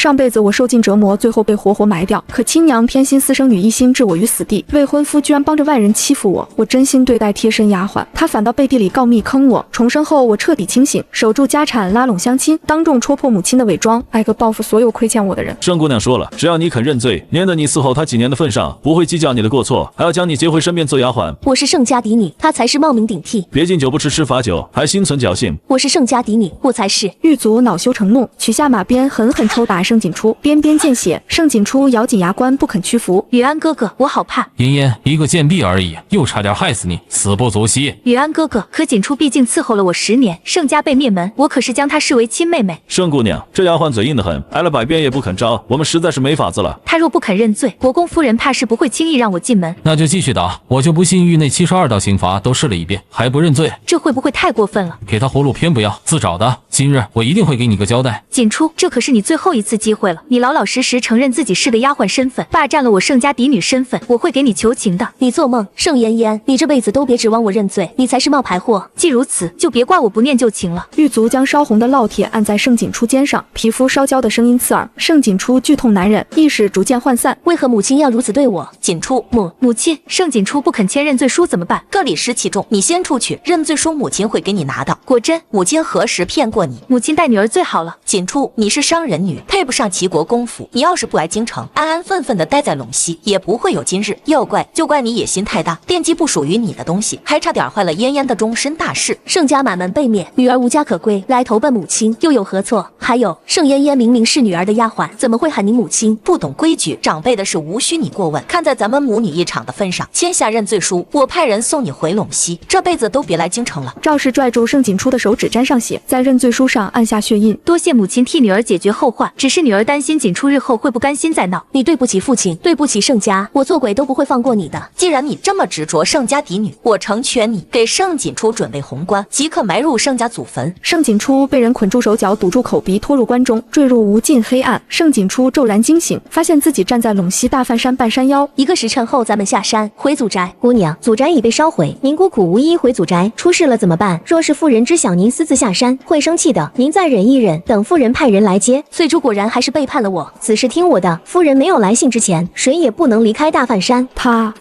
上辈子我受尽折磨，最后被活活埋掉。可亲娘偏心私生女，一心置我于死地。未婚夫居然帮着外人欺负我，我真心对待贴身丫鬟，他反倒背地里告密坑我。重生后我彻底清醒，守住家产，拉拢乡亲，当众戳破母亲的伪装，挨个报复所有亏欠我的人。盛姑娘说了，只要你肯认罪，粘在你伺候她几年的份上，不会计较你的过错，还要将你接回身边做丫鬟。我是盛家嫡女，她才是冒名顶替。别敬酒不吃吃罚酒，还心存侥幸。我是盛家嫡女，我才是。狱卒恼羞成怒，取下马鞭，狠狠抽打盛景初，边边见血。盛景初咬紧牙关，不肯屈服。雨安哥哥，我好怕。嫣嫣，一个贱婢而已，又差点害死你，死不足惜。雨安哥哥，可景初毕竟伺候了我10年，盛家被灭门，我可是将她视为亲妹妹。盛姑娘，这丫鬟嘴硬得很，挨了100鞭也不肯招，我们实在是没法子了。她若不肯认罪，国公夫人怕是不会轻易让我进门。那就继续打，我就不信狱内72道刑罚都试了一遍，还不认罪，这会不会太过分了？给他活路偏不要，自找的。今日我一定会给你个交代。景初，这可是你最后一次机会了，你老老实实承认自己是的丫鬟身份，霸占了我盛家嫡女身份，我会给你求情的。你做梦，盛嫣嫣，你这辈子都别指望我认罪，你才是冒牌货。既如此，就别怪我不念旧情了。狱卒将烧红的烙铁按在盛景初肩上，皮肤烧焦的声音刺耳。盛景初剧痛难忍，意识逐渐涣散。为何母亲要如此对我？景初，母亲，盛景初不肯签认罪书怎么办？各理失其重，你先出去，认罪书母亲会给你拿到。果真？母亲何时骗过你？母亲待女儿最好了。景初，你是商人女，配不上齐国公府。你要是不来京城，安安分分的待在陇西，也不会有今日。要怪就怪你野心太大，惦记不属于你的东西，还差点坏了嫣嫣的终身大事。盛家满门被灭，女儿无家可归，来投奔母亲又有何错？还有，盛嫣嫣明明是女儿的丫鬟，怎么会喊你母亲？不懂规矩，长辈的事无需你过问。看在咱们母女一场的份上，签下认罪书，我派人送你回陇西，这辈子都别来京城了。赵氏拽住盛景初的手指，沾上血，在认罪书上按下血印。多谢母亲替女儿解决后患，只是女儿担心景初日后会不甘心再闹。你对不起父亲，对不起盛家，我做鬼都不会放过你的。既然你这么执着盛家嫡女，我成全你，给盛景初准备红棺，即刻埋入盛家祖坟。盛景初被人捆住手脚，堵住口鼻，拖入棺中，坠入无尽黑暗。盛景初骤然惊醒，发现自己站在陇西大梵山半山腰。1个时辰后，咱们下山回祖宅。姑娘，祖宅已被烧毁，您孤苦无依回祖宅，出事了怎么办？若是夫人知晓您私自下山，会生气的。您再忍一忍，等夫人派人来接。翠珠果然还是背叛了我，此事听我的，夫人没有来信之前，谁也不能离开大梵山。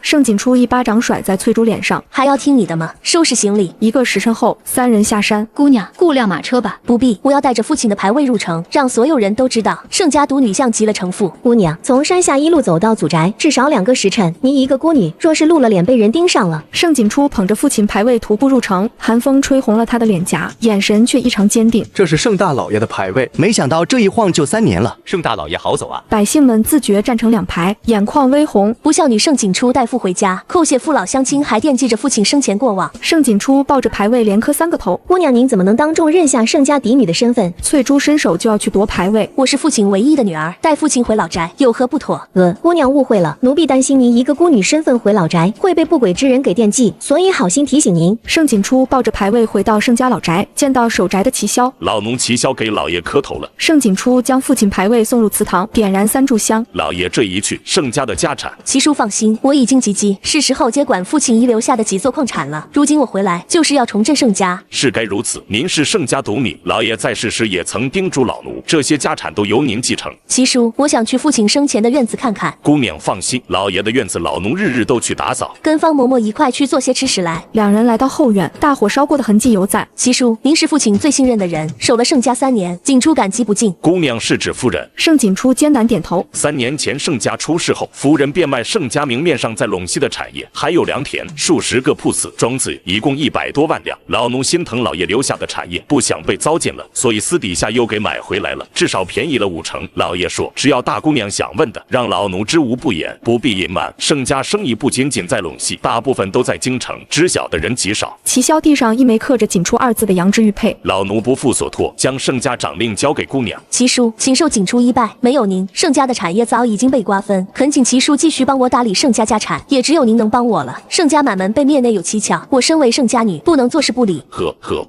盛景初一巴掌甩在翠珠脸上，还要听你的吗？收拾行李。1个时辰后，3人下山。姑娘，雇辆马车吧。不必，我要带着父亲的牌位入城，让所有人都知道盛家独女像极了城父。姑娘，从山下一路走到祖宅，至少2个时辰。您一个孤女，若是露了脸被人盯上了。盛景初捧着父亲牌位徒步入城，寒风吹红了他的脸颊，眼神却异常坚定。这是盛大老爷的牌位，没想到这一晃就3年了。盛大老爷好走啊！百姓们自觉站成2排，眼眶微红。不孝女盛景初带父回家，叩谢父老乡亲，还惦记着父亲生前过往。盛景初抱着牌位连磕3个头。姑娘，您怎么能当众认下盛家嫡女的身份？翠珠伸手就要去夺牌位。我是父亲唯一的女儿，带父亲回老宅有何不妥？姑娘误会了，奴婢担心您一个孤女身份回老宅会被不轨之人给惦记，所以好心提醒您。盛景初抱着牌位回到盛家老宅，见到守宅的齐萧，老奴齐萧给老爷磕头了。盛景初将父亲牌位送入祠堂，点燃3炷香。老爷这一去，盛家的家产，齐叔放心，我已经及笄，是时候接管父亲遗留下的几座矿产了。如今我回来，就是要重振盛家。是该如此。您是盛家独女，老爷在世时也曾叮嘱老奴，这些家产都由您继承。齐叔，我想去父亲生前的院子看看。姑娘放心，老爷的院子老奴日日都去打扫。跟方嬷嬷一块去做些吃食来。2人来到后院，大火烧过的痕迹犹在。齐叔，您是父亲最信任的人，守了盛家3年，景初感激不尽。姑娘是指夫人。盛景初艰难点头。3年前盛家出事后，夫人变卖盛家明面上在陇西的产业，还有良田、数十个铺子、庄子，一共100多万两。老奴心疼老爷留下的产业，不想被糟践了，所以私底下又给买回来了，至少便宜了5成。老爷说，只要大姑娘想问的，让老奴知无不言，不必隐瞒。盛家生意不仅仅在陇西，大部分都在京城，知晓的人极少。齐萧地上一枚刻着景初2字的羊脂玉佩。老奴不负所托，将盛家掌令交给姑娘。齐叔，请受景初一拜。没有您，盛家的产业早已经被瓜分，恳请齐叔继续帮我打理盛家家产，也只有您能帮我了。盛家满门被灭内有蹊跷，我身为盛家女，不能坐视不理。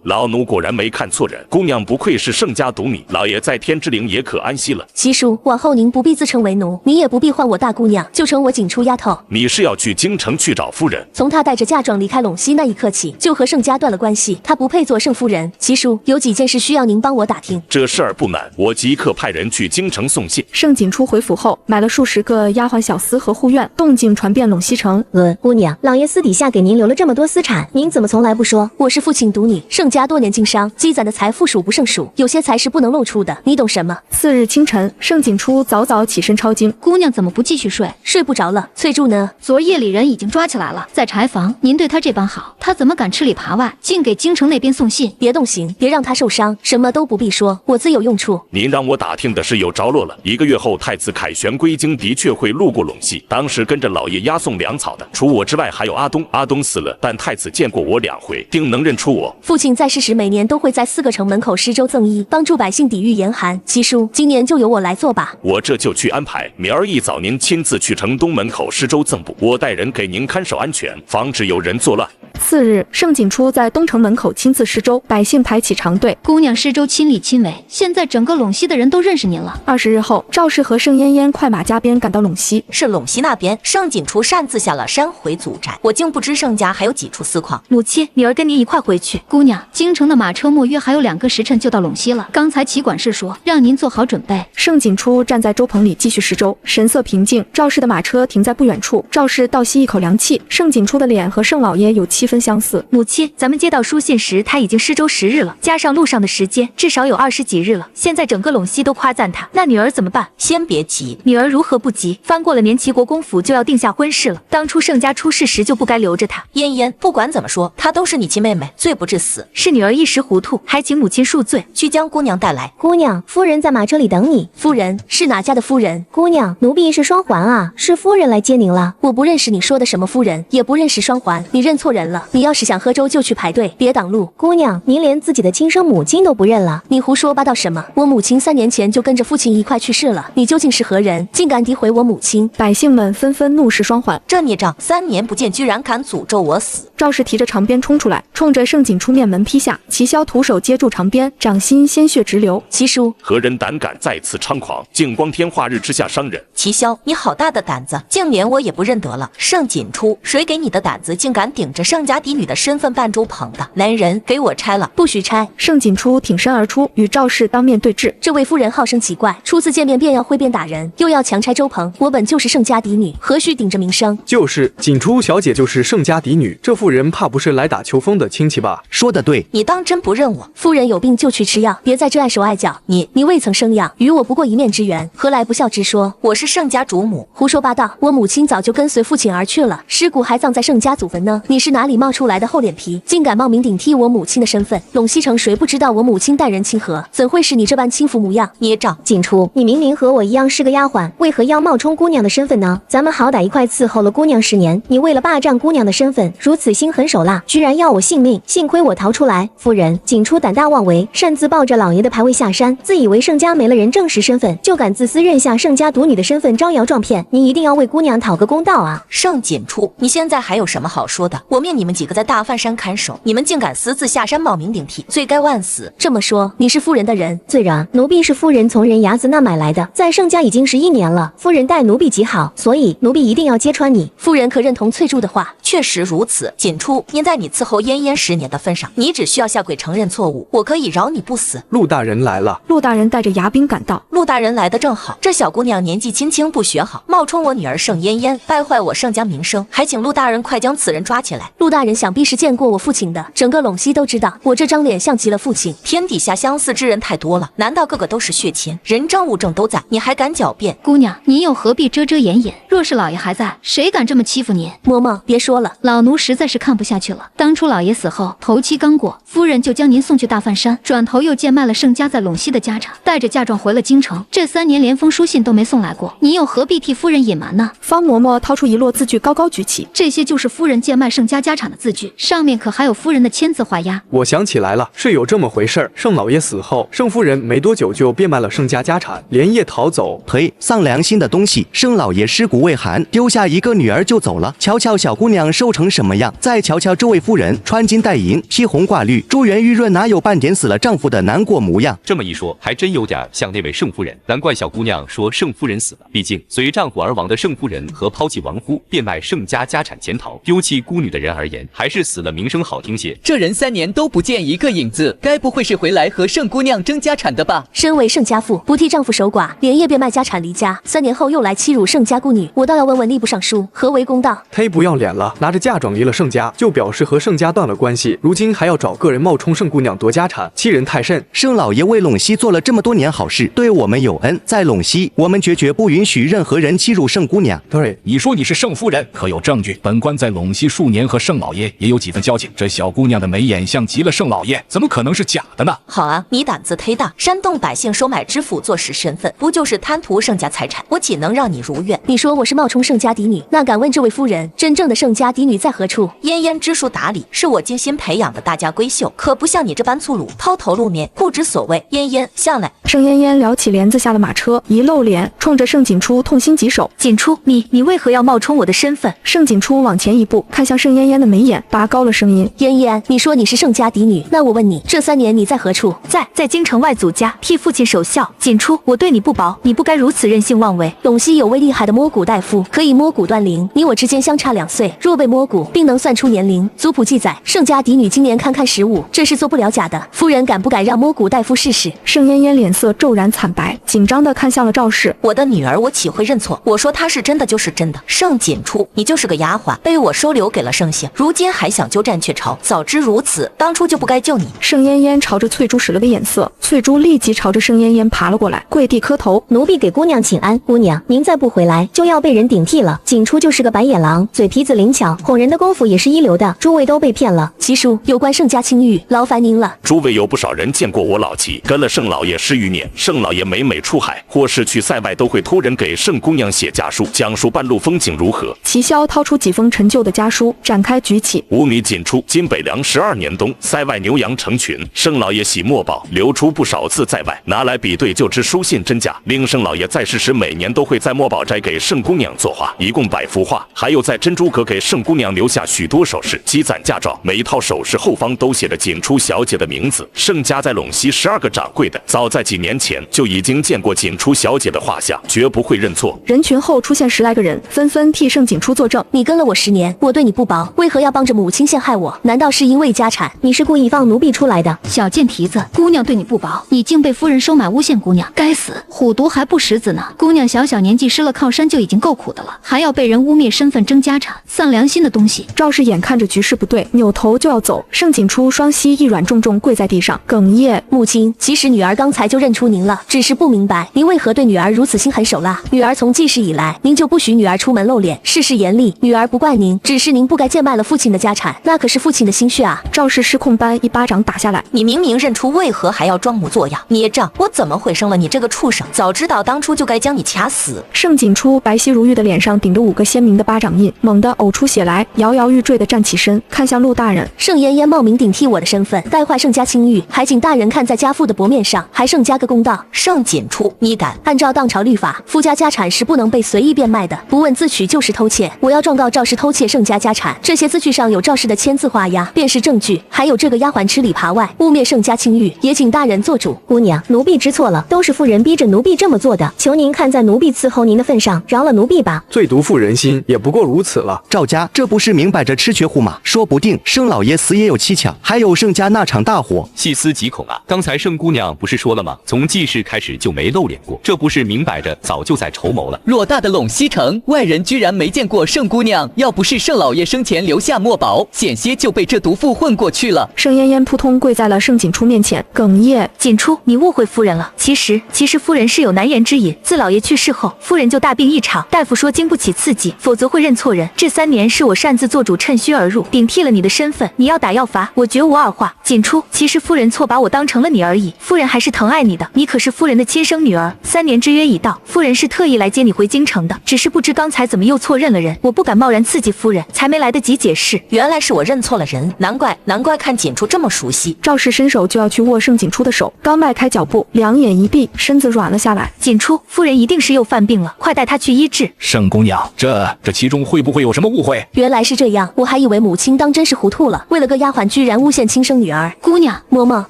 老奴果然没看错人，姑娘不愧是盛家独女，老爷在天之灵也可安息了。齐叔，往后您不必自称为奴，您也不必唤我大姑娘，就称我景初丫头。你是要去京城去找夫人？从她带着嫁妆离开陇西那一刻起，就和盛家断了关系，她不配做盛夫人。齐叔，有几件事需要您帮我打听。这事儿不难，我即刻派人人去京城送信。盛景初回府后，买了数十个丫鬟小厮和护院，动静传遍陇西城。姑娘，老爷私底下给您留了这么多私产，您怎么从来不说？我是父亲独女，盛家多年经商，积攒的财富数不胜数，有些财是不能露出的，你懂什么？次日清晨，盛景初早早起身抄经。姑娘怎么不继续睡？睡不着了。翠柱呢？昨夜里人已经抓起来了，在柴房。您对他这般好，他怎么敢吃里扒外，竟给京城那边送信？别动刑，别让他受伤，什么都不必说，我自有用处。您让我打听的是有着落了。1个月后，太子凯旋归京，的确会路过陇西。当时跟着老爷押送粮草的，除我之外还有阿东。阿东死了，但太子见过我2回，定能认出我。父亲在世时，每年都会在4个城门口施粥赠衣，帮助百姓抵御严寒。七叔，今年就由我来做吧。我这就去安排。明儿一早，您亲自去城东门口施粥赠布，我带人给您看守安全，防止有人作乱。次日，盛景初在东城门口亲自施粥，百姓排起长队。姑娘施粥亲力亲为，现在整个陇西的人都认识您了。20日后，赵氏和盛嫣嫣快马加鞭赶到陇西。是陇西那边，盛景初擅自下了山回祖宅，我竟不知盛家还有几处私矿。母亲，女儿跟您一块回去。姑娘，京城的马车莫约还有2个时辰就到陇西了。刚才齐管事说让您做好准备。盛景初站在粥棚里继续施粥，神色平静。赵氏的马车停在不远处，赵氏倒吸一口凉气。盛景初的脸和盛老爷有7分相似。母亲，咱们接到书信时，他已经施粥10日了，加上路上的时间，至少有20几日了。现在整个陇西都夸赞他，那女儿怎么办？先别急，女儿如何不急？翻过了年，齐国公府就要定下婚事了。当初盛家出事时就不该留着她。嫣嫣，不管怎么说，她都是你亲妹妹，罪不至死。是女儿一时糊涂，还请母亲恕罪。去将姑娘带来。姑娘，夫人在马车里等你。夫人是哪家的夫人？姑娘，奴婢是双环啊，是夫人来接您了。我不认识你说的什么夫人，也不认识双环，你认错人了。你要是想喝粥就去排队，别挡路。姑娘，您连自己的亲生母亲都不认了？你胡说八道什么？我母亲3年前就跟着父亲一块去世了，你究竟是何人，竟敢诋毁我母亲？百姓们纷纷怒视双环，这孽障，3年不见居然敢诅咒我死！赵氏提着长鞭冲出来，冲着盛景初面门劈下。齐萧徒手接住长鞭，掌心鲜血直流。齐叔，何人胆敢再次猖狂，竟光天化日之下伤人？齐萧，你好大的胆子，竟连我也不认得了。盛景初，谁给你的胆子，竟敢顶着盛家嫡女的身份办粥棚的？男人，给我拆了！不许拆！盛景初挺身而出，与赵氏当面对峙。这位夫人好生奇怪，初次见面便要挥鞭打人，又要强拆粥棚。我本就是盛家嫡女，何须顶着名声？就是景初小姐就是盛家嫡女，这妇人怕不是来打秋风的亲戚吧？说得对，你当真不认我？夫人有病就去吃药，别在这碍手碍脚。你未曾生养，与我不过一面之缘，何来不孝之说？我是盛家主母。胡说八道！我母亲早就跟随父亲而去了，尸骨还葬在盛家祖坟呢。你是哪里冒出来的厚脸皮，竟敢冒名顶替我母亲的身份？陇西城谁不知道我母亲待人亲和，怎会是你这般轻浮模样？孽障！景初，你明明和我一样是个丫鬟，为何要冒充姑娘的身份呢？咱们好歹一块伺候了姑娘10年，你为了霸占姑娘的身份，如此心狠手辣，居然要我性命！幸亏我逃出来。夫人，景初胆大妄为，擅自抱着老爷的牌位下山，自以为盛家没了人证实身份，就敢自私认下盛家独女的身份，招摇撞骗。你一定要为姑娘讨个公道啊！盛景初，你现在还有什么好说的？我命你们几个在大范山看守，你们竟敢私自下山冒名顶替，罪该万死！这么说，你是夫人的人？罪人，奴婢是夫人从人牙子那买来的，在盛家已经11年了，夫人待奴婢极好，所以奴婢一定要揭穿你。夫人可认同翠柱的话？确实如此。锦初，念在你伺候嫣嫣10年的份上，你只需要下跪承认错误，我可以饶你不死。陆大人来了。陆大人带着牙兵赶到。陆大人来的正好，这小姑娘年纪轻轻不学好，冒充我女儿盛嫣嫣，败坏我盛家名声，还请陆大人快将此人抓起来。陆大人想必是见过我父亲的，整个陇西都知道我这张脸像极了父亲。天底下相似之人太多了，难道个个都是血亲？人证物证都在，你还敢狡辩？姑娘，您又何必遮遮掩掩？若是老爷还在，谁敢这么欺负您？嬷嬷，别说了，老奴实在是看不下去了。当初老爷死后，头七刚过，夫人就将您送去大范山，转头又贱卖了盛家在陇西的家产，带着嫁妆回了京城。这3年连封书信都没送来过，您又何必替夫人隐瞒呢？方嬷嬷掏出一摞字据，高高举起，这些就是夫人贱卖盛家家产的字据，上面可还有夫人的签字画押。我想起来了，是有这么回事儿。盛老爷死后，盛夫人没多久就变卖了盛家家产，连夜逃走。呸！丧良心的东西！盛老爷尸骨未寒，丢下一个女儿就走了。瞧瞧小姑娘瘦成什么样，再瞧瞧这位夫人，穿金戴银，披红挂绿，珠圆玉润，哪有半点死了丈夫的难过模样？这么一说，还真有点像那位盛夫人。难怪小姑娘说盛夫人死了，毕竟随丈夫而亡的盛夫人和抛弃亡夫、变卖盛家家产潜逃、丢弃孤女的人儿言，还是死了名声好听些。这人3年都不见一个影子，该不会是回来和盛姑娘争家产的吧？身为盛家妇，不替丈夫守寡，连夜变卖家产离家，3年后又来欺辱盛家孤女，我倒要问问吏部尚书何为公道？忒不要脸了，拿着嫁妆离了盛家，就表示和盛家断了关系，如今还要找个人冒充盛姑娘夺家产，欺人太甚。盛老爷为陇西做了这么多年好事，对我们有恩，在陇西我们决不允许任何人欺辱盛姑娘。对，你说你是盛夫人，可有证据？本官在陇西数年，和盛老爷也有几分交情。这小姑娘的眉眼像极了盛老爷，怎么可能是假的呢？好啊，你胆子忒大，煽动百姓收买知府做实身份，不就是贪图盛家财产？我岂能让你如愿？你说我是冒充盛家嫡女，那敢问这位夫人，真正的盛家嫡女在何处？嫣嫣知书达理，是我精心培养的大家闺秀，可不像你这般粗鲁，抛头露面，不知所谓。嫣嫣，下来。盛嫣嫣撩起帘子下了马车，一露脸，冲着盛锦初痛心疾首。锦初，你为何要冒充我的身份？盛锦初往前一步，看向盛嫣嫣的眉眼，拔高了声音：嫣嫣，你说你是盛家嫡女，那我问你，这3年你在何处？在京城外祖家替父亲守孝。锦初，我对你不薄，你不该如此任性妄为。陇西有位厉害的摸骨大夫，可以摸骨断龄，你我之间相差2岁，若被摸骨，并能算出年龄。族谱记载，盛家嫡女今年堪堪15，这是做不了假的。夫人敢不敢让摸骨大夫试试？盛嫣嫣脸色骤然惨白，紧张地看向了赵氏。我的女儿，我岂会认错？我说她是真的就是真的。盛锦初，你就是个丫鬟，被我收留给了盛姓，如今还想鸠占鹊巢，早知如此，当初就不该救你。盛嫣嫣朝着翠珠使了个眼色，翠珠立即朝着盛嫣嫣爬了过来，跪地磕头：奴婢给姑娘请安。姑娘，您再不回来，就要被人顶替了。锦初就是个白眼狼，嘴皮子灵巧，哄人的功夫也是一流的，诸位都被骗了。七叔，有关盛家清誉，劳烦您了。诸位有不少人见过我老齐，跟了盛老爷10余年，盛老爷每出海或是去塞外，都会托人给盛姑娘写家书，讲述半路风景如何。齐萧掏出几封陈旧的家书，展开举起。5米锦初，今北凉12年冬，塞外牛羊成群，盛老爷喜墨宝，流出不少字在外，拿来比对就知书信真假。令盛老爷在世时，每年都会在墨宝斋给盛姑娘作画，一共100幅画，还有在珍珠阁给盛姑娘留下许多首饰，积攒嫁妆，每一套首饰后方都写着锦初小姐的名字。盛家在陇西12个掌柜的，早在几年前就已经见过锦初小姐的画像，绝不会认错。人群后出现10来个人，纷纷替盛锦初作证。你跟了我10年，我对你不薄，为何要帮着母亲陷害我？难道是因为家产？你是故意放奴婢出来的？小贱蹄子，姑娘对你不薄，你竟被夫人收买诬陷姑娘，该死！虎毒还不食子呢。姑娘小年纪失了靠山就已经够苦的了，还要被人污蔑身份争家产，丧良心的东西！赵氏眼看着局势不对，扭头就要走，盛锦初双膝一软，重重跪在地上，哽咽：母亲，其实女儿刚才就认出您了，只是不明白您为何对女儿如此心狠手辣。女儿从记事以来，您就不许女儿出门露脸，事事严厉。女儿不怪您，只是您不该贱卖了父亲的家产，那可是父亲的心血啊！赵氏失控般一巴掌打下来，你明明认出，为何还要装模作样？孽障！我怎么会生了你这个畜生？早知道当初就该将你掐死！盛锦初白皙如玉的脸上顶着5个鲜明的巴掌印，猛地呕出血来，摇摇欲坠地站起身，看向陆大人：盛嫣嫣冒名顶替我的身份，带坏盛家清誉，还请大人看在家父的薄面上，还盛家个公道。盛锦初，你敢？按照当朝律法，夫家家产是不能被随意变卖的，不问自取就是偷窃。我要状告赵氏偷窃盛家家产，这些字据上有赵氏的签字画押，便是证据。还有这个丫鬟吃里扒外，污蔑盛家清誉，也请大人做主。姑娘，奴婢知错了，都是夫人逼着奴婢这么做的，求您看在奴婢伺候您的份上，饶了奴婢吧。最毒妇人心，也不过如此了。赵家这不是明摆着吃瘸驸马，说不定盛老爷死也有蹊跷。还有盛家那场大火，细思极恐啊！刚才盛姑娘不是说了吗？从记事开始就没露脸过，这不是明摆着早就在筹谋了。偌大的陇西城，外人居然没见过盛姑娘，要不是盛老爷生前留下墨宝，险些就被这毒妇混过去了。盛嫣嫣扑通跪在了盛锦初面前，哽咽：锦初，你误会夫人了。其实夫人是有难言之隐。自老爷去世后，夫人就大病一场，大夫说经不起刺激，否则会认错人。这3年是我擅自做主，趁虚而入，顶替了你的身份。你要打要罚，我绝无二话。锦初，其实夫人错把我当成了你而已，夫人还是疼爱你的，你可是夫人的亲生女儿。3年之约已到，夫人是特意来接你回京城的，只是不知刚才怎么又错认了人，我不敢贸然刺激夫人，才没来得及解释。原来是我认错了人，难怪看锦初这么熟悉。赵氏伸手就要去握盛锦初的手，刚迈开脚步，两眼一闭，身子软了下来。锦初，夫人一定是又犯病了，快带她去医治。盛姑娘，这其中会不会有什么误会？原来是这样，我还以为母亲当真是糊涂了，为了个丫鬟居然诬陷亲生女儿。姑娘，嬷嬷，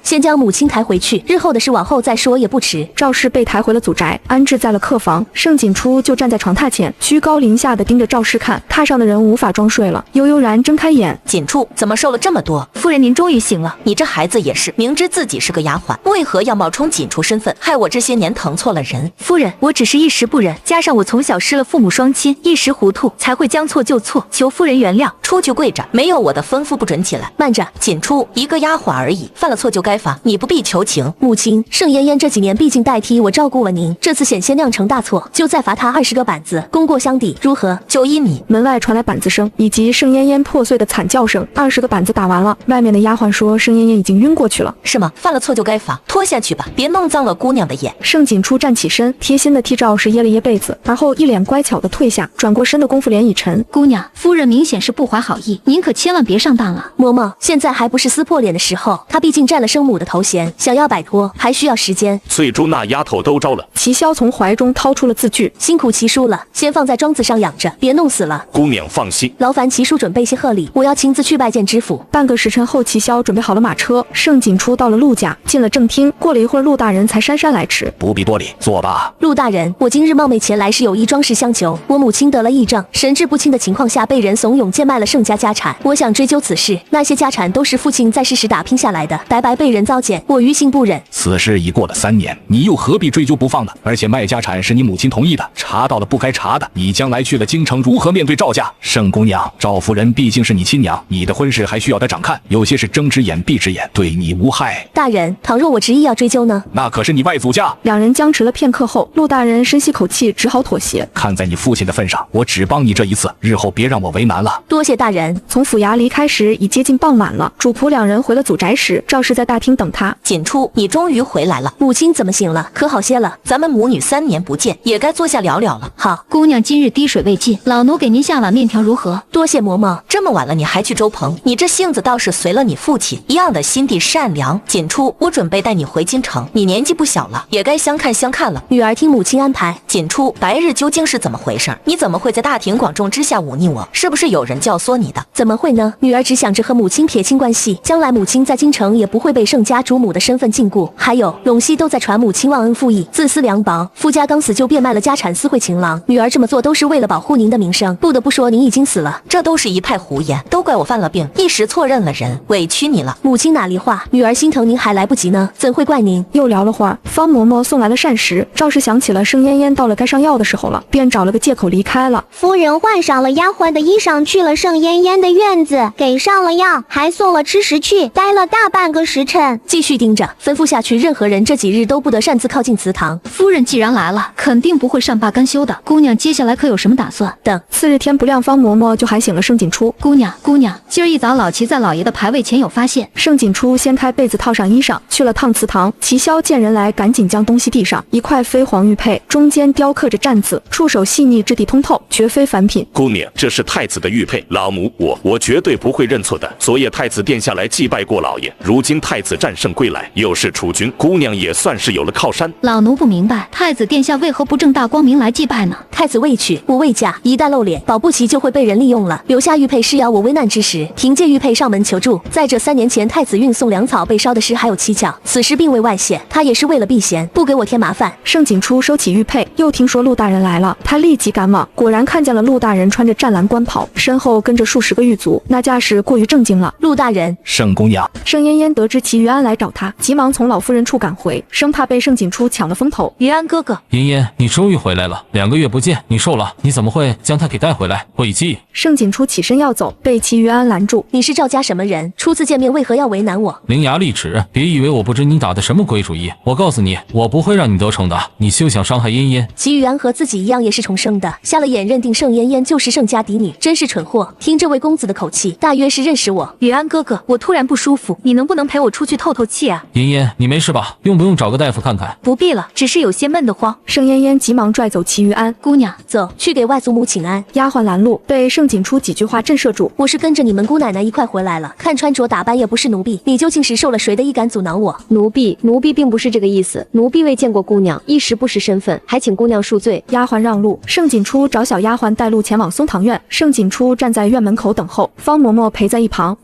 先将母亲抬回去，日后的事往后再说也不迟。赵氏被抬回了祖宅，安置在了客房。盛锦初就站在床榻前，居高临下的盯着赵氏看，榻上的人无法装睡了，悠悠然睁开眼，锦处怎么瘦了这么多？夫人您终于醒了。你这孩子也是，明知自己是个丫鬟，为何要冒充锦处身份，害我这些年疼错了人？夫人，我只是一时不忍，加上我从小失了父母双亲，一时糊涂，才会将错就错，求夫人原谅。出去跪着，没有我的吩咐不准起来。慢着，锦处一个丫鬟而已，犯了错就该罚，你不必求情。母亲，盛嫣嫣这几年毕竟代替我照顾了您，这次险些酿成大错，就再罚她20个板子，功过相抵，如何？就依你。门外传来板子声以及盛嫣嫣破碎的惨叫声。20个板子打完了，外面的丫鬟说盛嫣嫣已经晕过去了。是吗？犯了错就该罚，拖下去吧，别弄脏了姑娘的眼。盛锦初站起身，贴心的替赵氏掖了掖被子，而后一脸乖巧的退下，转过身的功夫脸已沉。姑娘，夫人明显是不怀好意，您可千万别上当了。嬷嬷，现在还不是撕破脸的时候，她毕竟占了生母的头衔，想要摆脱还需要时间。翠珠那丫头都招了。齐萧从怀中掏出了字据，辛苦齐叔了，先放在庄子上养着，别弄死了。姑娘放心，劳烦齐叔准备些贺礼，我要亲自去拜见知府。半个时辰后，齐萧准备好了马车，盛锦初到了陆家，进了正厅。过了一会儿，陆大人才姗姗来迟。不必多礼，坐吧。陆大人，我今日冒昧前来是有意庄氏相求。我母亲得了癔症，神志不清的情况下被人怂恿贱卖了盛家家产，我想追究此事。那些家产都是父亲在世时打拼下来的，白白被人糟践，我于心不忍。此事已过了3年，你又何必追究不放呢？而且卖家产是你母亲同意的，查到了不该查的，你将来去了京城如何面对赵家？盛姑娘，赵夫人毕竟是你亲娘，你的婚事还需要她掌看，有些是睁只眼闭只眼，对你无害。大人，倘若我执意要追究呢？那可是你外祖家。两人僵持了片刻后，陆大人深吸口气，只好妥协。看在你父亲的份上，我只帮你这一次，日后别让我为难了。多谢大人。从府衙离开时已接近傍晚了，主仆两人回了祖宅时，赵氏在大厅等他。锦初，你终于回来了，母亲怎么醒了？可好些了？咱们母女3年不见，也该坐下聊聊了。好，姑娘今日滴水未进，老奴给您下碗面条如何？多谢嬷嬷。这么晚了你还去周棚，你这性子倒是随了你父亲一样的心地善良。锦初，我准备带你回京城，你年纪不小了，也该相看相看了。女儿听母亲安排。锦初，白日究竟是怎么回事？你怎么会在大庭广众之下忤逆我？是不是有人教唆你的？怎么会呢？女儿只想着和母亲撇清关系，将来母亲在京城也不会被盛家主母的身份禁锢。还有陇西都在传母亲忘恩负义、自私凉薄，夫家刚死就变卖了家产，私会情郎。女儿这么做都是为了保护您的名声。不得不说，您已经死了，这都是一派胡言，都怪我犯了病，一时错认了人，委屈你了。母亲哪里话，女儿心疼您还来不及呢，怎会怪您？又聊了会儿，方嬷嬷送来了膳食，赵氏想起了盛嫣嫣到了该上药的时候了，便找了个借口离开了。夫人换上了丫鬟的衣裳，去了盛嫣嫣的院子，给上了药，还送了吃食去，待了大半个时辰。继续盯着，吩咐下去，任何人这几日都不得擅自靠近祠堂。夫人既然来了，肯定不会善罢甘休的。姑娘接下来可有什么打算？等次日天不亮，方嬷嬷就喊醒了盛锦初。姑娘，今儿一早老齐在老爷的牌位前有发现。盛锦初掀开被子，套上衣裳，去了趟祠堂。齐萧见人来，赶紧将东西递上，一块飞黄玉佩，中间雕刻着战字，触手细腻，质地通透，绝非凡品。姑娘，这是太子的玉佩，老母我绝对不会认错的。昨夜太子殿下来祭拜过老爷，如今太子战胜归来，又是储君，姑娘也算是有了靠山。老奴不明白，太子殿下为何不正大光明来祭拜呢？太子未娶，我未嫁，一旦露脸，保不齐就会被人利用了。留下玉佩是要我危难之时凭借玉佩上门求助。再者3年前太子运送粮草被烧的事还有蹊跷，此事并未外泄，他也是为了避嫌，不给我添麻烦。盛锦初收起玉佩，又听说陆大人来了，他立即赶往，果然看见了陆大人穿着湛蓝官袍，身后跟着数十个狱卒，那架势过于正经了。陆大人，盛姑娘。盛嫣嫣得知齐于安来找他，急忙从老夫人处赶回，生怕被盛锦初抢了风头。于安哥哥，嫣嫣，你终于回来了，2个月不见，你瘦了，你怎么会将他给带回来？我已记。盛锦初起身要走，被齐于安拦住。你是赵家什么人？初次见面为何要为难我？伶牙俐齿，别以为我不知你打的什么鬼主意。我告诉你，我不会让你得逞的，你休想伤害嫣嫣。齐于安和自己一样也是重生的，瞎了眼认定盛嫣嫣就是盛家嫡女，真是蠢货。听这位公子的口气，大约是认识我。于安哥哥，我突然不舒服，你能不能陪我出去透透气啊？嫣嫣，你没事吧？用不用找个大夫看看？不必了，只是有些闷得慌。盛嫣嫣急忙拽走齐于安，姑娘，走去给外祖母请安。丫鬟拦路，被盛锦初几句话震慑住。我是跟着你们姑奶奶一块回来了，看穿着打扮也不是奴婢，你究竟是受了谁的意敢阻挠我？奴婢并不是这个意思，奴婢未见过姑娘，一时不识身份，还请姑娘恕罪。丫鬟让路，盛锦初找小丫鬟带路前往松堂院。盛锦初站在院门口等候，方嬷嬷陪在一旁。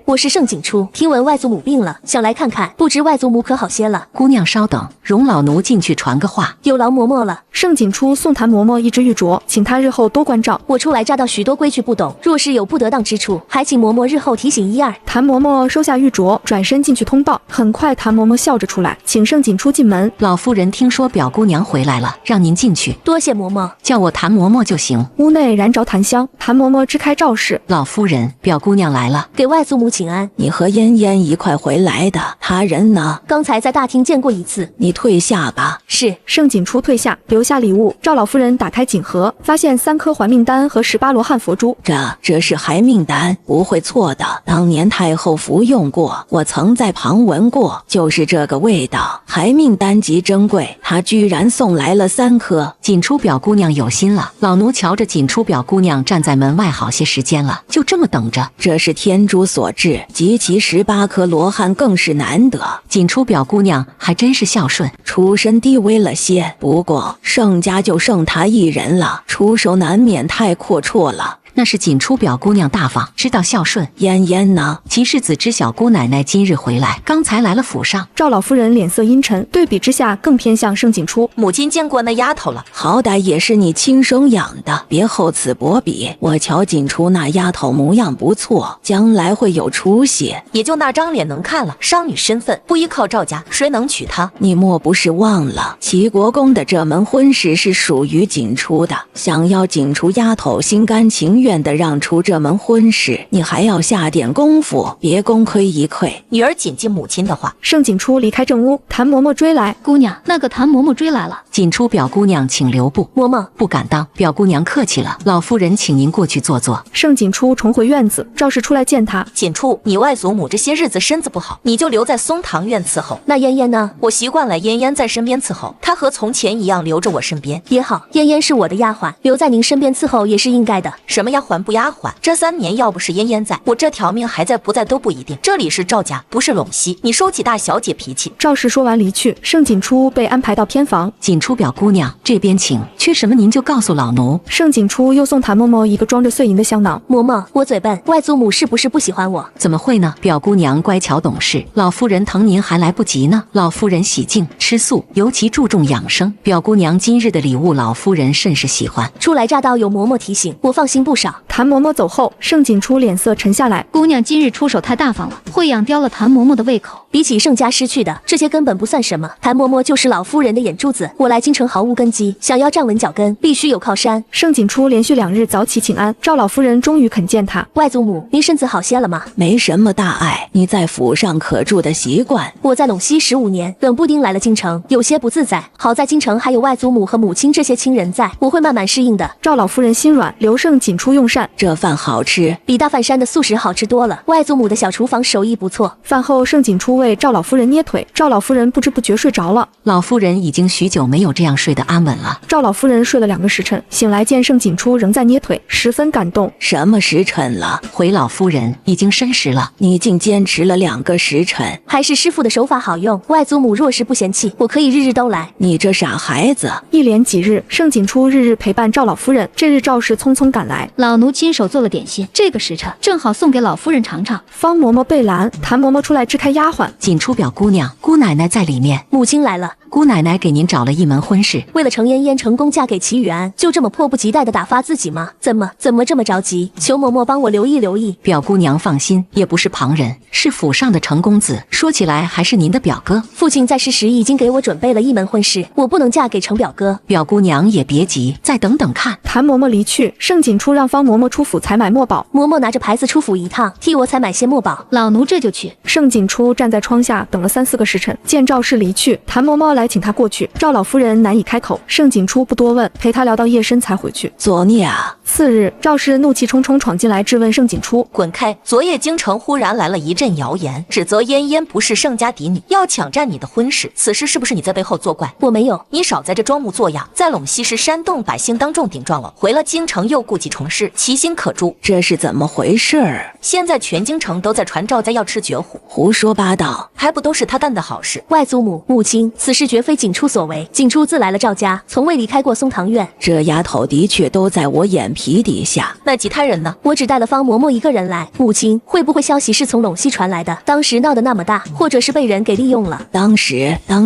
我是盛锦初，听闻外祖母病了，想来看看，不知外祖母可好些了？姑娘稍等，容老奴进去传个话。有劳嬷嬷了。盛锦初送谭嬷嬷一只玉镯，请她日后多关照。我初来乍到，许多规矩不懂，若是有有不得当之处，还请嬷嬷日后提醒一二。谭嬷嬷收下玉镯，转身进去通报。很快，谭嬷嬷笑着出来，请盛景初进门。老夫人听说表姑娘回来了，让您进去。多谢嬷嬷，叫我谭嬷嬷就行。屋内燃着檀香，谭嬷嬷支开赵氏。老夫人，表姑娘来了，给外祖母请安。你和嫣嫣一块回来的，他人呢？刚才在大厅见过一次。你退下吧。是。盛景初退下，留下礼物。赵老夫人打开锦盒，发现3颗还命丹和18罗汉佛珠。这是还命丹，不会错的。当年太后服用过，我曾在旁闻过，就是这个味道。还命丹极珍贵，她居然送来了3颗。锦初表姑娘有心了。老奴瞧着锦初表姑娘站在门外好些时间了，就这么等着。这是天珠所制，及其18颗罗汉更是难得。锦初表姑娘还真是孝顺，出身低微了些，不过盛家就剩她一人了，出手难免太阔绰了。那是锦初表姑娘大方，知道孝顺。嫣嫣呢？齐世子知晓姑奶奶今日回来，刚才来了府上。赵老夫人脸色阴沉，对比之下更偏向盛景初。母亲见过那丫头了，好歹也是你亲生养的，别厚此薄彼。我瞧锦初那丫头模样不错，将来会有出息。也就那张脸能看了，商女身份不依靠赵家，谁能娶她？你莫不是忘了齐国公的这门婚事是属于锦初的？想要锦初丫头心甘情愿的让出这门婚事，你还要下点功夫，别功亏一篑。女儿谨记母亲的话。盛景初离开正屋，谭嬷嬷追来。姑娘，那个谭嬷嬷追来了。锦初表姑娘请留步。嬷嬷不敢当，表姑娘客气了。老夫人请您过去坐坐。盛景初重回院子，赵氏出来见他。锦初，你外祖母这些日子身子不好，你就留在松堂院伺候。那嫣嫣呢？我习惯了嫣嫣在身边伺候，她和从前一样留着我身边也好。嫣嫣是我的丫鬟，留在您身边伺候也是应该的。什么丫鬟不丫鬟？这3年要不是嫣嫣在，我这条命还在不在都不一定。这里是赵家，不是陇西，你收起大小姐脾气。赵氏说完离去，盛景初被安排到偏房。锦初表姑娘这边请，缺什么您就告诉老奴。盛景初又送谭嬷嬷一个装着碎银的香囊。嬷嬷，我嘴笨，外祖母是不是不喜欢我？怎么会呢？表姑娘乖巧懂事，老夫人疼您还来不及呢。老夫人喜静吃素，尤其注重养生。表姑娘今日的礼物，老夫人甚是喜欢。初来乍到有嬷嬷提醒，我放心不少。谭嬷嬷走后，盛景初脸色沉下来。姑娘今日出手太大方了，会养刁了谭嬷嬷的胃口。比起盛家失去的，这些根本不算什么。谭嬷嬷就是老夫人的眼珠子，我来京城毫无根基，想要站稳脚跟，必须有靠山。盛景初连续2日早起请安，赵老夫人终于肯见他。外祖母，您身子好些了吗？没什么大碍，你在府上可住的习惯。我在陇西15年，冷不丁来了京城，有些不自在。好在京城还有外祖母和母亲这些亲人在，我会慢慢适应的。赵老夫人心软，留盛景初用膳。这饭好吃，比大饭山的素食好吃多了。外祖母的小厨房手艺不错。饭后，盛景初为赵老夫人捏腿，赵老夫人不知不觉睡着了。老夫人已经许久没有这样睡得安稳了。赵老夫人睡了2个时辰，醒来见盛景初仍在捏腿，十分感动。什么时辰了？回老夫人，已经申时了，你竟坚持了2个时辰，还是师傅的手法好用。外祖母若是不嫌弃，我可以日日都来。你这傻孩子！一连几日，盛景初日日陪伴赵老夫人。这日赵氏匆匆赶来，老奴亲手做了点心，这个时辰正好送给老夫人尝尝。方嬷嬷被拦，谭嬷嬷出来支开丫鬟。锦初表姑娘，姑奶奶在里面。母亲来了。姑奶奶给您找了一门婚事，为了程嫣嫣成功嫁给齐宇安，就这么迫不及待地打发自己吗？怎么这么着急？求嬷嬷帮我留意。表姑娘放心，也不是旁人，是府上的程公子，说起来还是您的表哥。父亲在世时已经给我准备了一门婚事，我不能嫁给程表哥。表姑娘也别急，再等等看。谭嬷嬷离去，盛景初让方嬷嬷出府采买墨宝。嬷嬷拿着牌子出府一趟，替我采买些墨宝。老奴这就去。盛景初站在窗下等了3、4个时辰，见赵氏离去，谭嬷嬷来请他过去。赵老夫人难以开口，盛景初不多问，陪他聊到夜深才回去。作孽啊！4日，赵氏怒气冲冲闯进来质问盛景初：“滚开！昨夜京城忽然来了一阵谣言，指责嫣嫣不是盛家嫡女，要抢占你的婚事。此事是不是你在背后作怪？”我没有，你少在这装模作样，在陇西市煽动百姓当众顶撞了，回了京城又故技重施，其心可诛。这是怎么回事儿？现在全京城都在传赵家要吃绝户，胡说八道，还不都是他干的好事？外祖母、母亲，此事绝非景初所为。景初自来了赵家，从未离开过松堂院。这丫头的确都在我眼皮蹄底下。那其他人呢？我只带了方嬷嬷一个人来。母亲，会不会消息是从陇西传来的？当时闹得那么大，或者是被人给利用了？当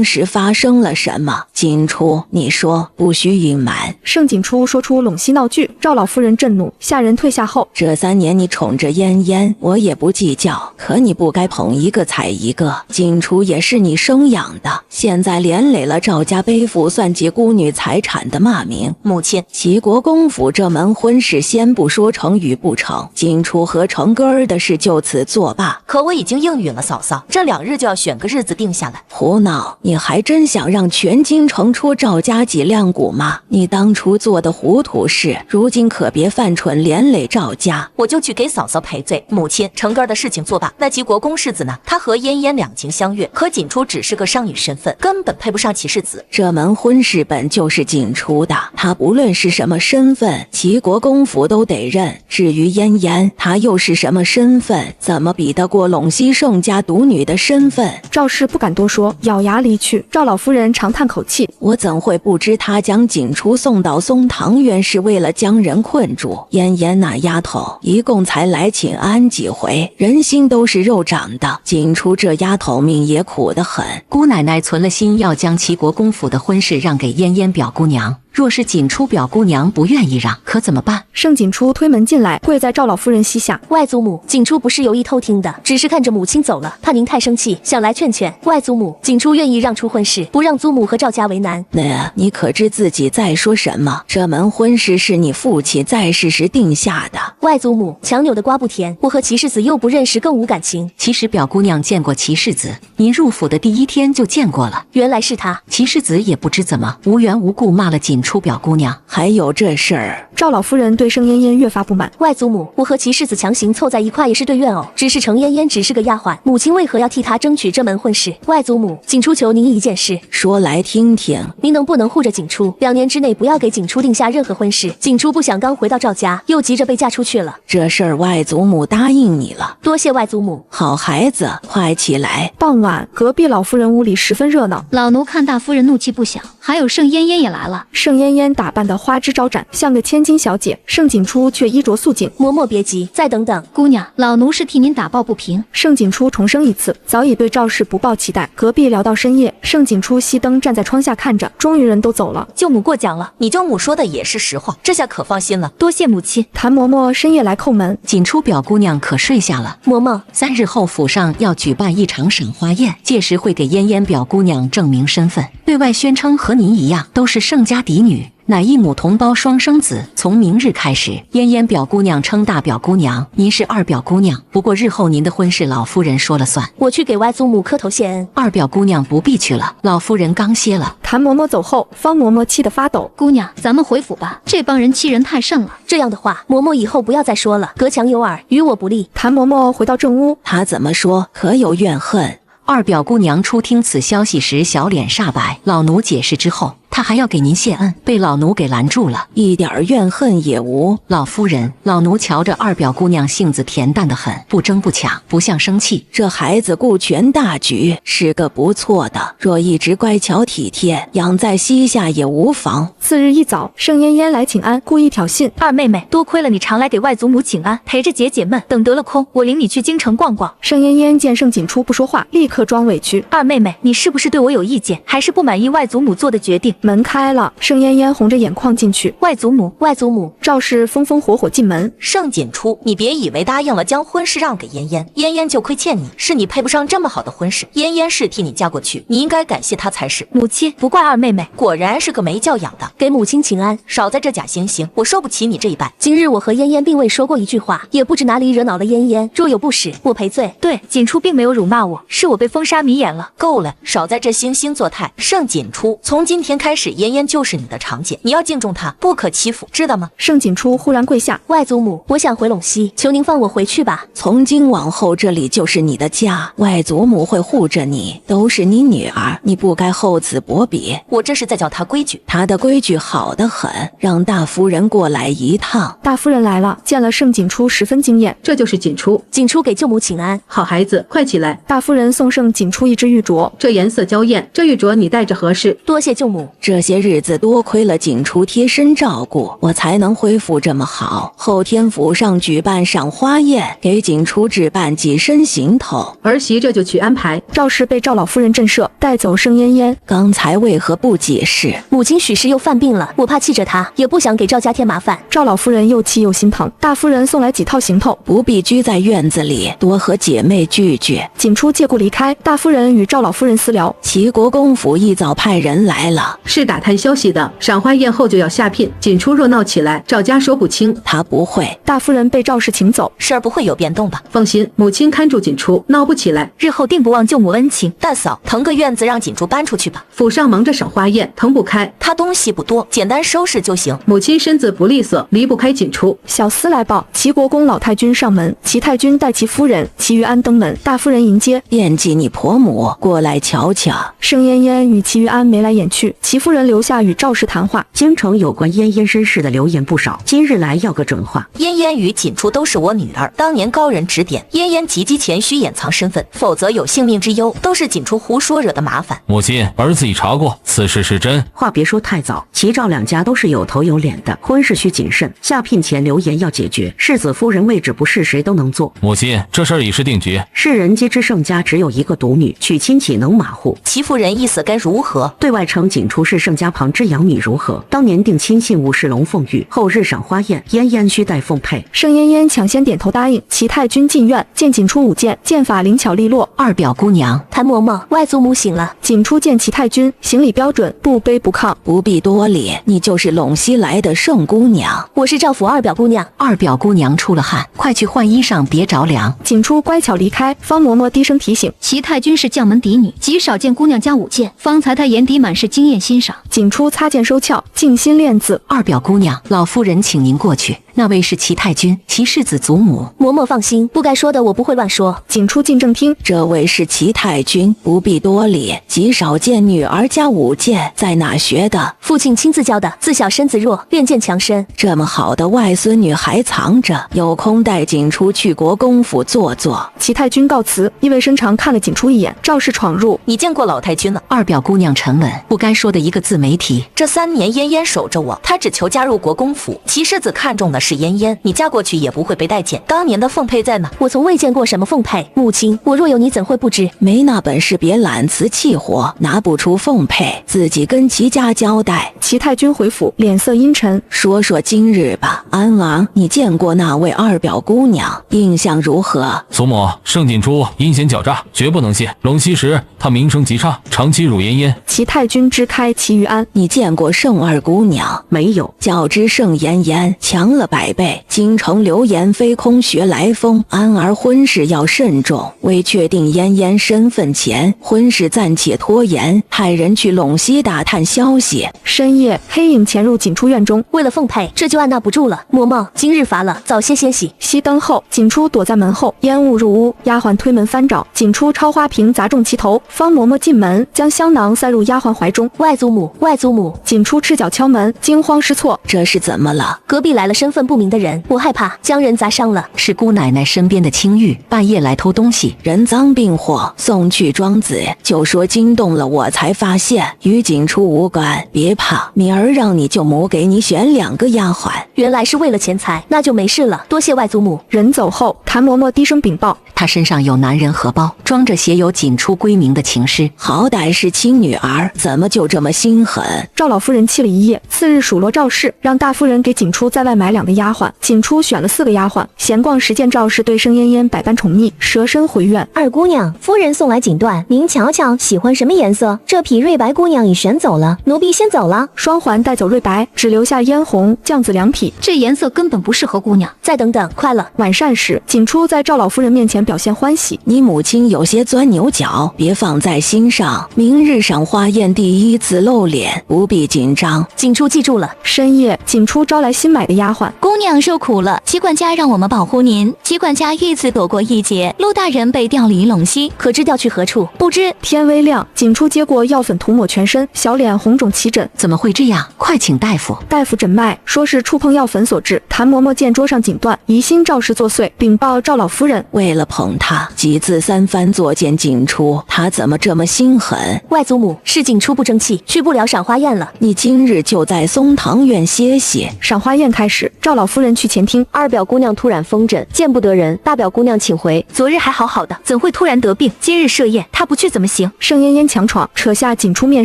时发生了什么？锦初，你说，不许隐瞒。盛锦初说出陇西闹剧，赵老夫人震怒，下人退下后，这3年你宠着嫣嫣，我也不计较，可你不该捧一个踩一个。锦初也是你生养的，现在连累了赵家背负算计孤女财产的骂名。母亲，齐国公府这门婚事先不说成与不成，锦初和成哥儿的事就此作罢。可我已经应允了嫂嫂，这2日就要选个日子定下来。胡闹！你还真想让全京城戳赵家脊梁骨吗？你当初做的糊涂事，如今可别犯蠢连累赵家。我就去给嫂嫂赔罪。母亲，成哥儿的事情作罢。那齐国公世子呢？他和嫣嫣两情相悦，可锦初只是个商女身份，根本配不上齐世子。这门婚事本就是锦初的，他不论是什么身份，齐国公府都得认。至于嫣嫣，她又是什么身份？怎么比得过陇西盛家独女的身份？赵氏不敢多说，咬牙离去。赵老夫人长叹口气，我怎会不知他将锦初送到松堂院是为了将人困住？嫣嫣那丫头一共才来请安几回，人心都是肉长的。锦初这丫头命也苦得很，姑奶奶存了心要将齐国公府的婚事让给嫣嫣表姑娘。若是锦初表姑娘不愿意让，可怎么办？盛锦初推门进来，跪在赵老夫人膝下。外祖母，锦初不是有意偷听的，只是看着母亲走了，怕您太生气，想来劝劝。外祖母，锦初愿意让出婚事，不让祖母和赵家为难。那你可知自己在说什么？这门婚事是你父亲在世时定下的。外祖母，强扭的瓜不甜，我和齐世子又不认识，更无感情。其实表姑娘见过齐世子，您入府的第1天就见过了。原来是他。齐世子也不知怎么无缘无故骂了锦初表姑娘，还有这事儿。赵老夫人对盛嫣嫣越发不满。外祖母，我和齐世子强行凑在一块也是对怨偶，只是程嫣嫣只是个丫鬟，母亲为何要替她争取这门婚事？外祖母，锦初求您一件事，说来听听。您能不能护着锦初，2年之内不要给锦初定下任何婚事？锦初不想刚回到赵家，又急着被嫁出去了。这事儿外祖母答应你了，多谢外祖母。好孩子，快起来。傍晚，隔壁老夫人屋里十分热闹。老奴看大夫人怒气不小，还有盛嫣嫣也来了。盛嫣嫣打扮得花枝招展，像个千金小姐。盛锦初却衣着素净。嬷嬷别急，再等等。姑娘，老奴是替您打抱不平。盛锦初重申一次，早已对赵氏不抱期待。隔壁聊到深夜，盛锦初熄灯站在窗下看着，终于人都走了。舅母过奖了，你舅母说的也是实话，这下可放心了。多谢母亲。谭嬷嬷深夜来叩门，锦初表姑娘可睡下了。嬷嬷，3日后府上要举办一场赏花宴，届时会给嫣嫣表姑娘证明身份，对外宣称和您一样都是盛家嫡女，乃一母同胞双生子。从明日开始，嫣嫣表姑娘称大表姑娘，您是2表姑娘。不过日后您的婚事老夫人说了算。我去给外祖母磕头谢恩。2表姑娘不必去了，老夫人刚歇了。谭嬷嬷走后，方嬷嬷气得发抖。姑娘，咱们回府吧，这帮人欺人太甚了。这样的话，嬷嬷以后不要再说了，隔墙有耳，与我不利。谭嬷嬷回到正屋，她怎么说？可有怨恨？2表姑娘初听此消息时，小脸煞白。老奴解释之后，她还要给您谢恩，被老奴给拦住了，一点怨恨也无。老夫人，老奴瞧着2表姑娘性子恬淡得很，不争不抢，不像生气。这孩子顾全大局，是个不错的，若一直乖巧体贴，养在膝下也无妨。次日一早，盛嫣嫣来请安，故意挑衅：二妹妹，多亏了你常来给外祖母请安，陪着姐姐们，等得了空，我领你去京城逛逛。盛嫣嫣见盛锦初不说话，立刻装委屈：二妹妹，你是不是对我有意见，还是不满意外祖母做的决定？门开了，盛嫣嫣红着眼眶进去。外祖母，外祖母。赵氏风风火火进门。盛锦初，你别以为答应了将婚事让给嫣嫣，嫣嫣就亏欠你，是你配不上这么好的婚事。嫣嫣是替你嫁过去，你应该感谢她才是。母亲，不怪二妹妹，果然是个没教养的。给母亲请安，少在这假惺惺，我收不起你这一拜。今日我和嫣嫣并未说过一句话，也不知哪里惹恼了嫣嫣，若有不实，我赔罪。对，锦初并没有辱骂我，是我被封杀迷眼了。够了，少在这惺惺作态。盛锦初，从今天开始，嫣嫣就是你的长姐，你要敬重她，不可欺负，知道吗？盛锦初忽然跪下：外祖母，我想回陇西，求您放我回去吧。从今往后，这里就是你的家，外祖母会护着你，都是你女儿，你不该厚此薄彼。我这是在教她规矩，她的规矩好得很，让大夫人过来一趟。大夫人来了，见了盛锦初十分惊艳。这就是锦初。锦初给舅母请安。好孩子，快起来。大夫人送盛锦初一只玉镯，这颜色娇艳，这玉镯你戴着合适。多谢舅母。这些日子多亏了景初贴身照顾，我才能恢复这么好。后天府上举办赏花宴，给景初置办几身行头。儿媳这就去安排。赵氏被赵老夫人震慑，带走盛嫣嫣。刚才为何不解释？母亲许氏又犯病了，我怕气着她，也不想给赵家添麻烦。赵老夫人又气又心疼，大夫人送来几套行头，不必拘在院子里，多和姐妹聚聚。景初借故离开，大夫人与赵老夫人私聊。齐国公府一早派人来了，是打探消息的。赏花宴后就要下聘，景初若闹起来，赵家说不清。他不会。大夫人被赵氏请走，事儿不会有变动吧？放心，母亲看住景初，闹不起来。日后定不忘救母恩情。大嫂，腾个院子让景初搬出去吧。府上忙着赏花宴，腾不开。他东西不多，简单收拾就行。母亲身子不利索，离不开景初。小厮来报，齐国公老太君上门，齐太君带其夫人齐玉安登门，大夫人迎接。惦记你婆母，过来瞧瞧。盛嫣嫣与齐玉安眉来眼去，齐夫人留下与赵氏谈话。京城有关嫣嫣身世的流言不少，今日来要个准话。嫣嫣与景初都是我女儿，当年高人指点，嫣嫣极谦虚掩藏身份，否则有性命之忧，都是景初胡说惹的麻烦。母亲，儿子已查过，此事是真。话别说太早，齐赵两家都是有头有脸的，婚事需谨慎，下聘前流言要解决。世子夫人位置不是谁都能做。母亲，这事儿已是定局。世人皆知盛家只有一个独女，娶亲岂能马虎？齐夫人意思该如何？对外称景初是盛家旁支养女如何？当年定亲信物是龙凤玉，后日赏花宴，嫣嫣需待奉配。盛嫣嫣抢先点头答应。齐太君进院见景初舞剑，剑法灵巧利落。二表姑娘，谭嬷嬷，外祖母醒了。景初见齐太君，行礼标准，不卑不亢。不必多礼，你就是陇西来的盛姑娘。我是赵府二表姑娘。二表姑娘出了汗，快去换衣裳，别着凉。景初乖巧离开，方嬷嬷低声提醒：齐太君是将门嫡女，极少见姑娘家舞剑，方才她眼底满是惊艳欣赏。景初擦剑收鞘，静心练字。二表姑娘，老夫人请您过去。那位是齐太君，齐世子祖母。嬷嬷放心，不该说的我不会乱说。景初进正厅，这位是齐太君，不必多礼。极少见女儿家舞剑，在哪学的？父亲亲自教的，自小身子弱，练剑强身。这么好的外孙女还藏着，有空带景初去国公府坐坐。齐太君告辞，意味深长看了景初一眼。赵氏闯入，你见过老太君了？二表姑娘沉稳，不该说的一个字没提。这3年嫣嫣守着我，她只求加入国公府。齐世子看中的是嫣嫣，你嫁过去也不会被待见。当年的凤配在哪？我从未见过什么凤配。母亲，我若有你怎会不知？没那本事别揽瓷气活，拿不出凤配，自己跟齐家交代。齐太君回府，脸色阴沉。说说今日吧，安王，你见过那位二表姑娘，印象如何？祖母，盛景初阴险狡诈，绝不能信。陇西时她名声极差，长期辱嫣嫣。齐太君支开齐玉安，你见过盛二姑娘？没有。较之盛嫣嫣强了100倍。京城流言非空穴来风，安儿婚事要慎重。未确定嫣嫣身份前，婚事暂且拖延，派人去陇西打探消息。深夜，黑影潜入景初院中，为了奉配，这就按捺不住了。嬷嬷，今日乏了，早些歇息。熄灯后，景初躲在门后，烟雾入屋，丫鬟推门翻找，景初抄花瓶砸中其头。方嬷嬷进门，将香囊塞入丫鬟怀中。外祖母，外祖母！景初赤脚敲门，惊慌失措。这是怎么了？隔壁来了身份不明的人，我害怕将人砸伤了。是姑奶奶身边的青玉，半夜来偷东西，人赃并获，送去庄子，就说惊动了我才发现，与景初无关。别怕，明儿让你舅母给你选2个丫鬟。原来是为了钱财，那就没事了，多谢外祖母。人走后，谭嬷嬷低声禀报，她身上有男人荷包，装着写有景初闺名的情诗，好歹是亲女儿，怎么就这么心狠？赵老夫人气了一夜，次日数落赵氏，让大夫人给景初在外买2个丫鬟。景初选了4个丫鬟，闲逛时见赵氏对盛嫣嫣百般宠溺，蛇身回院。二姑娘，夫人送来锦缎，您瞧瞧喜欢什么颜色？这匹瑞白姑娘已选走了，奴婢先走了。双环带走瑞白，只留下嫣红、绛紫2匹，这颜色根本不适合姑娘。再等等，快了。晚膳时，景初在赵老夫人面前表现欢喜。你母亲有些钻牛角，别放在心上。明日赏花宴第1次露脸，不必紧张。景初记住了。深夜，景初招来新买的丫鬟，姑娘受苦了，齐管家让我们保护您。齐管家遇刺躲过一劫，陆大人被调离陇西，可知调去何处？不知。天微亮，景初接过药粉涂抹全身，小脸红肿起疹。怎么会这样？快请大夫！大夫诊脉，说是触碰药粉所致。谭嬷嬷见桌上锦缎，疑心赵氏作祟，禀报赵老夫人。为了捧她，几次三番作践景初，她怎么这么心狠？外祖母，是景初不争气，去不了赏花宴了。你今日就在松堂院歇歇。赏花宴开始，赵老夫人去前厅。二表姑娘突然风疹，见不得人，大表姑娘请回。昨日还好好的，怎会突然得病？今日设宴，她不去怎么行？盛嫣嫣强闯，扯下锦初面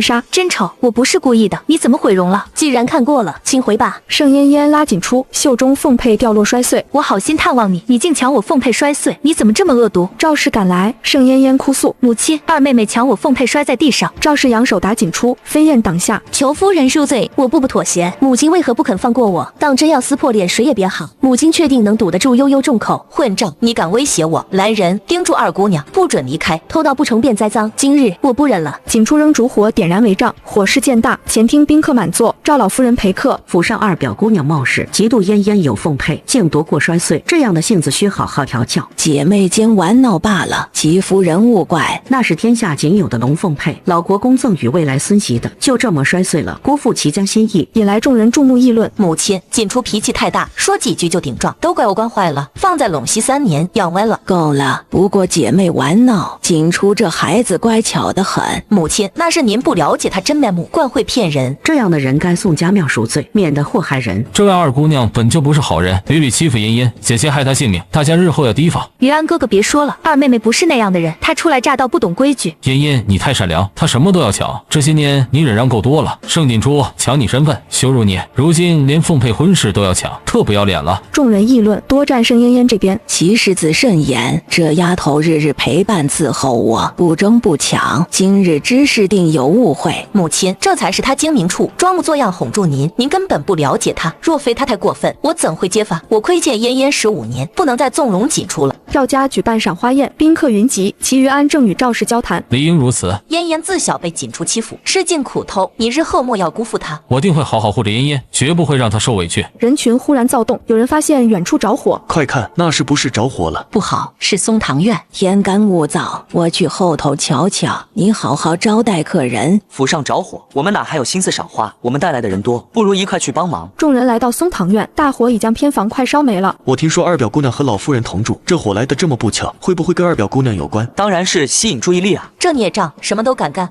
纱，真丑！我不是故意的，你怎么毁容了？既然看过了，请回吧。盛嫣嫣拉锦初，袖中凤佩掉落摔碎。我好心探望你，你竟抢我凤佩摔碎，你怎么这么恶毒？赵氏赶来，盛嫣嫣哭诉：母亲，二妹妹抢我凤佩摔在地上。赵氏扬手打锦初，飞燕挡下，求夫人恕罪，我不妥协。母亲为何不肯放过我？当真要撕破脸，谁也别好。母亲确定能堵得住悠悠众口？混账！你敢威胁我？来人，盯住二姑娘，不准离开！偷盗不成便栽赃，今日我不忍了。锦初扔烛火点燃帷帐，火势渐大，前厅宾客满座。赵老夫人陪客，府上二表姑娘冒失，嫉妒嫣嫣有凤佩，竟夺过摔碎，这样的性子需好好调教。姐妹间玩闹罢了，齐夫人勿怪。那是天下仅有的龙凤佩，老国公赠与未来孙媳的，就这么摔碎了，辜负齐家心意，引来众人注目议论。母亲，锦初脾气太大，说几句就顶撞，都怪我惯坏了，放在陇西3年，养歪了。够了，不过姐妹玩闹，锦初这孩子乖巧得很。母亲，那是您不了解他真面目，惯会骗人。这样的人该送家庙赎罪，免得祸害人。这位二姑娘本就不是好人，屡屡欺负嫣嫣，险些害她性命，大家日后要提防。于安哥哥别说了，二妹妹不是那样的人，她初来乍到不懂规矩。嫣嫣，你太善良，她什么都要抢，这些年你忍让够多了。盛锦初抢你身份，羞辱你，如今连凤佩婚事都要抢，特不要脸了。众人议论，多站盛嫣嫣这边。齐世子慎言，这丫头日日陪伴伺候我，不争不抢，今日之事定有误会。母亲，这才是她精明处，装模作样哄住您，您根本不了解她。若非她太过分，我怎会揭发？我亏欠嫣嫣15年，不能再纵容锦初了。赵家举办赏花宴，宾客云集，齐于安正与赵氏交谈，理应如此。嫣嫣自小被锦初欺负，吃尽苦头，你日后莫要辜负她。我定会好好护着嫣嫣，绝不会让她受委屈。人群忽然躁动，有人发现远处着火，快看，那是不是着火了？不好，是松堂院，天干物燥，我去后头瞧瞧。你好好招待客人。府上着火，我们哪还有心思赏花？我们带来的人多，不如一块去帮忙。众人来到松堂院，大火已将偏房快烧没了。我听说二表姑娘和老夫人同住，这火来得这么不巧，会不会跟二表姑娘有关？当然是吸引注意力啊！这孽障什么都敢干。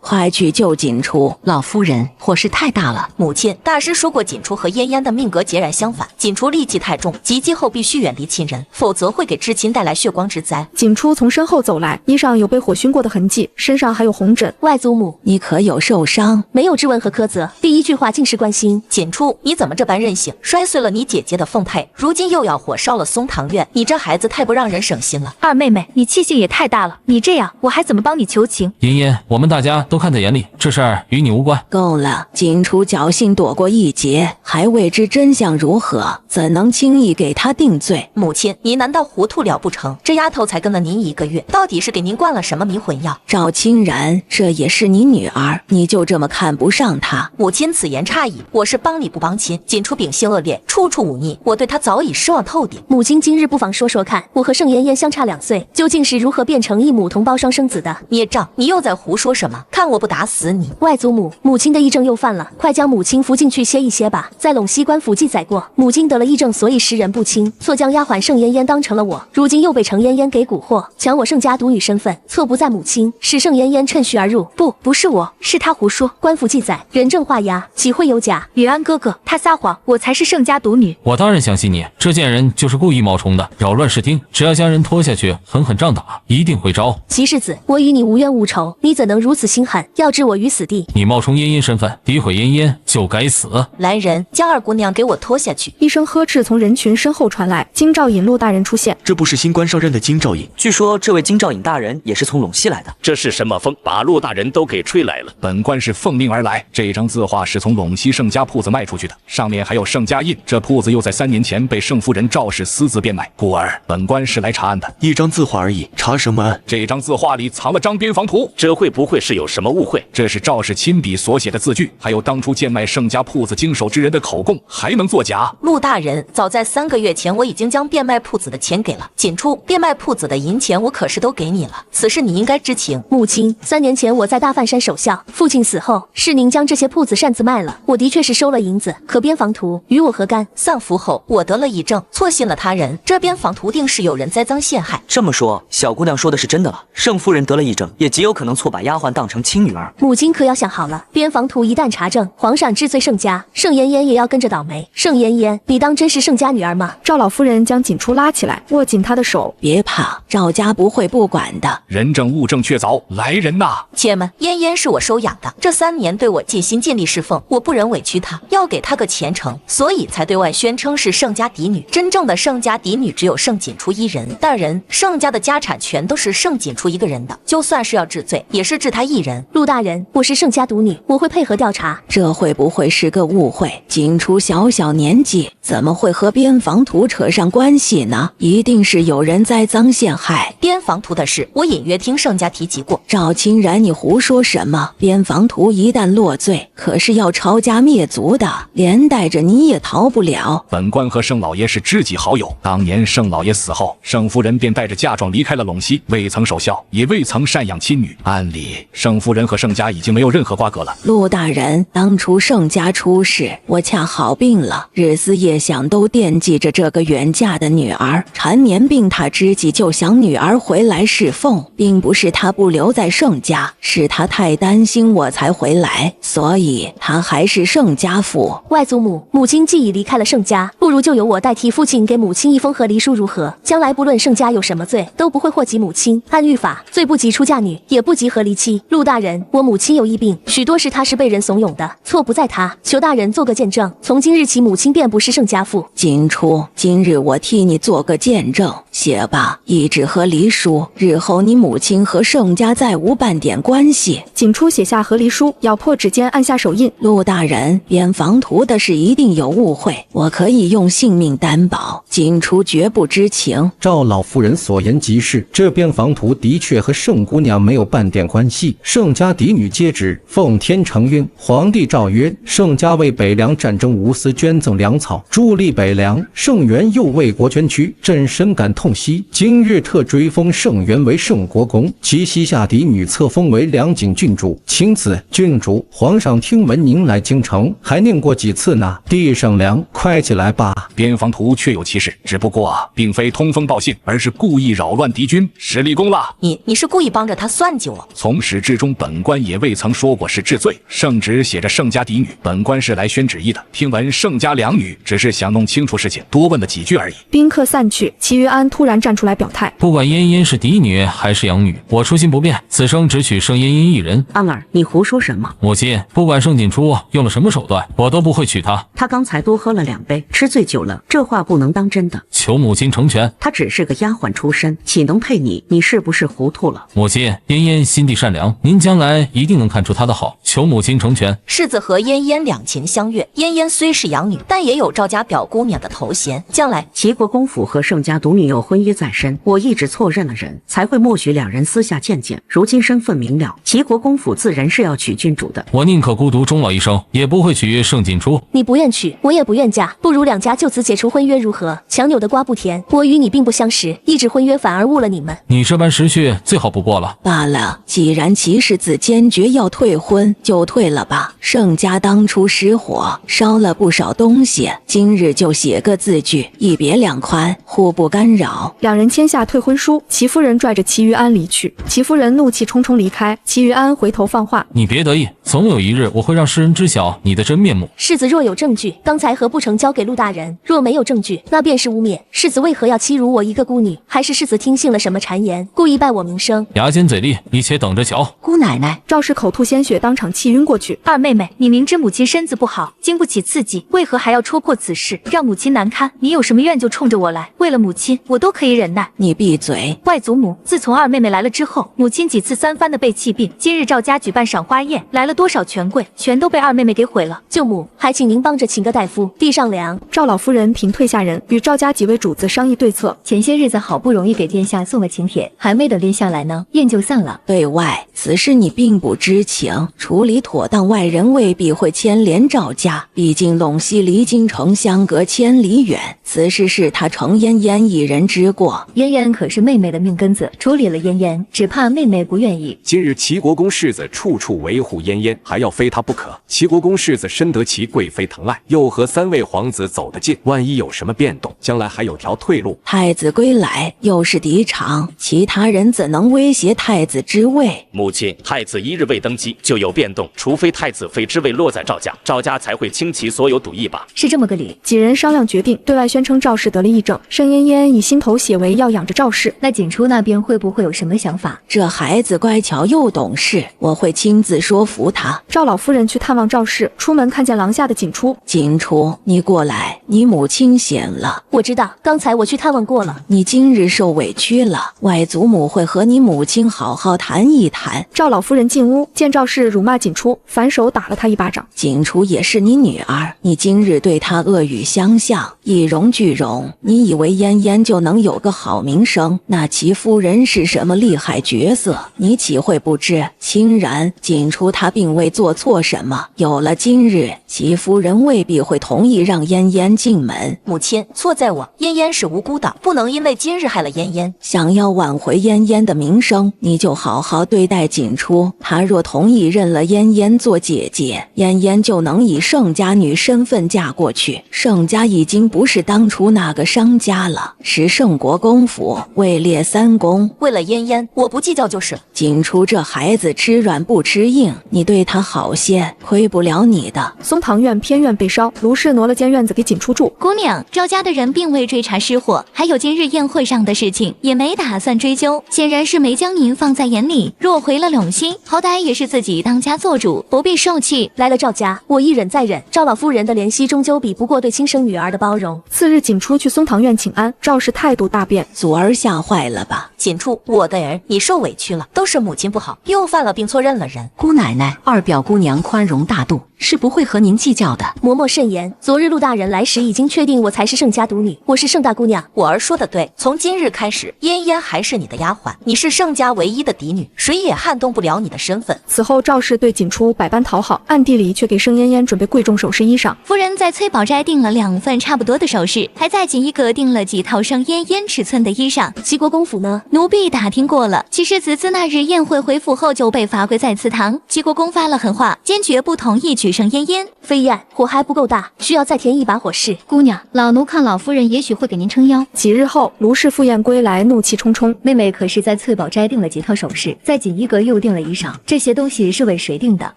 快去救锦初。老夫人，火势太大了。母亲，大师说过锦初和嫣嫣的命格截然相反，锦初戾气太重，及笄后必须远离亲人，否则会给至亲带来血光之灾。锦初从身后走来，衣上有被火熏过的痕迹，身上还有红疹。外祖母，你可有受伤？没有质问和苛责，第一句话尽是关心。锦初，你怎么这般任性，摔碎了你姐姐的凤佩，如今又要火烧了松堂院，你这孩子太不让人省心了。二妹妹，你气性也太大了，你这样我还怎么帮你求情？嫣嫣，我们大家都看在眼里，这事儿与你无关。够了，锦初侥幸躲过一劫，还未知真相如何，怎能轻易给她定罪？母亲，您难道糊涂了不成？这丫头才跟了您1个月，到底是给您灌了什么迷魂药？赵清然，这也是你女儿，你就这么看不上她？母亲此言差矣，我是帮理不帮亲。锦初秉性恶劣，处处忤逆，我对她早已失望透顶。母亲今日不妨说说看，我和盛嫣嫣相差2岁，究竟是如何变成一母同胞双生子的？孽障，你又在胡说什么？看我不打死你！外祖母，母亲的癔症又犯了，快将母亲扶进去歇一歇吧。在陇西官府记载过，母亲得了癔症，所以识人不清，错将丫鬟盛嫣嫣当成了我，如今又被程嫣嫣给蛊惑，抢我盛家独女身份，错不在母亲，是盛嫣嫣趁虚而入。不是我，是他胡说。官府记载，人证画押，岂会有假？雨安哥哥，他撒谎，我才是盛家独女。我当然相信你，这贱人就是故意冒充的，扰乱视听，只要将人拖下去，狠狠仗打，一定会招。齐世子，我与你无冤无仇，你怎能如此心狠，要置我于死地？你冒充嫣嫣身份，诋毁嫣嫣，就该死！来人，将二姑娘给我拖下去！一声呵斥从人群身后传来，京兆尹陆大人出现。这不是新官上任的京兆尹？据说这位京兆尹大人也是从陇西来的。这是什么风，把陆大人都给吹来了？本官是奉令而来，这张字画是从陇西盛家铺子卖出去的，上面还有盛家印。这铺子又在3年前被盛夫人赵氏私自变卖，故而本官官是来查案的。一张字画而已，查什么案？这张字画里藏了张边防图，这会不会是有什么误会？这是赵氏亲笔所写的字据，还有当初贱卖盛家铺子经手之人的口供，还能作假？陆大人，早在3个月前，我已经将变卖铺子的钱给了锦初，变卖铺子的银钱我可是都给你了，此事你应该知情。母亲，3年前我在大范山守孝，父亲死后，是您将这些铺子擅自卖了，我的确是收了银子，可边防图与我何干？丧夫后，我得了癔症，错信了他人，这边防图定是有人栽赃陷害。这么说，小姑娘说的是真的了。盛夫人得了癔症，也极有可能错把丫鬟当成亲女儿。母亲可要想好了，边防图一旦查证，皇上治罪盛家，盛妍妍也要跟着倒霉。盛妍妍，你当真是盛家女儿吗？赵老夫人将锦初拉起来，握紧她的手。别怕，赵家不会不管的。人证物证确凿，来人呐！且们，嫣嫣是我收养的，这3年对我尽心尽力侍奉，我不忍委屈她，要给她个前程，所以才对外宣称是盛家嫡女。真正的盛家嫡女只有盛锦初一人，大人，盛家的家产全都是盛锦初一个人的，就算是要治罪，也是治他一人。陆大人，我是盛家独女，我会配合调查。这会不会是个误会？锦初小年纪，怎么会和边防图扯上关系呢？一定是有人栽赃陷害。边防图的事，我隐约听盛家提及过。赵清然，你胡说什么？边防图一旦落罪，可是要抄家灭族的，连带着你也逃不了。本官和盛老爷是知己好友，当年盛老爷死后，盛夫人便带着嫁妆离开了陇西，未曾守孝，也未曾赡养亲女。按理，盛夫人和盛家已经没有任何瓜葛了。陆大人，当初盛家出事，我恰好病了，日思夜想都惦记着这个远嫁的女儿，缠绵病榻之际就想女儿回来侍奉，并不是她不留在盛家，是她太担心我才回来，所以她还是盛家妇。外祖母，母亲既已离开了盛家，不如就由我代替父亲给母亲一封和离书如何？将来不论盛家有什么罪，都不会祸及母亲。按律法，罪不及出嫁女，也不及和离妻。陆大人，我母亲有疫病，许多事她是被人怂恿的，错不在她，求大人做个见证。从今日起，母亲便不是盛家妇。锦初，今日我替你做个见证，写吧，一纸和离书，日后你母亲和盛家再无半点关系。锦初写下和离书，咬破指尖，按下手印。陆大人，边防图的事一定有误会，我可以用性命担保，锦初绝不知情。赵老夫人所言极是，这边防图的确和盛姑娘没有半点关系。盛家嫡女皆知，奉天承运，皇帝诏曰：盛家为北凉战争无私捐赠粮草，助力北凉。盛元又为国捐躯，朕深感痛惜。今日特追封盛元为盛国公，其膝下嫡女册封为梁景郡主。钦此，郡主。皇上听闻您来京城，还念过几次呢？帝盛良，快起来吧。边防图确有其事，只不过并非通风报信，而是故意扰乱敌军，实立功了。你是故意帮着他算计我？从始至终，本官也未曾说过是治罪。圣旨写着盛家嫡女，本官是来宣旨意的。听闻盛家两女，只是想弄清楚事情，多问了几句而已。宾客散去，齐于安突然站出来表态：不管嫣嫣是嫡女还是养女，我初心不变，此生只娶盛嫣嫣一人。安儿，你胡说什么？母亲，不管盛锦初用了什么手段，我都不会娶她。他刚才多喝了2杯，吃醉酒了，这话不能当真的。求母亲成全。他只是个丫鬟出身，岂能配你？你是不是糊涂了？母亲，嫣嫣心地善良，您将来一定能看出她的好，求母亲成全。世子和嫣嫣两情相悦，嫣嫣虽是养女，但也有赵家表姑娘的头衔。将来齐国公府和盛家独女有婚约在身，我一直错认了人，才会默许2人私下见见。如今身份明了，齐国公府自然是要娶郡主的。我宁可孤独终老一生，也不会娶盛锦初。你不愿娶，我也不愿嫁，不如2家就此解除婚约如何？强扭的瓜不甜，我与你并不相识，一纸婚约反而误了你们。你这般时序最好不过了。罢了，既然齐世子坚决要退婚，就退了吧。盛家当初失火，烧了不少东西，今日就写个字据，一别两宽，互不干扰。2人签下退婚书，齐夫人拽着齐于安离去。齐夫人怒气冲冲离开，齐于安回头放话：你别得意，总有一日我会让世人知晓你的真面目。世子若有证据，刚才何不成交给陆大人？若没有证据，那便是污蔑。世子为何要欺辱我一个孤女？还是世子听信了什么谗言，故意败我名声？牙尖嘴利，你且等着瞧。姑奶奶，赵氏口吐鲜血，当场气晕过去。二妹妹，你明知母亲身子不好，经不起刺激，为何还要戳破此事，让母亲难堪？你有什么怨就冲着我来。为了母亲，我都可以忍耐。你闭嘴！外祖母，自从二妹妹来了之后，母亲几次三番的被气病。今日赵家举办赏花宴，来了多少权贵，全都被二妹妹给毁了。舅母，还请您帮着请个大夫，递上粮。赵老夫人凭退下人，与赵家几位主子商议对策。前些日子好不容易给殿下送了请帖，还没等殿下来呢，宴就散了。对外，此事你并不知情，处理妥当，外人未必会牵连赵家。毕竟陇西离京城相隔千里远，此事是他程嫣嫣一人之过。嫣嫣可是妹妹的命根子，处理了嫣嫣，只怕妹妹不愿意。今日齐国公世子处处维护嫣嫣，还要非他不可。齐国公世子深得其贵妃疼爱，又和3位皇子走得近，万一有什么变动，将来还有条退路。太子归来，又是嫡长，其他人怎能威胁太子之位？母亲，太子1日未登基就有变动，除非太子妃之位落在赵家，赵家才会倾其所有赌一把。是这么个理。几人商量决定，对外宣称赵氏得了议政，盛嫣嫣以心头血为要养着赵氏。那景初那边会不会有什么想法？这孩子乖巧又懂事，我会亲自说服他。赵老夫人去探望赵氏，出门看见廊下的景初。景初，你过来，你母亲险了。我知道，刚才我去探望过了。你今日受委屈了，外祖母会和你母亲好好谈一谈。赵老夫人进屋，见赵氏辱骂景初，反手打了他一巴掌。景初也是你女儿，你今日对她恶语相向，以容拒容，你以为嫣嫣就能有个好名声？那齐夫人是什么厉害角色？你岂会不知？亲然，景初她并未做错什么。有了今日，齐夫人未必会同意让嫣嫣进门。母亲，错在我，嫣嫣是无辜的，不能因为今日害了嫣嫣。想要挽回嫣嫣的名声，你就好好对待景初。她若同意认了嫣嫣做姐姐，嫣嫣就能以盛家女身份嫁过去。盛家已经不是当初那个商家了，是盛国公府，位列3公。为了嫣嫣，我不计较就是。景初这孩子吃软不吃硬，你对他好些，亏不了你的。松堂院偏院被烧，卢氏挪了间院子给景初住。姑娘，赵家的人并未追查失火，还有今日宴会上的事情，也没打算追究，显然是没将您放在眼里。若回了陇西，好歹也是自己当家做主，不必受气。来了赵家，我一忍再忍，赵老夫人的怜惜终究比不过对亲生女儿的包容。次日，景初去松堂院请安，赵氏态度大变。祖儿吓坏了吧？景初，我的儿，你受委屈了，都是母亲不好，又犯了病错认了人。姑奶奶，二表姑娘宽容大度，是不会和您计较的。嬷嬷慎言，昨日陆大人来时已经确定我才是盛家独女，我是盛大姑娘。我儿说的对，从今日开始，嫣嫣还是你的丫鬟，你是盛家唯一的嫡女，谁也撼动不了你的身份。此后，赵氏对景初百般讨好，暗地里却给盛嫣嫣准备贵重首饰衣裳。夫人在翠宝斋订了2份差不多的首饰，还在锦衣阁订了几套盛嫣嫣尺寸的衣裳。齐国公府呢？奴婢打听过了，其实自那日宴会回府后就被罚跪在祠堂。齐国公发了狠话，坚决不同意娶盛嫣嫣。飞燕，火还不够大，需要再添一把火势。姑娘，老奴看老夫人也许会给您撑腰。几日后，卢氏赴宴归来，怒气冲冲。妹妹可是在翠宝斋订了几套首饰，在锦衣阁又订了衣裳，这些东西是为谁订的？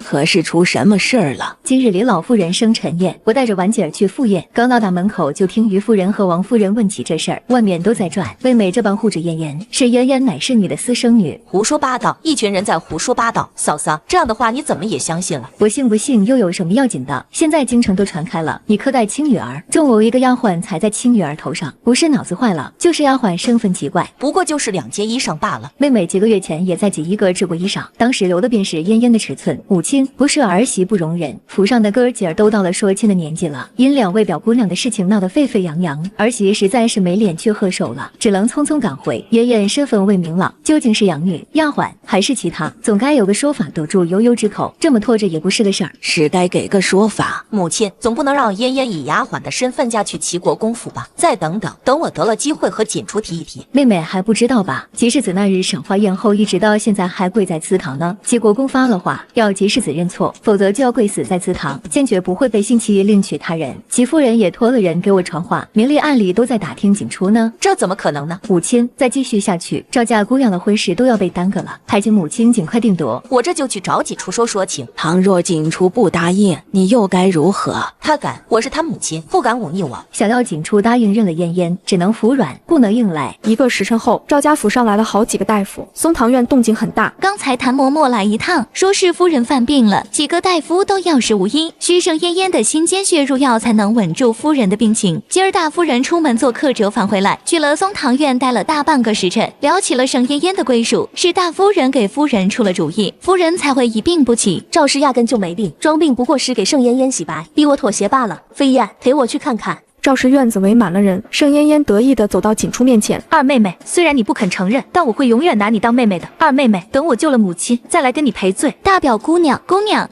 可是出什么事儿了？今日李老夫人生辰宴，我带着婉姐儿去赴宴，刚到大门口就听于夫人和王夫人问起这事儿，外面都在转。妹妹这般护着嫣嫣，是嫣嫣乃是你的私生女。胡说八道，一群人在胡说八道。嫂嫂，这样的话你怎么也相信了？不信不信又有什么要紧的？现在京城都传开了，你苛待亲女儿，就我一个丫鬟踩在亲女儿头上，不是脑子坏了，就是丫鬟身份奇怪。不过就是2件衣裳罢了。妹妹几个月前也在锦衣阁制过衣裳，当时留的便是嫣嫣的尺寸。母亲不是儿媳不容忍，府上的哥儿姐儿都到了说亲的年纪了，因2位表姑娘的事情闹得沸沸扬扬，儿媳实在是没脸去贺寿了，只能匆匆赶回。嫣嫣身份未明朗，究竟是养女、丫鬟还是其他，总该有个说法堵住悠悠之口，这么拖着也不是个事儿，是该给个说法。母亲总不能让嫣嫣以丫鬟的身份嫁去齐国公府吧？再等等，等我得了机会和锦初提一提。妹妹还不知道吧？吉世子那日赏花宴后，一直到现在还跪在祠堂呢。齐国公发了话，要吉世子认错，否则就要跪死在祠堂，坚决不会被新妻另娶他人。齐夫人也托了人给我传话，明里暗里都在打听锦初呢。这怎么可能呢？母亲，再继续下去，赵家姑娘的婚事都要被耽搁了，还请母亲尽快定夺。我这就去找锦初说情。倘若锦初不答应，你又该如何？他敢，我是他母亲，不敢忤逆我。想要锦初答应认了嫣嫣，只能服软，不能硬来。1个时辰后，赵家府上来了好几个大夫，松堂院动静很大。刚才谭嬷嬷来一趟，说是夫人犯病了，几个大夫都药石无因，需盛嫣嫣的心间血入药才能稳住夫人的病情。今儿大夫人出门做客折返回来。来，去了松堂院待了大半个时辰，聊起了盛嫣嫣的归属，是大夫人给夫人出了主意，夫人才会一病不起。赵氏压根就没病，装病不过是给盛嫣嫣洗白，逼我妥协罢了。飞燕，陪我去看看。赵氏院子围满了人，盛嫣嫣得意地走到景初面前。二妹妹，虽然你不肯承认，但我会永远拿你当妹妹的。二妹妹，等我救了母亲，再来跟你赔罪。大表姑娘，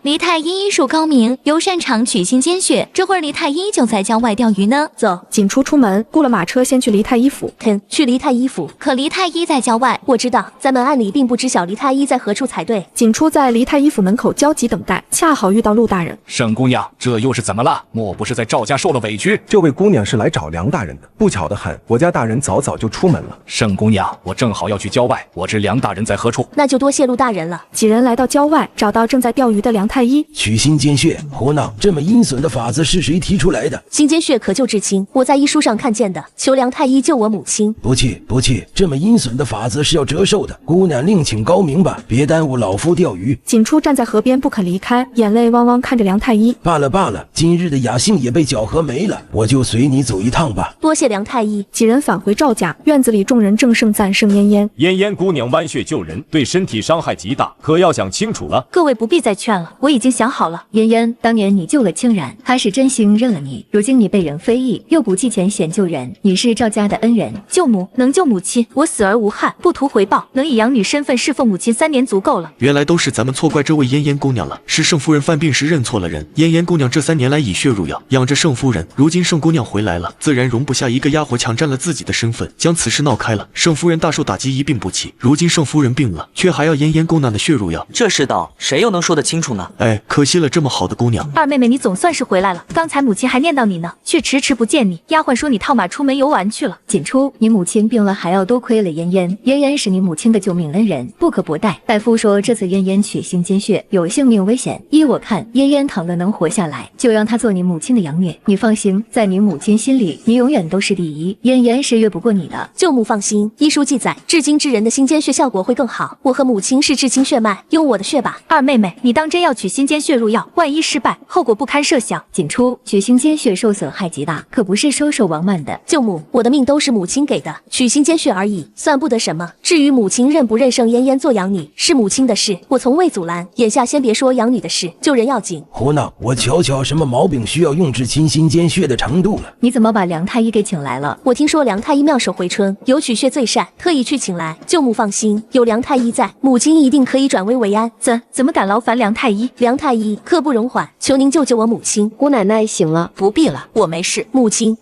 梨太医医术高明，又擅长取心间穴，这会儿梨太医就在郊外钓鱼呢。走。景初出门，雇了马车，先去梨太医府。去梨太医府，可梨太医在郊外。我知道，咱们暗里并不知晓梨太医在何处才对。景初在梨太医府门口焦急等待，恰好遇到陆大人。盛姑娘，这又是怎么了？莫不是在赵家受了委屈？这位姑娘是来找梁大人的，不巧的很，我家大人早就出门了。盛姑娘，我正好要去郊外，我知梁大人在何处。那就多谢陆大人了。几人来到郊外，找到正在钓鱼的梁太医。取心间穴，胡闹！这么阴损的法子是谁提出来的？心间穴可救至亲，我在医书上看见的，求梁太医救我母亲。不去，这么阴损的法子是要折寿的。姑娘另请高明吧，别耽误老夫钓鱼。景初站在河边不肯离开，眼泪汪汪看着梁太医。罢了，今日的雅兴也被搅和没了，我就随你走一趟吧。多谢梁太医。几人返回赵家，院子里众人正盛赞盛嫣嫣。嫣嫣姑娘弯血救人，对身体伤害极大，可要想清楚了。各位不必再劝了，我已经想好了。嫣嫣，当年你救了清然，他是真心认了你，如今你被人非议，又不计前嫌救人，你是赵家的恩人。救母能救母亲，我死而无憾，不图回报，能以养女身份侍奉母亲3年足够了。原来都是咱们错怪这位嫣嫣姑娘了，是盛夫人犯病时认错了人。嫣嫣姑娘这3年来以血入药，养着盛夫人，如今盛姑娘回来了，自然容不下一个丫鬟抢占了自己的身份，将此事闹开了。盛夫人大受打击，一病不起。如今盛夫人病了，却还要嫣嫣姑娘的血入药，这世道谁又能说得清楚呢？哎，可惜了这么好的姑娘。二妹妹，你总算是回来了，刚才母亲还念叨你呢，却迟迟不见你。丫鬟说你套马出门游玩去了。锦初，你母亲病了，还要多亏了嫣嫣。嫣嫣是你母亲的救命恩人，不可不待。大夫说这次嫣嫣取心间穴，有性命危险。依我看，嫣嫣倘若能活下来，就让她做你母亲的养女。你放心，在你母亲心里，你永远都是第一。嫣嫣是越不过你的。舅母放心，医书记载，至精之人的心间穴效果会更好。我和母亲是至亲血脉，用我的血吧。二妹妹，你当真要取心间穴入药？万一失败，后果不堪设想。锦初，取心间穴受损害极大，可不是收手亡慢的。舅母，我的命都是母亲给的，取心间穴而已，算不得什么。至于母亲认不认盛嫣嫣做养女，是母亲的事，我从未阻拦。眼下先别说养女的事，救人要紧。胡闹！我瞧什么毛病需要用至亲心间穴的程度了？你怎么把梁太医给请来了？我听说梁太医妙手回春，有取穴最善，特意去请来。舅母放心，有梁太医在，母亲一定可以转危为安。怎么敢劳烦梁太医？梁太医，刻不容缓，求您救我母亲。姑奶奶醒了，不必了，我没事。母亲。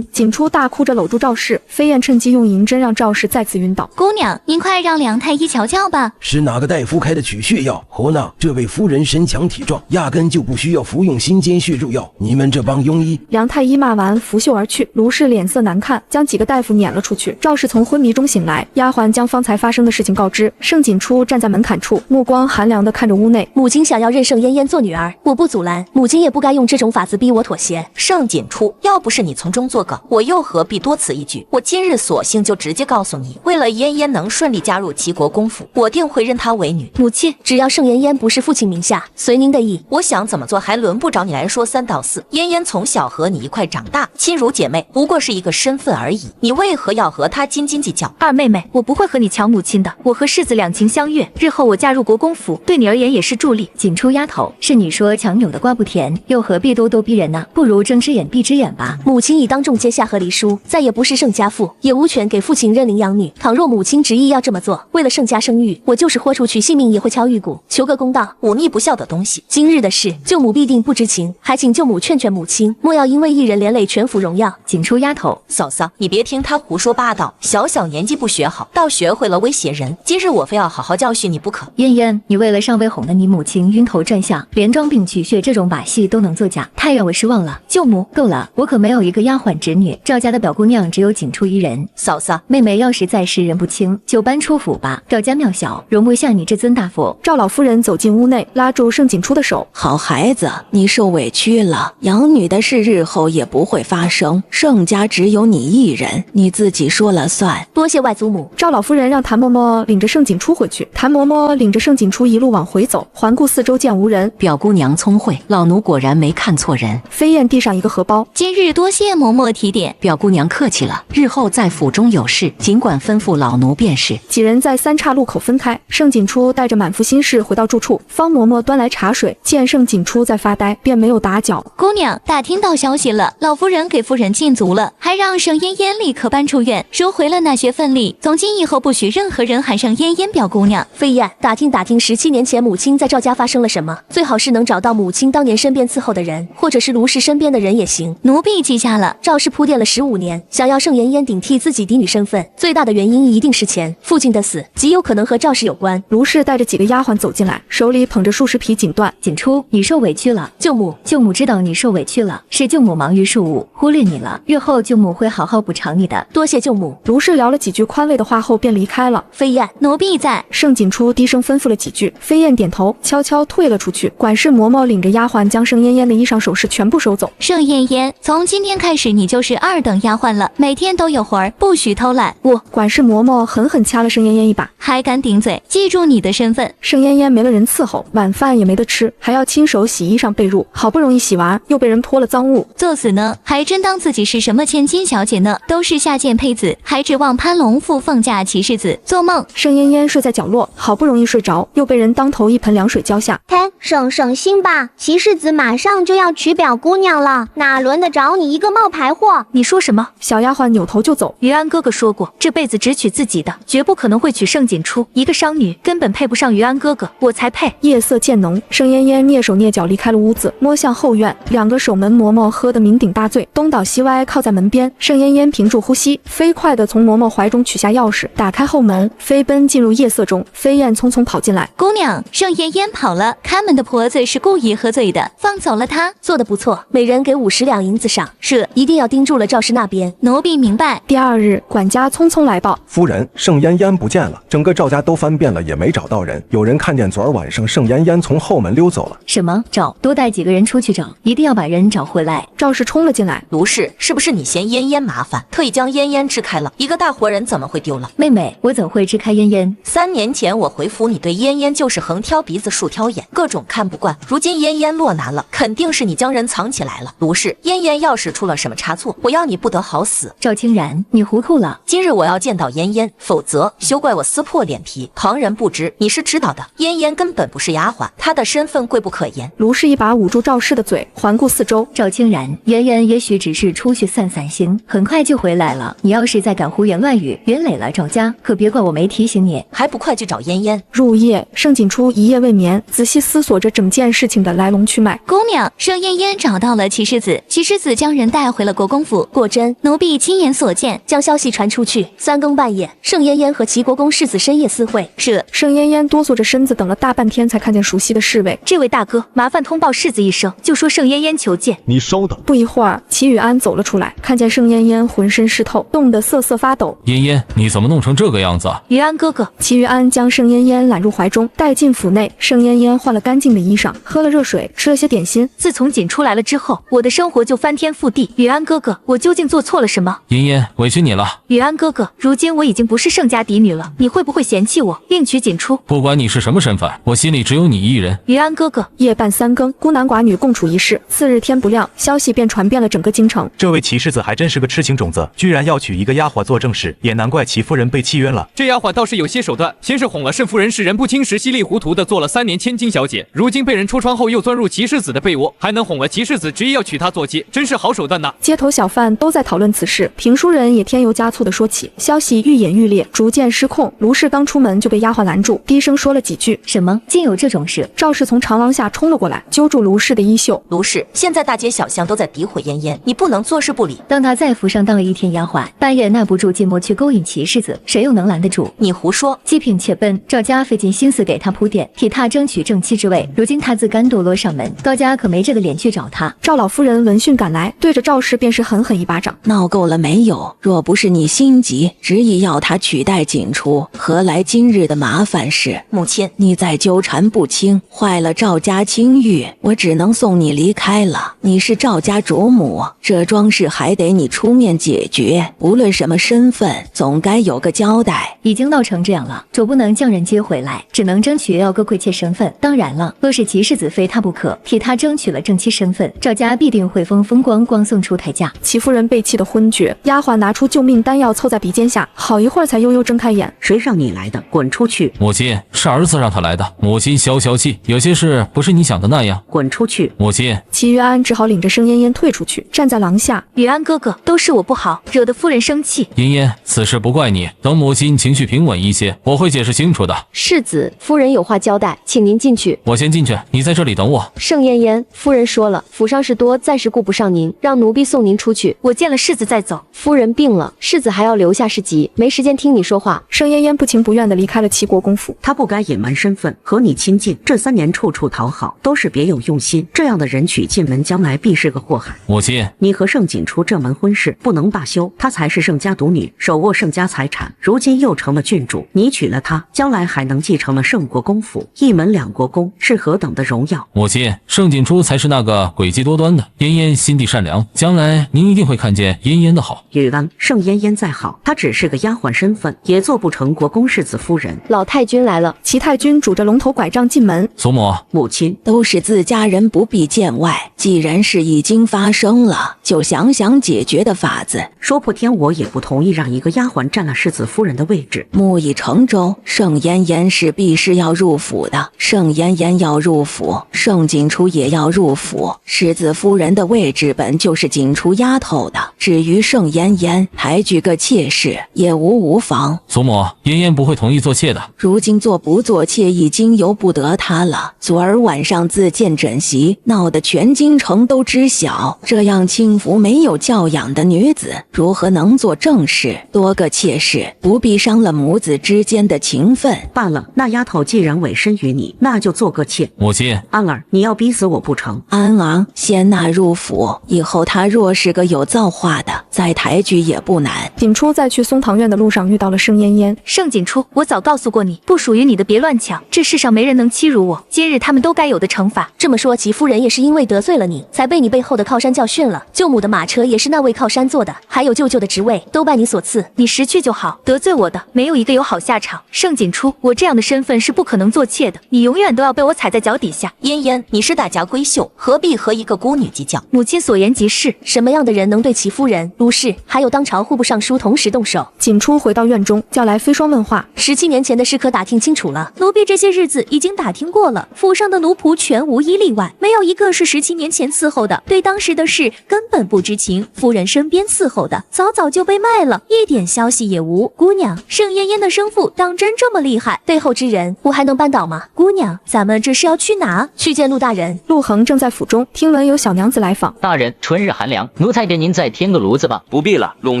景初大哭着搂住赵氏，飞燕趁机用银针让赵氏再次晕倒。姑娘，您快让梁太医瞧瞧吧。是哪个大夫开的取血药？胡闹！这位夫人身强体壮，压根就不需要服用心间穴入药。你们这帮庸医！梁太医骂完拂袖而去，卢氏脸色难看，将几个大夫撵了出去。赵氏从昏迷中醒来，丫鬟将方才发生的事情告知。盛锦初站在门槛处，目光寒凉地看着屋内。母亲想要认盛嫣嫣做女儿，我不阻拦，母亲也不该用这种法子逼我妥协。盛锦初，要不是你从中作梗，我又何必多此一举？我今日索性就直接告诉你，为了嫣嫣能顺利加入齐国公府，我定会认她为女。母亲，只要盛嫣嫣不是父亲名下，随您的意。我想怎么做，还轮不着你来说3道4。嫣嫣从小和你一块长大，亲如姐妹，不过是一个身份而已，你为何要和她斤斤计较？二妹妹，我不会和你抢母亲的，我和世子两情相悦，日后我嫁入国公府，对你而言也是助力。锦初丫头，是你说强扭的瓜不甜，又何必咄咄逼人呢？不如睁只眼闭只眼吧。母亲已当众揭下和离书，再也不是盛家妇，也无权给父亲认领养女。倘若母亲执意要这么做，为了盛家声誉，我就是豁出去性命也会敲玉骨，求个公道。忤逆不孝的东西！今日的事，舅母必定不知情，还请舅母劝母亲，莫要因为一人连累全府荣耀。锦初丫头，嫂嫂，你别听他胡说八道，小年纪不学好，倒学会了威胁人。今日我非要好好教训你不可。嫣嫣，你为了尚未哄得你母亲晕头转向，连装病取血这种把戏都能作假，太让我失望了。舅母，够了，我可没有一个丫鬟侄女，赵家的表姑娘只有锦初一人。嫂嫂，妹妹要是再识人不清，就搬出府吧。赵家庙小，容不下你这尊大佛。赵老夫人走进屋内，拉住盛锦初的手。好孩子，你受委屈了，养女的事日后也不不会发生，盛家只有你一人，你自己说了算。多谢外祖母。赵老夫人让谭嬷嬷领着盛景初回去，谭嬷嬷领着盛景初一路往回走，环顾四周见无人。表姑娘聪慧，老奴果然没看错人。飞燕递上一个荷包，今日多谢嬷嬷提点，表姑娘客气了，日后在府中有事，尽管吩咐老奴便是。几人在三岔路口分开，盛景初带着满腹心事回到住处，方嬷嬷端来茶水，见盛景初在发呆，便没有打搅。姑娘打听到消息了，老夫人给夫人禁足了，还让盛嫣嫣立刻搬出院，收回了那些份例，从今以后不许任何人喊盛嫣嫣表姑娘。飞燕，打听17年前母亲在赵家发生了什么，最好是能找到母亲当年身边伺候的人，或者是卢氏身边的人也行。奴婢记下了。赵氏铺垫了15年，想要盛嫣嫣顶替自己嫡女身份，最大的原因一定是钱。父亲的死极有可能和赵氏有关。卢氏带着几个丫鬟走进来，手里捧着数十匹锦缎。景初，你受委屈了。舅母，舅母知道你受委屈了，是舅母忙于庶务，忽略你了。日后舅母会好好补偿你的。多谢舅母。卢氏聊了几句宽慰的话后便离开了。飞燕，奴婢在。盛景初低声吩咐了几句，飞燕点头，悄悄退了出去。管事嬷嬷领着丫鬟将盛嫣嫣的衣裳首饰全部收走。盛嫣嫣，从今天开始你就是2等丫鬟了，每天都有活儿，不许偷懒。管事嬷嬷狠狠掐了盛嫣嫣一把，还敢顶嘴，记住你的身份。盛嫣嫣没了人伺候，晚饭也没得吃，还要亲手洗衣裳被褥，好不容易洗完，又被人泼了脏物。作死呢，还真当自己是什么千金小姐呢？都是下贱胚子，还指望攀龙附凤嫁骑士子，做梦！盛嫣嫣睡在角落，好不容易睡着，又被人当头一盆凉水浇下。省心吧，骑士子马上就要娶表姑娘了，哪轮得着你一个冒牌货？你说什么？小丫鬟扭头就走。于安哥哥说过，这辈子只娶自己的，绝不可能会娶盛景初。一个商女根本配不上于安哥哥，我才配。夜色渐浓，盛嫣嫣蹑手蹑脚离开了屋子，摸向后院，两个守门嬷嬷喝得酩酊大醉，东倒西歪靠在门边。盛嫣嫣屏住呼吸，飞快地从嬷嬷怀中取下钥匙，打开后门，飞奔进入夜色中。飞燕匆匆跑进来，姑娘，盛嫣嫣跑了，看门的婆子是故意喝醉的，放走了她。做得不错，每人给50两银子赏。是，一定要盯住了赵氏那边。奴婢明白。第2日，管家匆匆来报，夫人，盛嫣嫣不见了，整个赵家都翻遍了，也没找到人。有人看见昨儿晚上盛嫣嫣从后门溜走了。什么？找？多带几个人出去找，一定要把人找回来。赵氏冲了进来，卢氏，是不是你嫌嫣嫣麻烦，特意将嫣嫣支开了？一个大活人怎么会丢了？妹妹，我怎会支开嫣嫣？3年前我回府，你对嫣嫣就是横挑鼻子竖挑眼，各种看不惯。如今嫣嫣落难了，肯定是你将人藏起来了。卢氏，嫣嫣要是出了什么差错，我要你不得好死。赵清然，你糊涂了。今日我要见到嫣嫣，否则休怪我撕破脸皮。旁人不知，你是知道的。嫣嫣根本不是丫鬟，她的身份贵不可言。卢氏一把捂住赵氏的嘴，环顾四周。赵清然，嫣嫣也许只是出去散散心，很快就回来了。你要是再敢胡言乱语，连累了赵家，可别怪我没提醒你。还不快去找嫣嫣！入夜，盛景初一夜未眠，仔细思索着整件事情的来龙去脉。姑娘，盛嫣嫣找到了骑士子，骑士子将人带回了国公府。果真，奴婢亲眼所见，将消息传出去。3更半夜，盛嫣嫣和齐国公世子深夜私会。是。盛嫣嫣哆嗦着身子，等了大半天才看见熟悉的侍卫。这位大哥，麻烦通报世子一声，就说盛嫣嫣求见。你稍等。不一会儿，齐宇安走了出来，看见盛嫣嫣浑身湿透，冻得瑟瑟发抖。嫣嫣，你怎么弄成这个样子啊？于安哥哥。齐宇安将盛嫣嫣揽入怀中，带进府内。盛嫣嫣换了干净的衣裳，喝了热水，吃了些点心。自从锦出来了之后，我的生活就翻天覆地。于安哥哥，我究竟做错了什么？嫣嫣，委屈你了。于安哥哥，如今我已经不是盛家嫡女了，你会不会嫌弃我，另娶锦初？不管你是什么身份，我心里只有你一人。于安哥哥。夜半3更，孤男寡女共处一室。次日天不亮，消息便传遍了整个京城。这位齐世子还真是个痴情种子，居然要娶一个丫鬟做正室，也难怪齐夫人被气冤了。这丫鬟倒是有些手段，先是哄了盛夫人，世人不清时稀里糊涂的做了3年千金小姐，如今被人戳穿后又钻入齐世子的被窝，还能哄了齐世子执意要娶她做妻，真是好手段呐！街头小贩都在讨论此事，评书人也添油加醋的说起。消息愈演愈烈，逐渐失控。卢氏刚出门就被丫鬟拦住，低声说了几句。什么？竟有这种事？赵氏从长廊下冲了过来，揪住卢氏的衣袖。卢氏，现在大街小巷都在诋毁嫣嫣，你不能坐视不理。当她在府上当了1天丫鬟，半夜耐不住寂寞去勾引齐世子，谁又能拦得住？你胡说！极品且笨，赵家费尽心思给她铺垫，替她争取正妻之位，如今她自甘堕落上门，高家可没这个脸去找她。赵老夫人闻讯赶来，对着赵氏便是狠狠一巴掌。闹够了没有？若不是你心急，执意要他取代锦初，何来今日的麻烦事？母亲，你再纠缠不清，坏了赵家清誉，我只能送你离开了。你是赵家主母，这桩事还得你出面解决，无论什么身份，总该有个交代。已经闹成这样了，主不能将人接回来，只能争取要个贵妾身份。当然了，若是齐世子非他不可，替他争取了正妻身份，赵家必定会风风光光送出台价。齐夫人被气得昏厥，丫鬟拿出救命丹药凑在鼻尖下，好一会儿才悠悠睁开眼。谁让你来的？滚出去！母亲，是儿子让他来的。母亲消消气，有些事不是你想的那样。滚出去！母亲。齐玉安只好领着盛嫣嫣退出去，站在廊下。雨安哥哥，都是我不好，惹得夫人生气。嫣嫣，此事不怪你，等母亲情绪平稳一些，我会解释清楚的。世子，夫人有话交代，请您进去。我先进去，你在这里等我。盛嫣嫣，夫人说了，府上事多，暂时顾不上您，让奴婢送您出去。我见了世子再走。夫人病了，世子还要留下事急，没时间听你说话。盛嫣嫣不情不愿地离开了齐国公府。她不该隐瞒身份，和你亲近，这3年处处讨好，都是别有用心。这样的人娶进门，将来必是个祸害。母亲，你和盛景初这门婚事不能罢休，她才是盛家独女，手握盛家财产，如今又成了郡主，你娶了她，将来还能继承了盛国公府，一门2国公，是何等的荣耀。母亲，盛景初才是那个诡计多端的，嫣嫣心地善良，将来您一定会看见嫣嫣的好。雨安，盛嫣嫣再好，她只是个丫鬟身份，也做不成国公世子夫人。老太君来了。齐太君拄着龙头拐杖进门。祖母，母亲，都是自家人，不必见外。既然事已经发生了，就想想解决的法子。说破天我也不同意让一个丫鬟占了世子夫人的位置。木已成舟，盛嫣嫣势必是要入府的。盛嫣嫣要入府，盛景初也要入府。世子夫人的位置本就是景初丫头的，至于盛嫣嫣抬举个妾室，也无妨。祖母，嫣嫣不会同意做妾的。如今做不做妾已经由不得她了。昨儿晚上自荐枕席，闹得全京城都知晓。这样轻浮没有教养的女子，如何能做正事？多个妾室，不必伤了母子之间的情分。罢了，那丫头既然委身于你，那就做个妾。母亲，安儿，你要逼死我不成？安儿先纳入府，以后她若是个有造化的，再抬举也不难。景初在去松堂院的路上遇到了盛嫣嫣。盛景初，我早告诉过你，不属于你的别乱抢，这世上没人能欺辱我，今日他们都该有的惩罚。这么说，齐夫人也是因为得罪了你，才被你背后的靠山教训了。舅母的马车也是那位靠山做的，还有舅舅的职位都拜你所赐。你识趣就好，得罪我的没有一个有好下场。盛景初，我这样的身份是不可能做妾的，你永远都要被我踩在脚底下。嫣嫣，你是大家闺秀，何必和一个孤女计较？母亲所言极是。什么样的人能对齐夫人、卢氏还有当朝户部尚书同时动手？景初回到院中，叫来飞霜问话。17年前的事可打听清楚了？奴婢这些日子已经打听过了，府上的奴仆全无一例外，没有一个是17年前伺候的，对当时的事根本不知情。夫人身边伺候的早早就被卖了，一点消息也无。姑娘，盛嫣嫣的生父当真这么厉害？背后之人，我还能扳倒吗？姑娘，咱们这是要去哪？去见陆大人。陆恒正在府中，听闻有小娘子来访。大人，春日寒凉，奴才给您再添个炉子吧。不必了，陇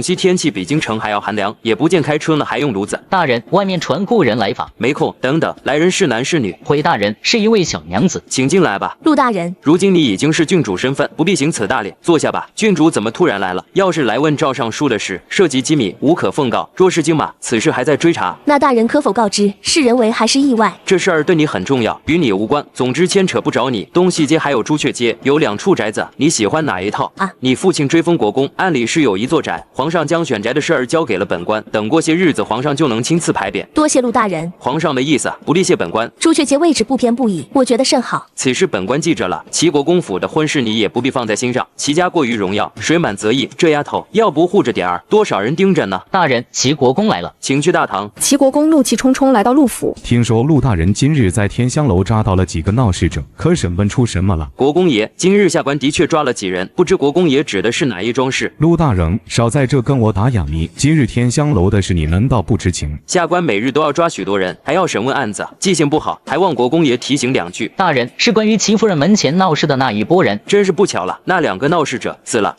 西天气比京城还要寒凉，也不见开车呢，还用炉子。大人，外面传故人来访。没空，等等，来人是男是女？回大人，是一位小娘子，请进来吧。陆大人，如今你已经是郡主身份，不必行此大礼，坐下吧。郡主怎么突然来了？要是来问赵尚书的事，涉及机密，无可奉告。若是京马，此事还在追查。那大人可否告知，是人为还是意外？这事儿对你很重要，与你无关。总之牵扯不着你。东西街还有朱雀街，有2处宅子，你喜欢哪一套啊？你父亲追封国公，按理是有一座宅，皇上将选宅的事儿交给了本官，等过些日子，皇上就能亲自排便。多谢陆大人。皇上的意思不力谢本官。朱雀街位置不偏不倚，我觉得甚好。此事本官记着了。齐国公府的婚事你也不必放在心上，齐家过于荣耀，水满则溢。这丫头要不护着点儿，多少人盯着呢？大人，齐国公来了，请去大堂。齐国公怒气冲冲来到陆府，听说陆大人今日在天香楼抓到了几个闹事者，可审问出什么了？国公爷，今日下官的确抓了几人，不知国公爷指的是哪一桩事？陆大人，少在这跟我打哑谜。今日天香楼的事，你难道不知情？下官每日都要抓许多人，还要审问案子，记性不好，还望国公爷提醒2句。大人，是关于齐夫人门前闹事的那一拨人。真是不巧了，那2个闹事者死了，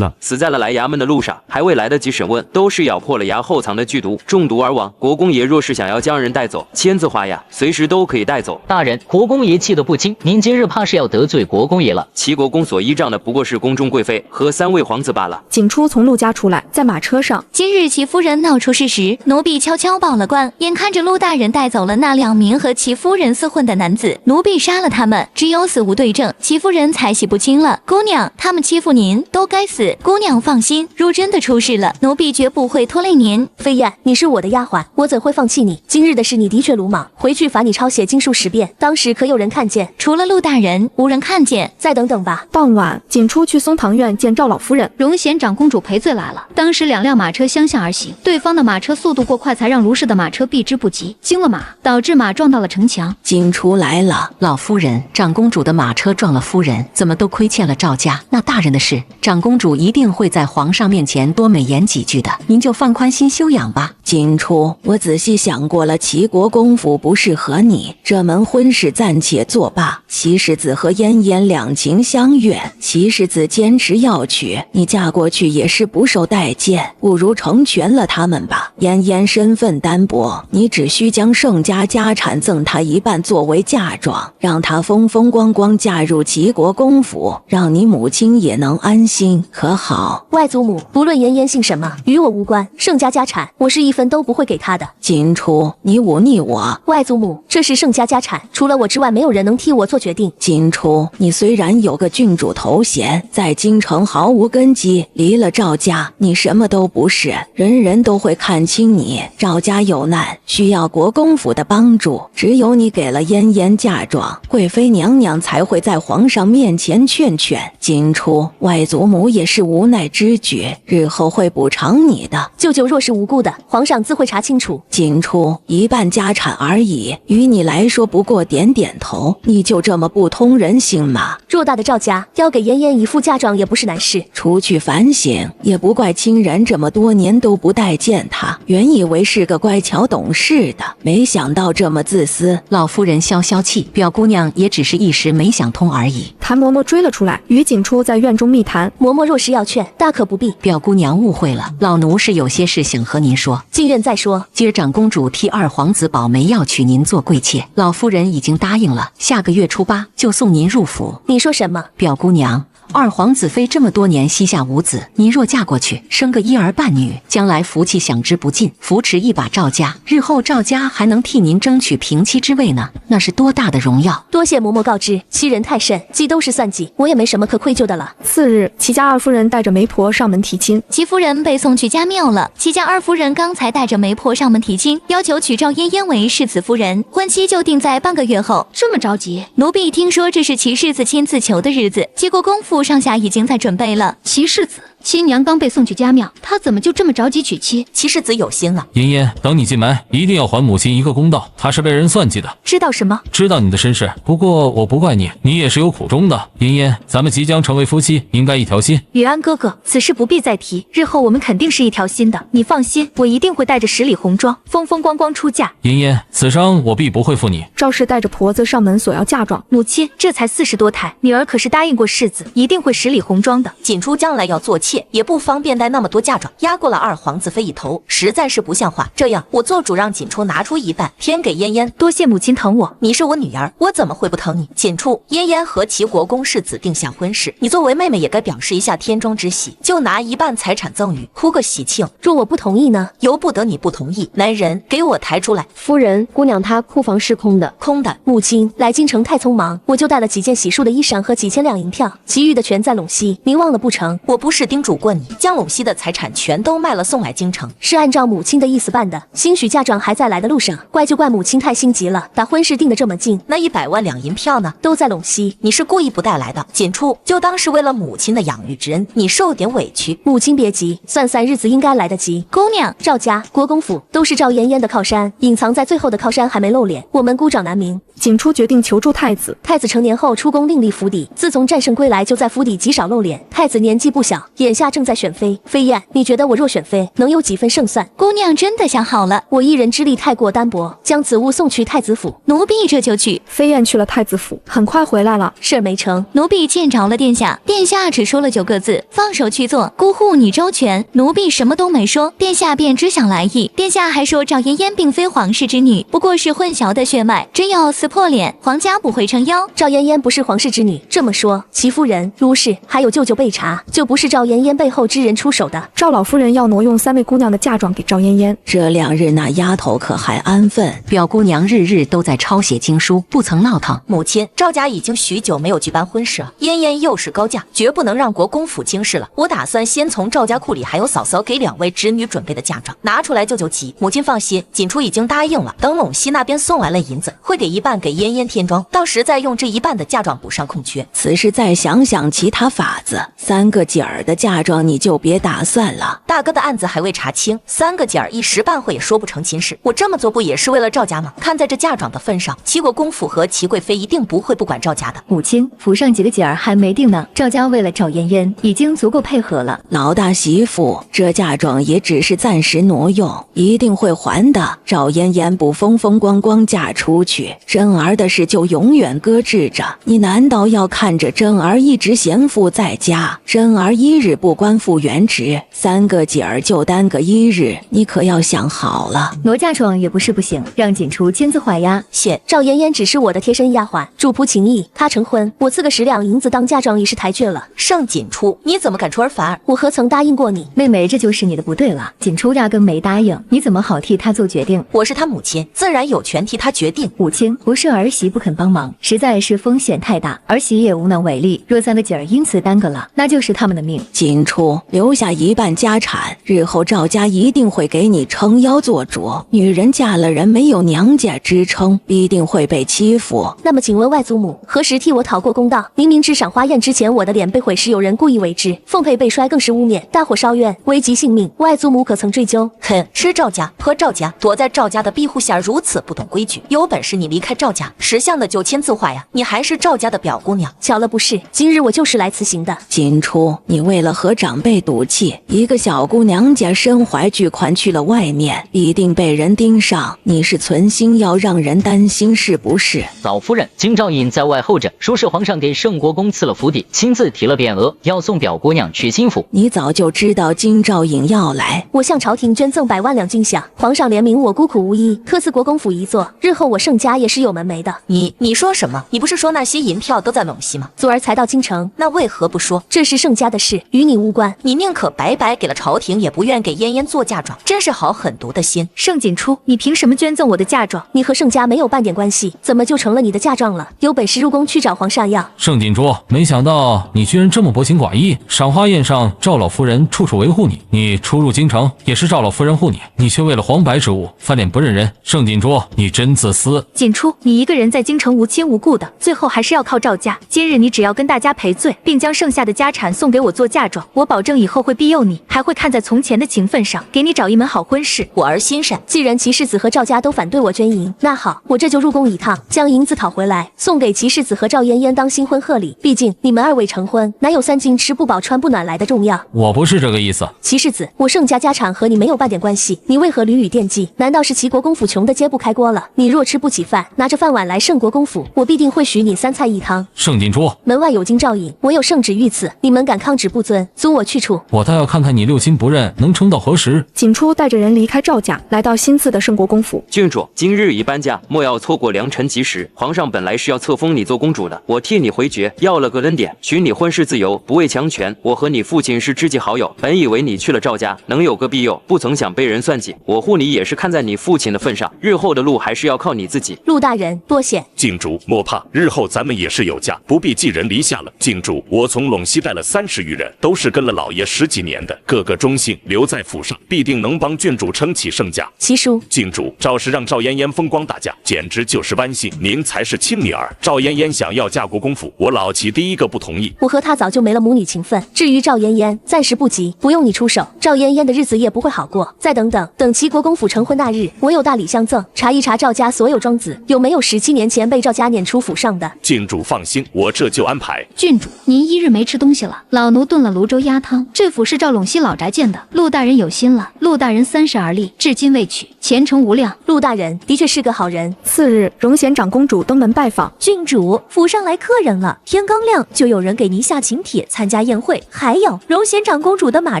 死在了来衙门的路上，还未来得及审问，都是咬破了牙后藏的剧毒，中毒而亡。国公爷若是想要将人带走，签字画押，随时都可以带走。大人，国公爷气得不轻，您今日怕是要得罪国公爷了。齐国公所依仗的不过是宫中贵妃和3位皇子罢了。景初从陆家出来，在马车上。今日齐夫人闹出事时，奴婢悄悄报了官，眼看着陆大人带走了那2名和齐夫人厮混的男子，奴婢杀了他们，只有死无对证，齐夫人才洗不清了。姑娘，他们们欺负您都该死。姑娘放心，若真的出事了，奴婢绝不会拖累您。飞燕，你是我的丫鬟，我怎会放弃你？今日的事你的确鲁莽，回去罚你抄写经书10遍。当时可有人看见？除了陆大人，无人看见。再等等吧。傍晚，锦初去松堂院见赵老夫人，荣贤长公主赔罪来了。当时2辆马车相向而行，对方的马车速度过快，才让卢氏的马车避之不及，惊了马，导致马撞到了城墙。锦初来了，老夫人，长公主的马车撞了夫人，怎么都亏欠了赵家。那大人的事，长公主一定会在皇上面前多美言几句的，您就放宽心休养吧。锦初，我仔细想过了，齐国公府不适合你，这门婚事暂且作罢。齐世子和嫣嫣两情相悦，齐世子坚持要娶，你嫁过去也是不受待见，不如成全了他们吧。嫣嫣身份单薄，你只需将盛家家产赠她一半作为嫁妆，让她风风光光嫁入齐国公府，让你母亲也能安心，可好？外祖母，不论嫣嫣姓什么，与我无关。盛家家产，我是1分都不会给她的。锦初，你忤逆我。外祖母，这是盛家家产，除了我之外，没有人能替我做决定。锦初，你虽然有个郡主头衔，在京城毫无根基，离了赵家，你什么都不是，人人都会看轻你。赵家有难，需要国公府的帮助，只有你给了嫣嫣嫁妆，贵妃娘娘才会在皇上面前劝劝。锦初，外祖母也是无奈之举，日后会补偿你的。舅舅若是无辜的，皇上自会查清楚。锦初，一半家产而已，于你来说不过点点头，你就这么不通人性吗？偌大的赵家，要给嫣嫣一副嫁妆也不是难事。除去反省，也不怪亲人这么多年都不待见他，原以为是个乖巧懂事的，没想到这么自私。老夫人消消气，表姑娘也只是一时没想通而已。谭嬷嬷追了出来，与锦初在院中密谈。嬷嬷若是要劝，大可不必。表姑娘误会了，老奴是有些事想和您说。进院再说。今儿长公主替2皇子保媒要娶您做贵妾，老夫人已经答应了，下个月初8就送您入府。你说什么？表姑娘，2皇子妃这么多年膝下无子，您若嫁过去，生个1儿半女，将来福气享之不尽，扶持一把赵家，日后赵家还能替您争取平妻之位呢，那是多大的荣耀！多谢嬷嬷告知，欺人太甚，计都是算计，我也没什么可愧疚的了。次日，齐家2夫人带着媒婆上门提亲，齐夫人被送去家庙了。齐家2夫人刚才带着媒婆上门提亲，要求娶赵嫣嫣为世子夫人，婚期就定在半个月后。这么着急？奴婢听说这是齐世子亲自求的日子，齐国公府上下已经在准备了。齐世子亲娘刚被送去家庙，他怎么就这么着急娶妻？齐世子有心了。嫣嫣，等你进门，一定要还母亲一个公道，她是被人算计的。知道什么？知道你的身世，不过我不怪你，你也是有苦衷的。嫣嫣，咱们即将成为夫妻，应该一条心。雨安哥哥，此事不必再提，日后我们肯定是一条心的，你放心，我一定会带着10里红妆，风风光光出嫁。嫣嫣，此生我必不会负你。赵氏带着婆子上门索要嫁妆，母亲，这才40多胎，女儿可是答应过世子，一定会10里红妆的。锦初将来要做妾，也不方便带那么多嫁妆，压过了2皇子妃一头，实在是不像话。这样，我做主让锦初拿出一半，偏给嫣嫣。多谢母亲疼我，你是我女儿，我怎么会不疼你？锦初，嫣嫣和齐国公世子定下婚事，你作为妹妹也该表示一下天中之喜，就拿一半财产赠与，哭个喜庆。若我不同意呢？由不得你不同意。男人，给我抬出来。夫人，姑娘她库房是空的。空的。母亲，来京城太匆忙，我就带了几件洗漱的衣裳和几千两银票，其余的全在陇西，您忘了不成？我不是叮嘱过你，将陇西的财产全都卖了送来京城？是按照母亲的意思办的，兴许嫁妆还在来的路上，怪就怪母亲太心急了，把婚事定得这么近。那100万两银票呢？都在陇西。你是故意不带来的。锦初，就当是为了母亲的养育之恩，你受点委屈。母亲别急，算3日子应该来得及。姑娘，赵家、国公府都是赵嫣嫣的靠山，隐藏在最后的靠山还没露脸，我们孤掌难鸣。锦初决定求助太子。太子成年后出宫另立府邸，自从战胜归来就在府邸极少露脸。太子年纪不小，眼下正在选妃。飞燕，你觉得我若选妃能有几分胜算？姑娘真的想好了，我一人之力太过单薄，将此物送去太子府。奴婢这就去。飞燕去了太子府，很快回来了。事儿没成，奴婢见着了殿下，殿下只说了9个字：放手去做，姑护你周全。奴婢什么都没说，殿下便知晓来意。殿下还说赵嫣嫣并非皇室之女，不过是混淆的血脉，真要私撕破脸，皇家不会撑腰。赵嫣嫣不是皇室之女，这么说，齐夫人、卢氏还有舅舅备查，就不是赵嫣嫣背后之人出手的。赵老夫人要挪用3位姑娘的嫁妆给赵嫣嫣，这2日那丫头可还安分？表姑娘日日都在抄写经书，不曾闹腾。母亲，赵家已经许久没有举办婚事了，嫣嫣又是高价，绝不能让国公府轻视了。我打算先从赵家库里还有嫂嫂给2位侄女准备的嫁妆拿出来救救急。母亲放心，锦初已经答应了，等陇西那边送来了银子，会给1半给嫣嫣添妆，到时再用这1半的嫁妆补上空缺。此时再想想其他法子，3个姐儿的嫁妆你就别打算了。大哥的案子还未查清，3个姐儿一时半会也说不成亲事。我这么做不也是为了赵家吗？看在这嫁妆的份上，齐国公府和齐贵妃一定不会不管赵家的。母亲，府上几个姐儿还没定呢，赵家为了赵嫣嫣已经足够配合了。老大媳妇，这嫁妆也只是暂时挪用，一定会还的。赵嫣嫣不风风光光嫁出去，真儿的事就永远搁置着。你难道要看着真儿一直闲赋在家，真儿1日不官复原职，3个姐儿就担个1日，你可要想好了。挪嫁妆也不是不行，让锦初亲自画押。谢，赵嫣嫣只是我的贴身丫鬟，主仆情谊，她成婚，我赐个10两银子当嫁妆已是抬举了。盛锦初，你怎么敢出尔反尔？我何曾答应过你？妹妹，这就是你的不对了。锦初压根没答应，你怎么好替她做决定？我是她母亲，自然有权替她决定。母亲，不是儿媳不肯帮忙，实在是风险太大，儿媳也无能为力。若3个姐儿因此耽搁了，那就是他们的命。锦初，留下1半家产，日后赵家一定会给你撑腰做主。女人嫁了人没有娘家支撑，必定会被欺负。那么请问外祖母何时替我讨过公道？明明知赏花宴之前我的脸被毁是有人故意为之，凤佩被摔更是污蔑，大火烧院危及性命，外祖母可曾追究？哼，是赵家和赵家躲在赵家的庇护下如此不懂规矩，有本事你离开赵家，识相的就签字画呀！你还是赵家的表姑娘。巧了不是，今日我就是来辞行的。锦初，你为了和长辈赌气，一个小姑娘家身怀巨款去了外面，必定被人盯上，你是存心要让人担心是不是？老夫人，金兆尹在外候着，说是皇上给盛国公赐了府邸，亲自提了匾额，要送表姑娘去新府。你早就知道金兆尹要来，我向朝廷捐赠100万两金饷，皇上怜悯我孤苦无依，特赐国公府一座，日后我盛家也是有门楣的。你说什么？你不是说那些银票都在陇西吗？昨儿才到京城，那为何不说？这是盛家的事，与你无关。你宁可白白给了朝廷，也不愿给嫣嫣做嫁妆，真是好狠毒的心。盛锦初，你凭什么捐赠我的嫁妆？你和盛家没有半点关系，怎么就成了你的嫁妆了？有本事入宫去找皇上要。盛锦初，没想到你居然这么薄情寡义，赏花宴上赵老夫人处处维护你，你出入京城也是赵老夫人护你，你却为了黄白之物翻脸不认人。盛锦初，你真自私。锦初，你一个人在京城无亲无故的，最后还是要靠赵家。今日你只要跟大家赔罪，并将剩下的家产送给我做嫁妆，我保证以后会庇佑你，还会看在从前的情分上，给你找一门好婚事。我儿心善，既然齐世子和赵家都反对我捐银，那好，我这就入宫一趟，将银子讨回来，送给齐世子和赵嫣嫣当新婚贺礼。毕竟你们2位成婚，哪有3斤吃不饱穿不暖来的重要？我不是这个意思。齐世子，我盛家家产和你没有半点关系，你为何屡屡惦记？难道是齐国公府穷得揭不开锅了？你若吃不起饭，拿着饭碗来盛国公府，我必定会许你3菜1汤。盛锦初，门外有金兆尹，我有圣旨御赐，你们敢抗旨不遵，阻我去处。我倒要看看你6亲不认能撑到何时。锦初带着人离开赵家，来到新赐的盛国公府。郡主，今日已搬家，莫要错过良辰吉时。皇上本来是要册封你做公主的，我替你回绝，要了个恩典，许你婚事自由，不畏强权。我和你父亲是知己好友，本以为你去了赵家能有个庇佑，不曾想被人算计。我护你也是看在你父亲的份上，日后的路还是要靠你自己。陆大人，多谢。郡主莫怕，日后咱们也是有家，不必寄人篱下了。郡主，我从陇西带了30余人，都是跟了老爷10几年的，个个忠信，留在府上，必定能帮郡主撑起盛家。齐叔，郡主，赵氏让赵嫣嫣风光大嫁，简直就是剜心。您才是亲女儿，赵嫣嫣想要嫁国公府，我老齐第一个不同意。我和她早就没了母女情分。至于赵嫣嫣，暂时不急，不用你出手，赵嫣嫣的日子也不会好过。再等等，等齐国公府成婚那日，我有大礼相赠，查一查赵家所有庄子有没有17年前被赵家撵出府上的。郡主放心，我这就安排。郡主，您1日没吃东西了，老奴炖了泸州鸭汤。这府是赵陇西老宅建的，陆大人有心了。陆大人30而立，至今未娶，前程无量。陆大人的确是个好人。次日，荣贤长公主登门拜访郡主，府上来客人了。天刚亮就有人给您下请帖参加宴会，还有荣贤长公主的马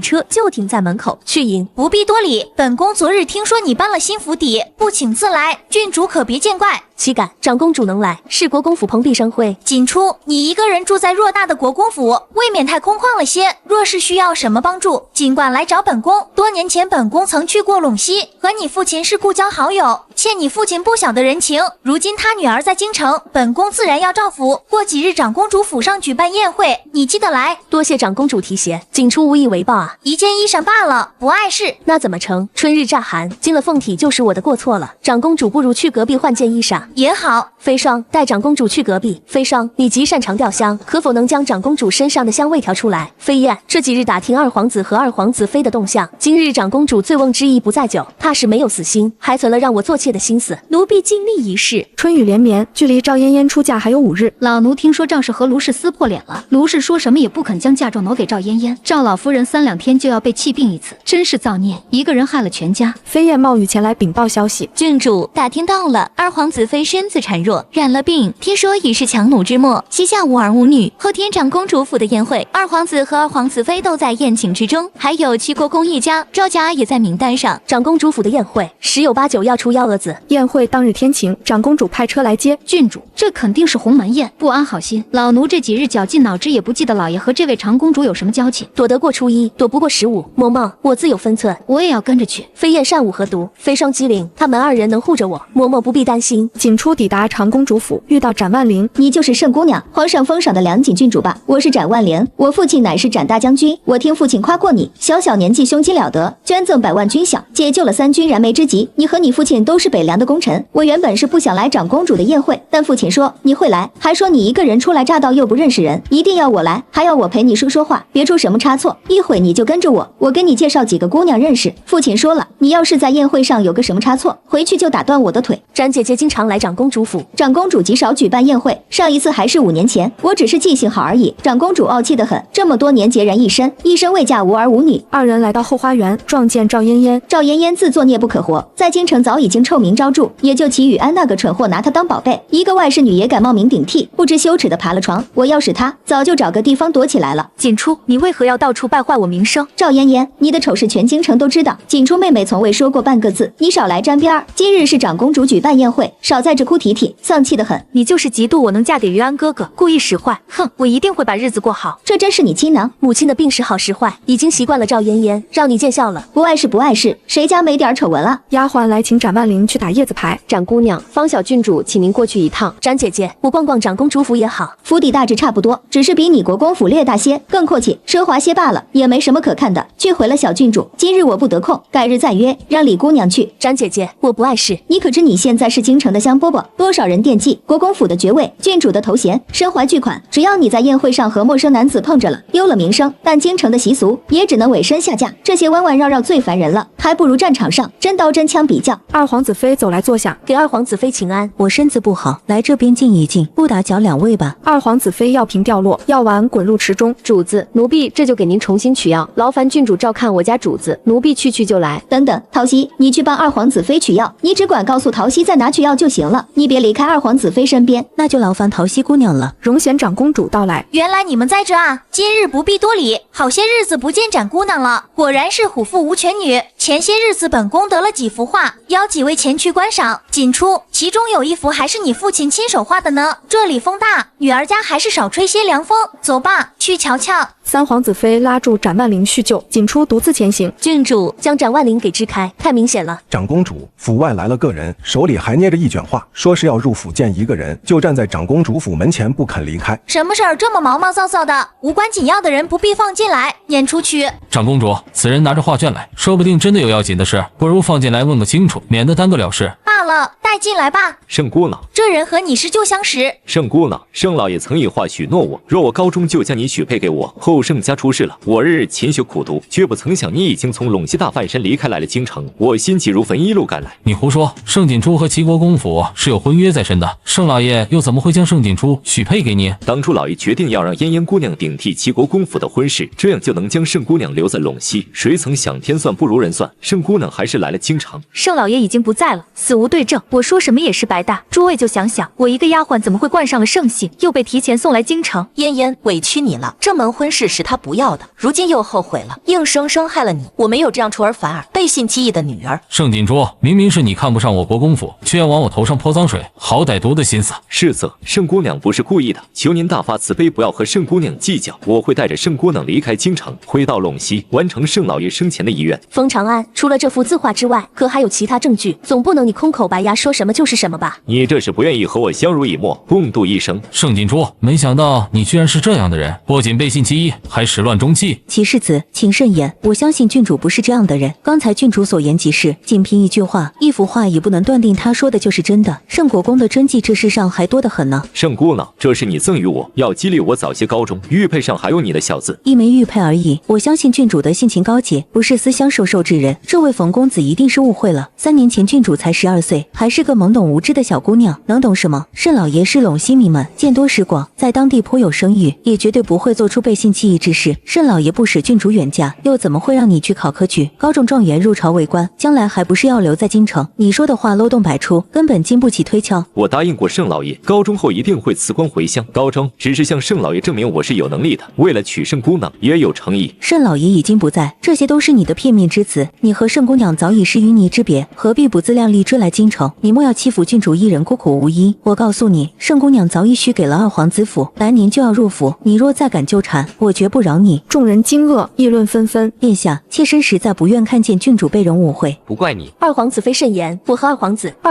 车就停在门口，去迎。不必多礼，本宫昨日听说你搬了新府邸，不请自来，郡主可别见怪。岂敢，长公主能来，是国公府蓬荜生辉。锦初，你一个人住在偌大的国公府，未免太空旷了些。若是需要什么帮助，尽管来找本宫。多年前本宫曾去过陇西，和你父亲是故交好友，欠你父亲不小的人情。如今他女儿在京城，本宫自然要照拂。过几日长公主府上举办宴会，你记得来。多谢长公主提携，锦初无以为报啊。一件衣裳罢了，不碍事。那怎么成？春日乍寒，进了凤体就是我的过错了。长公主不如去隔壁换件衣裳也好。飞霜，带长公主去隔壁。飞霜，你极擅长调香，可否能将长公主身上的香味调出来？飞燕，这几日打听二皇子和二皇子妃的动向，今日长公主醉翁之意不在酒，怕是没有死心，还存了让我做妾的心思。奴婢尽力一试。春雨连绵，距离赵嫣嫣出嫁还有5日。老奴听说赵氏和卢氏撕破脸了，卢氏说什么也不肯将嫁妆挪给赵嫣嫣，赵老夫人3、2天就要被气病一次，真是造孽，一个人害了全家。飞燕冒雨前来禀报消息，郡主打听到了，二皇子妃身子孱弱，染了病，听说已是强弩之末，膝下无儿无女。后天长公主府的宴会，二皇子和二皇子妃都在宴请之中，还有齐国公一家，赵家也在名单上。长公主府的宴会，10有8、9要出幺蛾子。宴会当日天晴，长公主派车来接。郡主，这肯定是鸿门宴，不安好心。老奴这几日绞尽脑汁也不记得老爷和这位长公主有什么交情。躲得过初1，躲不过15。嬷嬷，我自有分寸，我也要跟着去。飞燕善舞何毒，飞霜机灵，他们2人能护着我，嬷嬷不必担心。锦初抵达长公主府，遇到展万灵。你就是盛姑娘，皇上封赏的梁锦郡主吧？我是展万灵，我父亲乃是展大将军。我听父亲夸过你，小年纪胸襟了得，捐赠100万军饷，解救了3军燃眉之急。你和你父亲都是北凉的功臣。我原本是不想来长公主的宴会，但父亲说你会来，还说你一个人初来乍到又不认识人，一定要我来，还要我陪你说说话，别出什么差错。一会你就跟着我，我给你介绍几个姑娘认识。父亲说了，你要是在宴会上有个什么差错，回去就打断我的腿。展姐姐经常来长公主府，长公主极少举办宴会，上一次还是5年前。我只是记性好而已。长公主傲气得很，这么多年孑然一身，一生未嫁无儿无女。2人来到后花园，撞见赵嫣嫣。赵嫣嫣自作孽不可活，在京城早已经臭名昭著，也就齐雨安那个蠢货拿她当宝贝，一个外室女也敢冒名顶替，不知羞耻的爬了床。我要是她，早就找个地方躲起来了。锦初，你为何要到处败坏我名声？赵嫣嫣，你的丑事全京城都知道，锦初妹妹从未说过半个字，你少来沾边儿。今日是长公主举办宴会，少在这哭啼啼，丧气得很。你就是嫉妒我能嫁给于安哥哥，故意使坏。哼，我一定会把日子过好。这真是你亲娘。母亲的病时好时坏，已经习惯了赵嫣嫣，让你见笑了。不碍事不碍事，谁家没点丑闻啊？丫鬟来请展万灵去打叶子牌。展姑娘，方小郡主请您过去一趟。展姐姐，我逛逛长公主府也好。府邸大致差不多，只是比你国公府略大些，更阔气，奢华些罢了，也没什么可看的。去回了小郡主，今日我不得空，改日再约，让李姑娘去。展姐姐，我不碍事。你可知你现在是京城的香饽饽，多少人惦记国公府的爵位、郡主的头衔，身怀巨款。只要你在宴会上和陌生男子碰着了，丢了名声，但京城的习俗也只能委身下嫁，这些弯弯绕绕最烦人了，还不如战场上真刀真枪比较。二皇子妃走来坐下，给二皇子妃请安。我身子不好，来这边静一静，不打搅2位吧。二皇子妃药瓶掉落，药丸滚入池中。主子，奴婢这就给您重新取药，劳烦郡主照看我家主子，奴婢去就来。等等，陶熙，你去帮二皇子妃取药，你只管告诉陶熙在哪取药就行了，你别离开二皇子妃身边。那就劳烦陶熙姑娘了。荣贤长公主到来，原来你们在这啊！今日不必多礼，好些日子不见展姑娘了，果然是虎父无犬女。前些日子本宫得了几幅画，邀几位前去观赏。锦初，其中有1幅还是你父亲亲手画的呢。这里风大，女儿家还是少吹些凉风。走吧，去瞧瞧。三皇子妃拉住展万灵叙旧，锦初独自前行。郡主将展万灵给支开，太明显了。长公主，府外来了个人，手里还捏着一卷画，说是要入府见一个人，就站在长公主府门前不肯离开。什么事儿这么毛毛躁躁的？无关紧要的人不必放进来，撵出去。长公主，此人拿着画卷来，说不定真的有要紧的事，不如放进来问个清楚，免得耽搁了事。罢了，带进来吧。圣姑娘，这人和你是旧相识。圣姑娘，圣老爷曾以话许诺我，若我高中就将你许配给我。后圣家出事了，我日日勤学苦读，却不曾想你已经从陇西大范山离开来了京城。我心急如焚，一路赶来。你胡说，盛锦珠和齐国公府是有婚约在身的，盛老爷又怎么会将盛锦珠许配给你？当初老爷决定要让嫣嫣姑娘顶替齐国公府的婚事，这样就能将盛姑娘留在陇西。谁曾想天算不如人算，盛姑娘还是来了京城。盛老爷已经不在了，死无对证，我说什么也是白搭。诸位就想想，我一个丫鬟怎么会冠上了盛姓，又被提前送来京城？嫣嫣委屈你了，这门婚事是她不要的，如今又后悔了，硬生生害了你。我没有这样出尔反尔、背信弃义的女儿。盛锦珠，明明是你看不上我国公府，却要往我头上泼脏水，好歹毒的心思。是色，盛姑娘不是故意的，求您大发慈悲，不要和盛姑娘计较。我会带着盛姑娘离开京城，回到陇西，完成盛老爷生前的遗愿。冯长安，除了这幅字画之外，可还有其他证据？总不能你空口白牙说什么就是什么吧？你这是不愿意和我相濡以沫，共度一生。盛锦珠，没想到你居然是这样的人，不仅背信弃义，还始乱终弃。齐世子，请慎言，我相信郡主不是这样的人。刚才郡主所言极是，仅凭一句话、一幅画也不能断定他说的就是真的。盛国公的真迹这世上还多得很呢。盛姑娘，这是你赠予我，要激励我早些高中，玉佩上还有你的小字。一枚玉佩而已，我相信郡主的性情高洁，不是思乡受受之人。这位冯公子一定是误会了。3年前郡主才12岁，还是个懵懂无知的小姑娘，能懂什么？盛老爷是陇西名门，见多识广，在当地颇有声誉，也绝对不会做出背信弃义之事。盛老爷不使郡主远嫁，又怎么会让你去考科举，高中状元入朝为官？将来还不是要留在京城？你说的话漏洞百出，根本经不起推敲。我答应过盛老爷，高中后一定会辞官回乡。高中只是向盛老爷证明我是有能力的，为了娶盛姑娘也有诚意。盛老爷已经不在，这些都是你的片面之词。你和盛姑娘早已是云泥之别，何必不自量力追来京城？你莫要欺负郡主一人孤苦无依。我告诉你，盛姑娘早已许给了二皇子府，来年就要入府。你若再敢纠缠，我绝不饶你。众人惊愕，议论纷纷。殿下，妾身实在不愿看见郡主被人误会。不怪你。二皇子妃慎言，我和二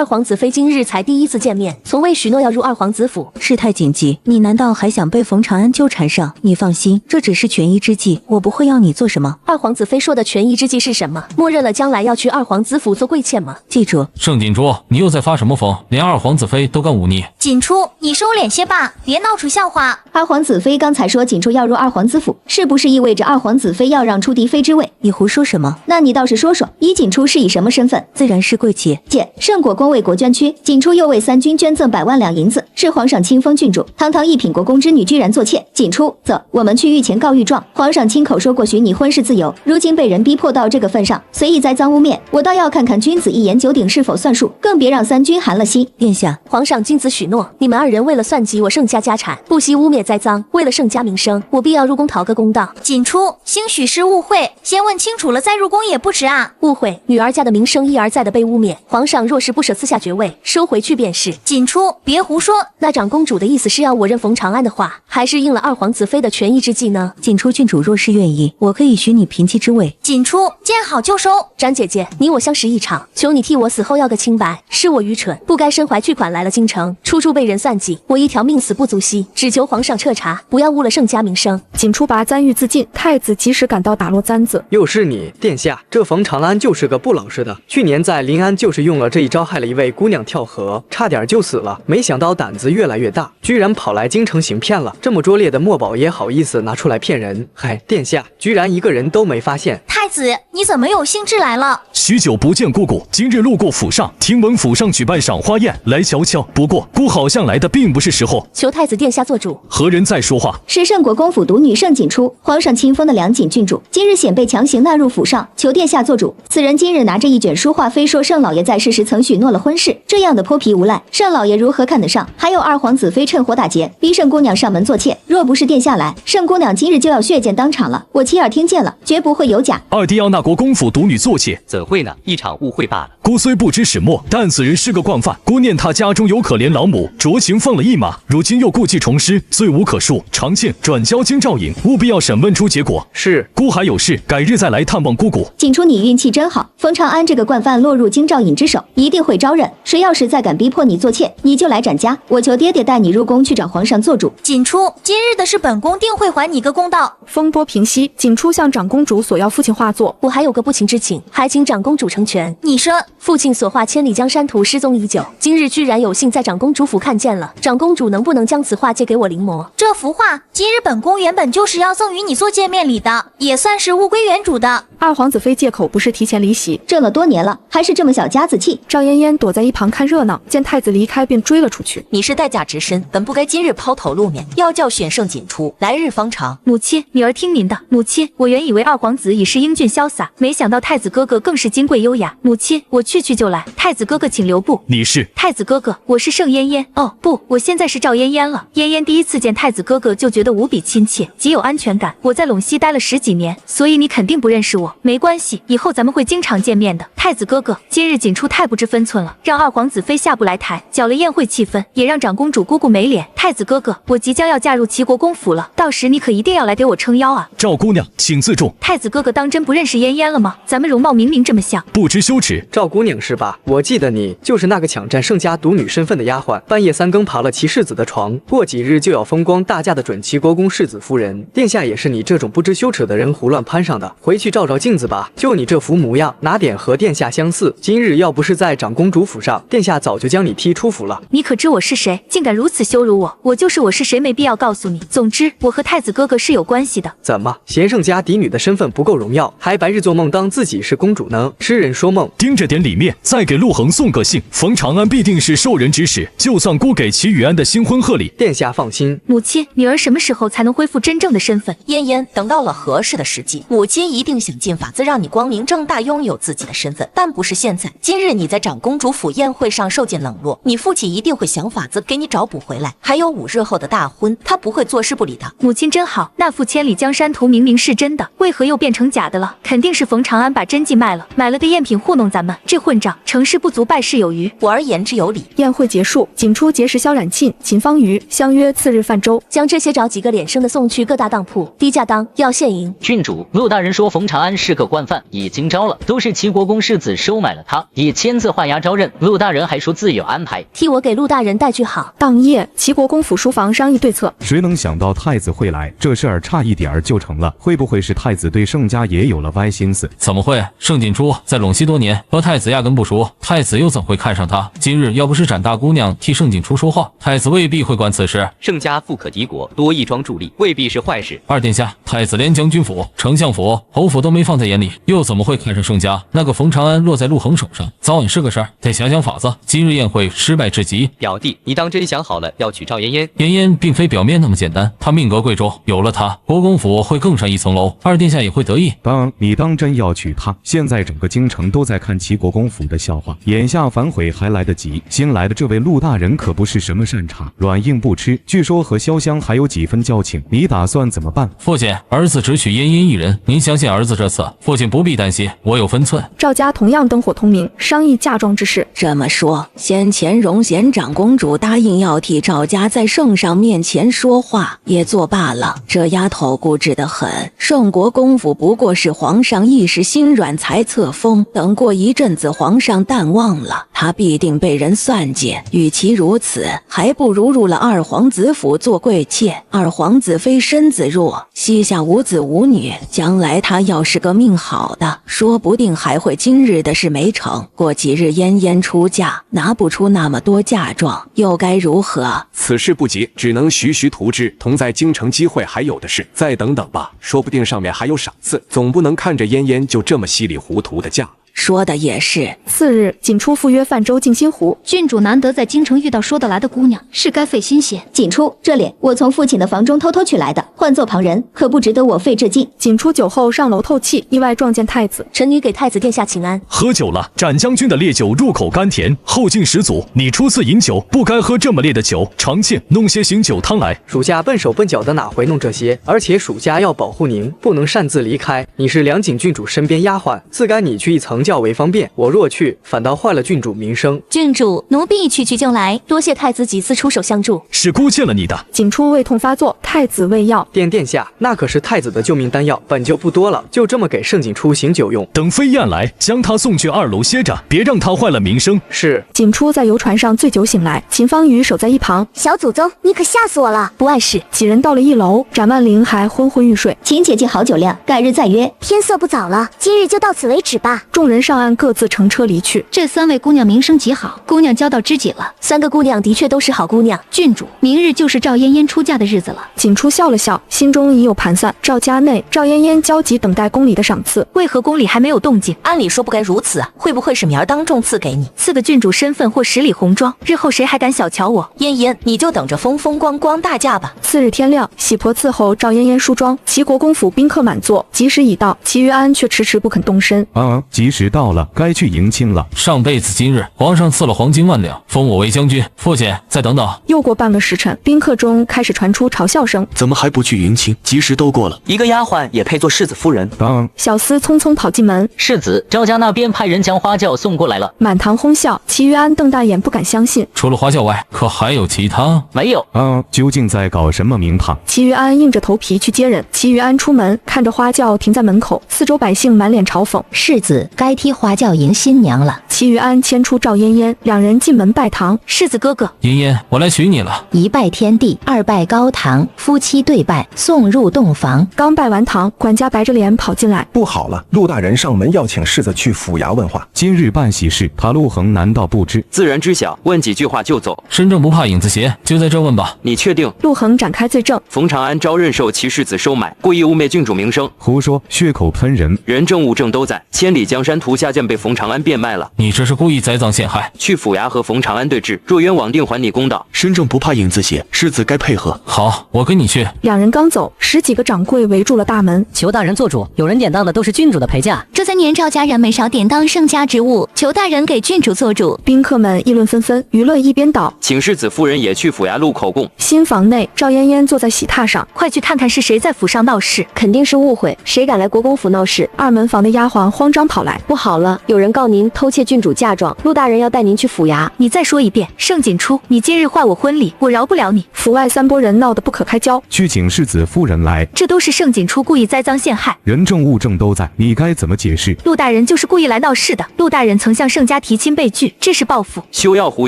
皇子妃今日才第一次见面，从未许诺要入二皇子府。事态紧急，你难道还想被冯长安纠缠上？你放心，这只是权宜之计，我不会要你做什么。二皇子妃说的权宜之计是什么？默认了将来要去二皇子府做贵妾吗？记住，盛锦珠，你又在发什么疯？连二皇子妃都敢忤逆。锦初，你收敛些吧，别闹出笑话。二皇子妃刚才说锦初要入二皇子府，是不是意味着二皇子妃要让出嫡妃之位？你胡说什么？那你倒是说说，以锦初是以什么身份？自然是贵妾。姐，盛国公为国捐躯，锦初又为3军捐赠100万两银子，是皇上亲封郡主，堂堂一品国公之女居然做妾。锦初，走，我们去御前告御状。皇上亲口说过许你婚事自由，如今被人逼迫到这个份上，随意栽赃污蔑，我倒要看看君子一言九鼎是否算数，更别让3军寒了心。殿下，皇上君子许诺，你们2人为了算计我盛家家产，不惜污蔑栽赃，为了盛家名声，我必要入宫讨个公道。锦初，兴许是误会，先问清楚了再入宫也不迟啊。误会，女儿家的名声一而再的被污蔑，皇上若是不舍赐下爵位，收回去便是。锦初，别胡说。那长公主的意思是让我认冯长安的话，还是应了二皇子妃的权宜之计呢？锦初郡主若是愿意，我可以许你嫔妻之位。锦初，见好就收。展姐姐，你我相识一场，求你替我死后要个清白，是我愚蠢，不该身怀巨款来了京城，处处被人算计，我一条命死不足惜，只求皇上彻查，不要误了盛家名声。锦初拔簪欲自尽，太子及时赶到打落簪子。又是你，殿下，这冯长安就是个不老实的，去年在临安就是用了这一招害了一位姑娘跳河，差点就死了，没想到胆子越来越大，居然跑来京城行骗了，这么拙劣的墨宝也好意思拿出来骗人。嗨，殿下居然一个人都没发现。太子，你怎么有兴致来了？许久不见姑姑，今日路过府上，听闻府上举办赏花宴，来瞧瞧。不过姑好像来的并不是时候，求太子殿下做主。何人在说话？是盛国公府独女盛锦初，皇上亲封的梁锦郡主，今日显被强行纳入府上，求殿下做主。此人今日拿着一卷书画，非说盛老爷在世时曾许诺了婚事，这样的泼皮无赖，盛老爷如何看得上？还有二皇子妃趁火打劫，逼盛姑娘上门做妾，若不是殿下来，盛姑娘今日就要血溅当场了。我亲耳听见了，绝不会有假。二弟要纳国公府独女做妾，怎会呢？一场误会罢了。姑虽不知始末，但此人是个惯犯。姑念他家中有可怜老母，酌情放了一马，如今又故技重施，罪无可恕。长庆转交京兆尹，务必要审问出结果。是，姑还有事，改日再来探望姑姑。锦初，你运气真好，冯长安这个惯犯落入京兆尹之手，一定会招认。谁要是再敢逼迫你做妾，你就来斩家。我求爹爹带你入宫去找皇上做主。锦初，今日的事本宫定会还你个公道。风波平息，锦初向长公主索要父亲画作。我还有个不情之请，还请长公主成全。你说，父亲所画千里江山山图失踪已久，今日居然有幸在长公主府看见了。长公主能不能将此画借给我临摹？这幅画今日本宫原本就是要赠予你做见面礼的，也算是物归原主的。二皇子妃借口不是提前离席，挣了多年了，还是这么小家子气。赵嫣嫣躲在一旁看热闹，见太子离开便追了出去。你是待嫁之身，本不该今日抛头露面，要教训盛锦初，来日方长。母亲，女儿听您的。母亲，我原以为二皇子已是英俊潇洒，没想到太子哥哥更是金贵优雅。母亲，我去就来。太子哥哥请留步。你是？太子哥哥，我是盛嫣嫣。哦不，我现在是赵嫣嫣了。嫣嫣第一次见太子哥哥就觉得无比亲切，极有安全感。我在陇西待了10几年，所以你肯定不认识我。没关系，以后咱们会经常见面的。太子哥哥，今日锦初太不知分寸了，让二皇子妃下不来台，搅了宴会气氛，也让长公主姑姑没脸。太子哥哥，我即将要嫁入齐国公府了，到时你可一定要来给我撑腰啊！赵姑娘，请自重。太子哥哥当真不认识嫣嫣了吗？咱们容貌明明这么像，不知羞耻。赵姑娘是吧？我记得你就是那个抢占盛家独女身份的丫鬟，半夜3更爬了齐世子的床，过几日就要风光大嫁的准齐国公世子夫人。殿下也是你这种不知羞耻的人胡乱攀上的。回去照照镜子吧，就你这副模样，哪点和殿下相似？今日要不是在长公主府上，殿下早就将你踢出府了。你可知我是谁？竟敢如此羞辱我！我就是我是谁，没必要告诉你。总之，我和太子哥哥是有关系的。怎么，嫌盛家嫡女的身份不够荣耀，还白日做梦当自己是公主呢？痴人说梦。盯着点里面，再给陆恒送个信，冯长安必定是受人指使，就算孤给齐雨安的新婚贺礼。殿下放心。母亲，女儿什么时候才能恢复真正的身份？嫣嫣，等到了合适的时机，母亲一定想尽法子让你光明正大拥有自己的身份，但不是现在。今日你在长公主府宴会上受尽冷落，你父亲一定会想法子给你找补回来。还有5日后的大婚，他不会坐视不理的。母亲真好，那幅千里江山图明明是真的，为何又变成假的了？肯定是冯长安把真迹卖了，买了个赝品糊弄咱们。这混账，成事不足败事有余。我儿言之有理。宴会结束，锦初结识萧冉沁、秦方瑜，相约次日泛舟，将这些找几个脸生的送去各大当铺，低价当，要现银。郡主，陆大人说冯长安是个惯犯，已经招了，都是齐国公世子收买了他，以签字画押招认。陆大人还说自有安排，替我给陆大人带句好。当夜，齐国公府书房商议对策。谁能想到太子会来？这事儿差一点就成了，会不会是太子对盛家也有了歪心思？怎么会？盛锦初在陇西多年，和太子压根不熟，太子又怎会看上他？今日要不是展大姑娘替盛锦初说话，太子未必会管此事。盛家富可敌国，多义庄助力，未必是坏事。二殿下，太子连将军府、丞相府、侯府都没放在眼里，又怎么会看上盛家？那个冯长安落在陆恒手上，早晚是个事儿，得想想法子。今日宴会失败至极。表弟，你当真想好了要娶赵嫣嫣？嫣嫣并非表面那么简单，她命格贵重，有了她，国公府会更上一层楼，二殿下也会得意。你当真要娶她？现在整个京城都在看齐国公府的笑话，眼下反悔还来得及。新来的这位陆大人可不是什么善茬，软硬不吃，据说和潇湘还有几分交情，你打算怎么办？父亲，儿子只娶嫣嫣一人，您相信儿子这次，父亲不必担心，我有分寸。赵家同样灯火通明，商议嫁妆之事。这么说，先前荣贤长公主答应要替赵家在圣上面前说话，也作罢了。这丫头固执得很，盛国公府不过是皇上一时心软才册封，等过一阵子皇上淡忘了，她必定被人算计。与其如此，还不如入了二皇子府做贵妾。二皇子妃身子弱，膝下无子无女，将来她要是个命好的，说不定还会今日的事没成，过几日嫣嫣出嫁，拿不出那么多嫁妆，又该如何？此事不急，只能徐徐图之，同在京城机会还有的是，再等等吧，说不定上面还有赏赐，总不能看着嫣嫣就这么稀里糊涂的嫁了。说的也是。次日，锦初赴约泛舟静心湖。郡主难得在京城遇到说得来的姑娘，是该费心些。锦初，这脸我从父亲的房中偷偷取来的，换做旁人可不值得我费这劲。锦初酒后上楼透气，意外撞见太子。臣女给太子殿下请安。喝酒了，展将军的烈酒入口甘甜，后劲十足。你初次饮酒，不该喝这么烈的酒。常妾弄些醒酒汤来。属下笨手笨脚的哪会弄这些？而且属下要保护您，不能擅自离开。你是梁景郡主身边丫鬟，自该你去一层较为方便。我若去，反倒坏了郡主名声。郡主，奴婢去就来。多谢太子几次出手相助，是姑欠了你的。锦初胃痛发作，太子喂药。殿下，那可是太子的救命丹药，本就不多了，就这么给盛锦初醒酒用。等飞燕来，将他送去2楼歇着，别让他坏了名声。是。锦初在游船上醉酒醒来，秦方瑜守在一旁。小祖宗，你可吓死我了！不碍事。几人到了1楼，展万灵还昏昏欲睡。秦姐姐好酒量，改日再约。天色不早了，今日就到此为止吧。众人人上岸，各自乘车离去。这3位姑娘名声极好，姑娘交到知己了。3个姑娘的确都是好姑娘。郡主，明日就是赵嫣嫣出嫁的日子了。景初笑了笑，心中已有盘算。赵家内，赵嫣嫣焦急等待宫里的赏赐，为何宫里还没有动静？按理说不该如此啊，会不会是明儿当众赐给你，赐个郡主身份或10里红妆，日后谁还敢小瞧我？嫣嫣，你就等着风风光光大嫁吧。次日天亮，喜婆伺候赵嫣嫣梳妆，齐国公府宾客满座，吉时已到，齐于安却迟迟不肯动身。吉时到了，该去迎亲了。上辈子今日，皇上赐了黄金万两，封我为将军。父亲，再等等。又过半个时辰，宾客中开始传出嘲笑声。怎么还不去迎亲？吉时都过了，一个丫鬟也配做世子夫人？小厮匆匆跑进门，世子，赵家那边派人将花轿送过来了。满堂哄笑，齐于安瞪大眼，不敢相信。除了花轿外，可还有其他？没有。究竟在搞什么名堂？齐于安硬着头皮去接人。齐于安出门，看着花轿停在门口，四周百姓满脸嘲讽。世子该替花轿迎新娘了。齐于安牵出赵嫣嫣，两人进门拜堂。世子哥哥，嫣嫣，我来娶你了。1拜天地，2拜高堂，夫妻对拜，送入洞房。刚拜完堂，管家白着脸跑进来。不好了，陆大人上门要请世子去府衙问话。今日办喜事，他陆恒难道不知？自然知晓，问几句话就走。身正不怕影子斜，就在这问吧。你确定？陆恒展开罪证。冯长安招认受其世子收买，故意污蔑郡主名声。胡说，血口喷人，人证物证都在，千里江山图下剑被冯长安变卖了。你这是故意栽赃陷害。去府衙和冯长安对峙，若冤枉定还你公道。身正不怕影子斜，世子该配合。好，我跟你去。两人刚走，10几个掌柜围住了大门。求大人做主，有人典当的都是郡主的陪嫁。这3年赵家人没少典当盛家职务，求大人给郡主做主。宾客们议论纷纷，舆论一边倒。请世子夫人也去府衙录口供。新房内，赵嫣嫣坐在喜榻上，快去看看是谁在府上闹事。肯定是误会，谁敢来国公府闹事？2门房的丫鬟慌张跑来，不好了，有人告您偷窃郡主嫁妆，陆大人要带您去府衙。你再说一遍，盛景初，你今日坏我婚礼，我饶不了你。府外3拨人闹得不可开交，去请世子夫人来。这都是盛景初故意栽赃陷害，人证物证都在，你该怎么解释？陆大人就是故意来闹事的。陆大人曾向盛家提亲被拒，这是报复。休要胡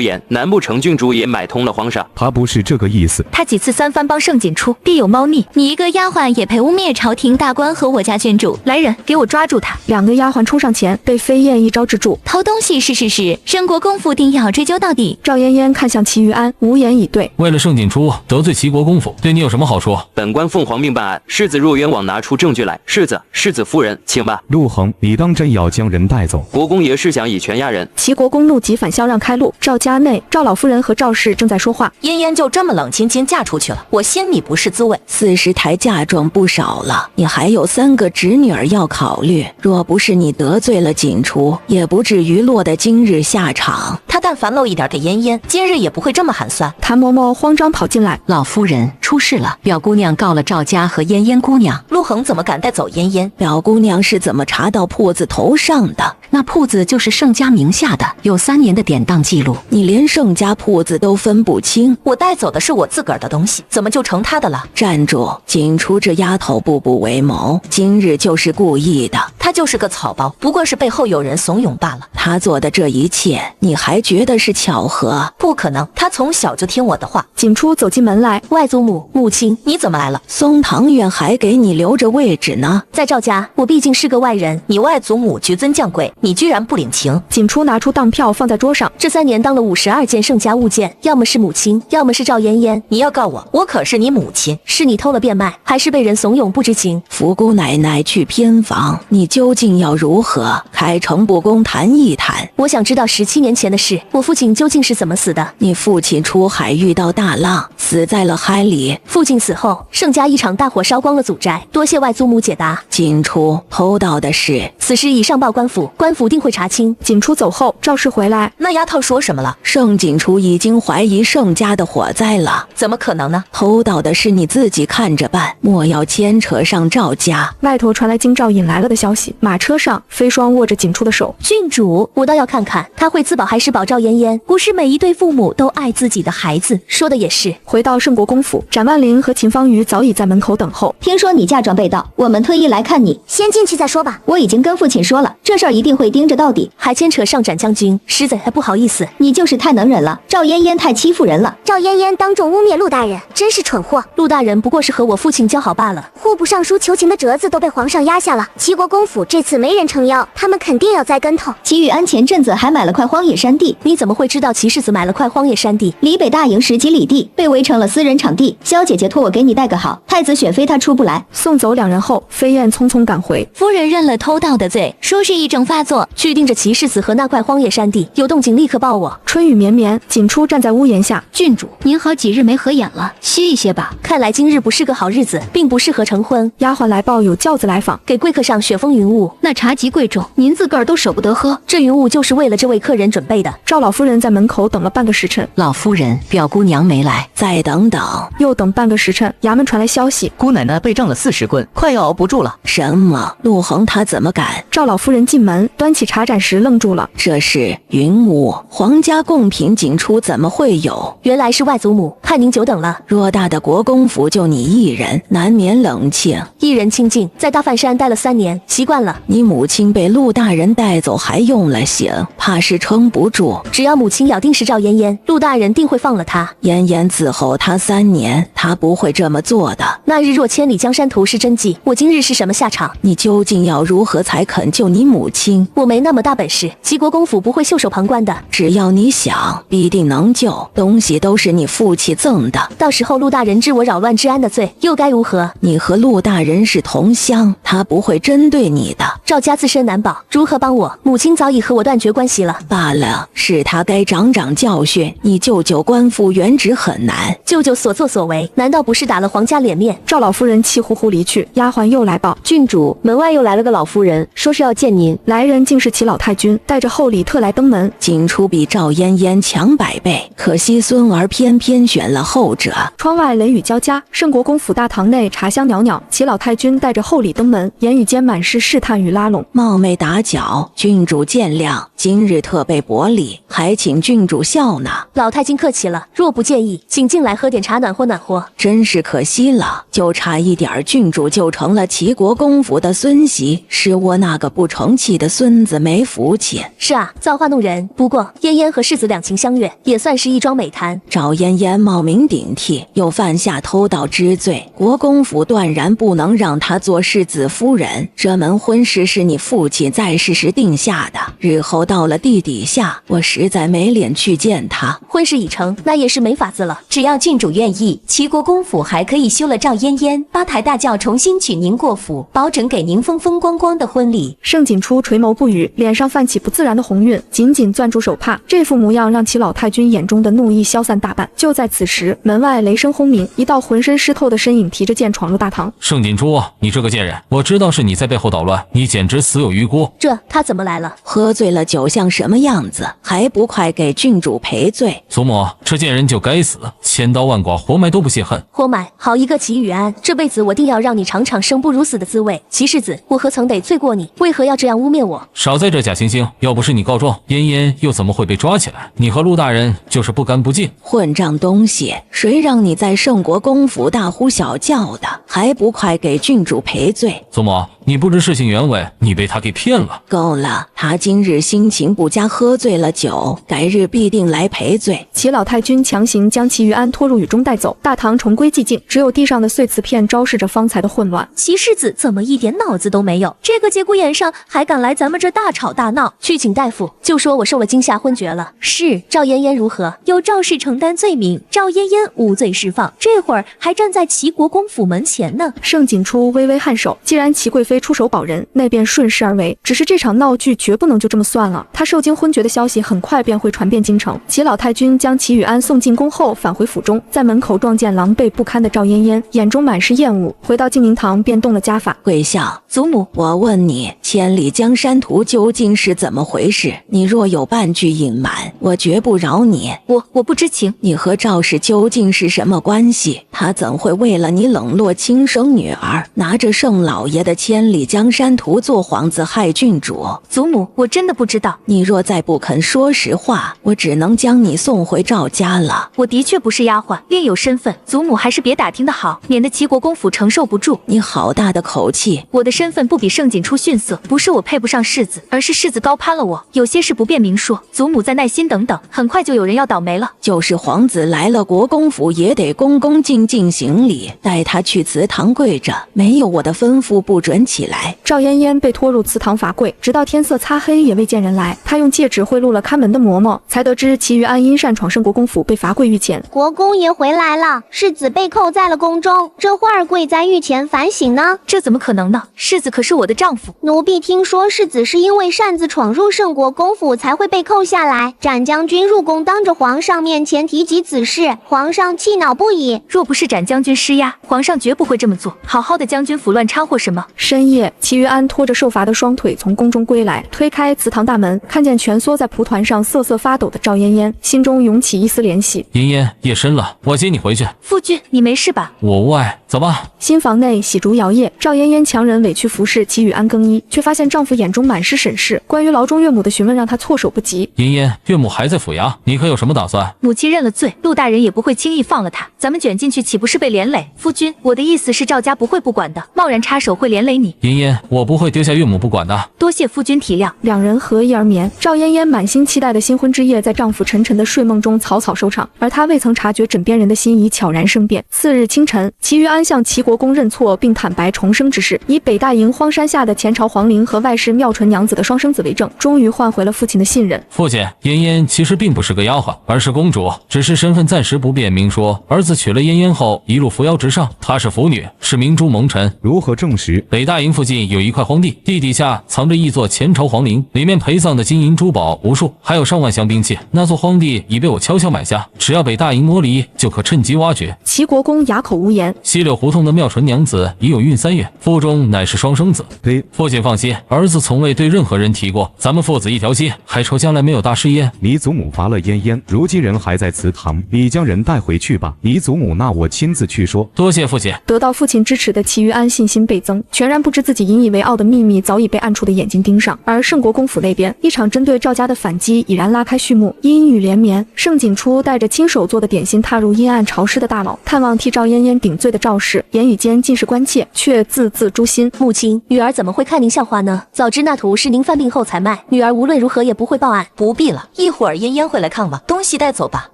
言，难不成郡主也买通了皇上？他不是这个意思。他几次3番帮盛景初，必有猫腻。你一个丫鬟也配污蔑朝廷大官和我家郡主？来人，给我抓住他！2个丫鬟冲上前，被飞燕一招制住。偷东西是事实，申国公府定要追究到底。赵嫣嫣看向齐于安，无言以对。为了盛景初得罪齐国公府，对你有什么好处？本官奉皇命办案，世子若冤枉，拿出证据来。世子夫人，请吧。陆恒，你当真要将人带走？国公爷是想以权压人。齐国公怒极反笑让开路。赵家内，赵老夫人和赵氏正在说话。嫣嫣就这么冷清清嫁出去了，我心里不是滋味。 40台嫁妆不少了，你还有3个侄女儿要考虑。若不是你得罪了景初，也不至于落得今日下场。他但凡露一点给嫣嫣，今日也不会这么寒酸。谭嬷嬷慌张跑进来，老夫人出事了，表姑娘告了赵家和嫣嫣姑娘。陆恒怎么敢带走嫣嫣？表姑娘是怎么查到铺子头上的？那铺子就是盛家名下的，有3年的典当记录。你连盛家铺子都分不清，我带走的是我自个儿的东西，怎么就成他的了？站住！景初这丫头步步为谋，今日就是故意的。她就是个草包，不过是背后有人怂恿罢了。她做的这一切，你还觉得是巧合？不可能，她从小就听我的话。景初走进门来，外祖母、母亲，你怎么来了？松堂院还给你留着位置呢。在赵家，我毕竟是个外人。你外祖母居尊降贵，你居然不领情。景初拿出当票放在桌上，这3年当了52件盛家物件，要么是母亲，要么是赵嫣嫣。你要告我，我可是你母亲。是你偷了变卖，还是被人怂恿不知情？福姑奶奶去偏房，你究竟要如何？开诚布公谈一谈。我想知道17年前的事，我父亲究竟是怎么死的？你父亲出海遇到大浪，死在了海里。父亲死后，盛家一场大火烧光了祖宅，多谢外祖母解答。景初偷盗的事，此事已上报官府，官府定会查清。景初走后，赵氏回来，那丫头说什么了？盛景初已经怀疑盛家的火灾了。怎么可能呢？偷盗的事你自己看着办，莫要牵扯上赵家。外头传来京兆引来了的消息，马车上飞霜握着景初的手。郡主，我倒要看看他会自保还是保赵赵嫣嫣，不是每一对父母都爱自己的孩子。说的也是。回到圣国公府，展万灵和秦方瑜早已在门口等候。听说你嫁妆被盗，我们特意来看你。先进去再说吧。我已经跟父亲说了，这事儿一定会盯着到底。还牵扯上展将军，实在不好意思。你就是太能忍了，赵嫣嫣太欺负人了。赵嫣嫣当众污蔑陆大人，真是蠢货。陆大人不过是和我父亲交好罢了。户部尚书求情的折子都被皇上压下了，齐国公府这次没人撑腰，他们肯定要栽跟头。齐宇安前阵子还买了块荒野山地，你怎么会知道齐世子买了块荒野山地？离北大营10几里地，被围成了私人场地。萧姐姐托我给你带个好，太子选妃她出不来。送走两人后，飞燕匆匆赶回。夫人认了偷盗的罪，说是一种发作，去盯着齐世子和那块荒野山地，有动静立刻报我。春雨绵绵，锦初站在屋檐下。郡主，您好几日没合眼了，歇一歇吧。看来今日不是个好日子，并不适合成婚。丫鬟来报有轿子来访，给贵客上雪峰云雾。那茶极贵重，您自个儿都舍不得喝。这云雾就是为了这位客人准备的。赵老夫人在门口等了半个时辰，老夫人，表姑娘没来，再等等。又等半个时辰，衙门传来消息，姑奶奶被杖了40棍，快要熬不住了。什么？陆恒他怎么敢？赵老夫人进门，端起茶盏时愣住了。这是云雾，皇家贡品，锦初怎么会有？原来是外祖母，看您久等了。偌大的国公府就你一人，难免冷清。一人清静，在大梵山待了3年，习惯了。你母亲被陆大人带走，还用了刑，怕是撑不住。只要母亲咬定是赵嫣嫣，陆大人定会放了她。嫣嫣伺候他3年，他不会这么做的。那日若千里江山图是真迹，我今日是什么下场？你究竟要如何才肯救你母亲？我没那么大本事，齐国公府不会袖手旁观的。只要你想，必定能救。东西都是你父亲赠的，到时候陆大人治我扰乱治安的罪，又该如何？你和陆大人是同乡，他不会针对你的。赵家自身难保，如何帮我？母亲早已和我断绝关系了。罢了，是他该长教训。你舅舅官复原职很难，舅舅所作所为，难道不是打了皇家脸面？赵老夫人气呼呼离去，丫鬟又来报，郡主，门外又来了个老夫人，说是要见您。来人竟是齐老太君，带着厚礼特来登门。锦初比赵嫣嫣强100倍，可惜孙儿偏偏选了后者。窗外雷雨交加，圣国公府大堂内茶香袅袅，齐老太君带着厚礼登门，言语间满是试探与拉拢。冒昧打搅，郡主见谅，今日特备薄礼，还请郡主笑纳。老太君客气了，若不介意，请进来喝点茶暖和暖和。真是可惜了，就差一点郡主就成了齐国公府的孙媳，是我那个不成器的孙子没福气。是啊，造化弄人。不过嫣嫣和世子两情相悦，也算是一桩美谈。赵嫣嫣冒名顶替，又犯下偷盗之罪，国公府断然不能让她做世子夫人。这门婚事是你父亲在世时定下的，日后到了地底下，我实在没脸去见他。婚事已成，那也是没法子了。只要郡主愿意，齐国公府还可以休了赵嫣嫣，八抬大轿重新娶您过府，保准给您风风光光的婚礼。盛锦初垂眸不语，脸上泛起不自然的红晕，紧紧攥住手帕，这副模样让齐老太君眼中的怒意消散大半。就在此时，门外雷声轰鸣，一道浑身湿透的身影提着剑闯入大堂。盛锦初，你这个贱人，我知道是你在背后捣乱，你简直死有余辜。他怎么来了？喝醉了酒像什么样子？还不快给郡主赔罪！祖母，这贱人就该死，千刀万剐，活埋都不泄恨。活埋，好一个齐宇安，这辈子我定要让你尝尝生不如死的滋味。齐世子，我何曾得罪过你？为何要这样污蔑我？少在这假惺惺，要不是你告状，嫣嫣又怎么会被抓起来？你和陆大人就是不干不净。混账东西，谁让你在圣国公府大呼小叫的？还不快给郡主赔罪！祖母，你不知事情原委，你被他给骗了。够了，他今日心情不佳，喝醉了酒，改日必定来赔罪。齐老太君强行将齐于安拖入雨中带走，大堂重归寂静，只有地上的碎瓷片昭示着方才的混乱。齐世子怎么一点脑子都没有？这个节骨眼上还敢来咱们这大吵大闹？去请大夫，就说我受了惊吓昏厥了。是，赵嫣嫣如何？由赵氏承担罪名，赵嫣嫣无罪释放，这会儿还站在齐国公府门前呢。盛锦初微微颔首，既然齐贵妃出手保人，那便顺势而为。只是这场闹剧绝不能就这么算了，他受惊昏厥的消息很快便会传遍京城。齐老太君将齐宇安送进宫后返回府中，在门口撞见狼狈不堪的赵嫣嫣，眼中满是厌恶。回到敬宁堂便动了家法。跪下！祖母，我问你，千里江山图究竟是怎么回事？你若有半句隐瞒，我绝不饶你。我不知情。你和赵氏究竟是什么关系？他怎会为了你冷落亲生女儿，拿着盛老爷的千千里江山图做幌子害郡主。祖母，我真的不知道。你若再不肯说实话，我只能将你送回赵家了。我的确不是丫鬟，另有身份。祖母还是别打听的好，免得齐国公府承受不住。你好大的口气！我的身份不比盛景初逊色，不是我配不上世子，而是世子高攀了我。有些事不便明说，祖母再耐心等等，很快就有人要倒霉了。就是皇子来了国公府，也得恭恭敬敬行礼，带他去祠堂跪着，没有我的吩咐不准起来。赵嫣嫣被拖入祠堂罚跪，直到天色擦黑也未见人来。她用戒指贿赂了看门的嬷嬷，才得知其余安因擅闯圣国公府，被罚跪御前。国公爷回来了，世子被扣在了宫中，这会儿跪在御前反省呢。这怎么可能呢？世子可是我的丈夫。奴婢听说世子是因为擅自闯入圣国公府才会被扣下来。展将军入宫当着皇上面前提及此事，皇上气恼不已。若不是展将军施压，皇上绝不会这么做。好好的将军府乱掺和什么？深夜，齐于安拖着受罚的双腿从宫中归来，推开祠堂大门，看见蜷缩在蒲团上瑟瑟发抖的赵嫣嫣，心中涌起一丝怜惜。嫣嫣，夜深了，我接你回去。夫君，你没事吧？我无碍，走吧。新房内喜烛摇曳，赵嫣嫣强忍委屈服侍齐雨安更衣，却发现丈夫眼中满是审视。关于牢中岳母的询问让她措手不及。嫣嫣，岳母还在府衙，你可有什么打算？母亲认了罪，陆大人也不会轻易放了她。咱们卷进去岂不是被连累？夫君，我的意思是赵家不会不管的，贸然插手会连累你。嫣嫣，我不会丢下岳母不管的。多谢夫君体谅。两人合衣而眠，赵嫣嫣满心期待的新婚之夜在丈夫沉沉的睡梦中草草收场，而她未曾察觉枕边人的心已悄然生变。次日清晨，齐于安向齐国公认错并坦白重生之事，以北大营荒山下的前朝皇陵和外室妙纯娘子的双生子为证，终于换回了父亲的信任。父亲，嫣嫣其实并不是个丫鬟，而是公主，只是身份暂时不便明说。儿子娶了嫣嫣后，一路扶摇直上，她是福女，是明珠蒙尘。如何证实？北大营附近有一块荒地，地底下藏着一座前朝皇陵，里面陪葬的金银珠宝无数，还有上万箱兵器。那座荒地已被我悄悄买下，只要北大营摸离，就可趁机挖掘。齐国公哑口无言。西柳胡同的妙纯娘子已有孕3月，腹中乃是双生子。父亲放心，儿子从未对任何人提过，咱们父子一条心，还愁将来没有大事业。你祖母罚了嫣嫣，如今人还在祠堂，你将人带回去吧。你祖母那我亲自去说。多谢父亲。得到父亲支持的齐于安信心倍增，全然不知自己引以为傲的秘密早已被暗处的眼睛盯上。而圣国公府那边，一场针对赵家的反击已然拉开序幕。阴雨连绵，盛景初带着亲手做的点心踏入阴暗潮湿的大牢，探望替赵嫣嫣顶罪的赵氏，言语间尽是关切，却字字诛心。母亲，女儿怎么会看您笑话呢？早知那图是您犯病后才卖，女儿无论如何也不会报案。不必了，一会儿嫣嫣会来看望，东西带走吧。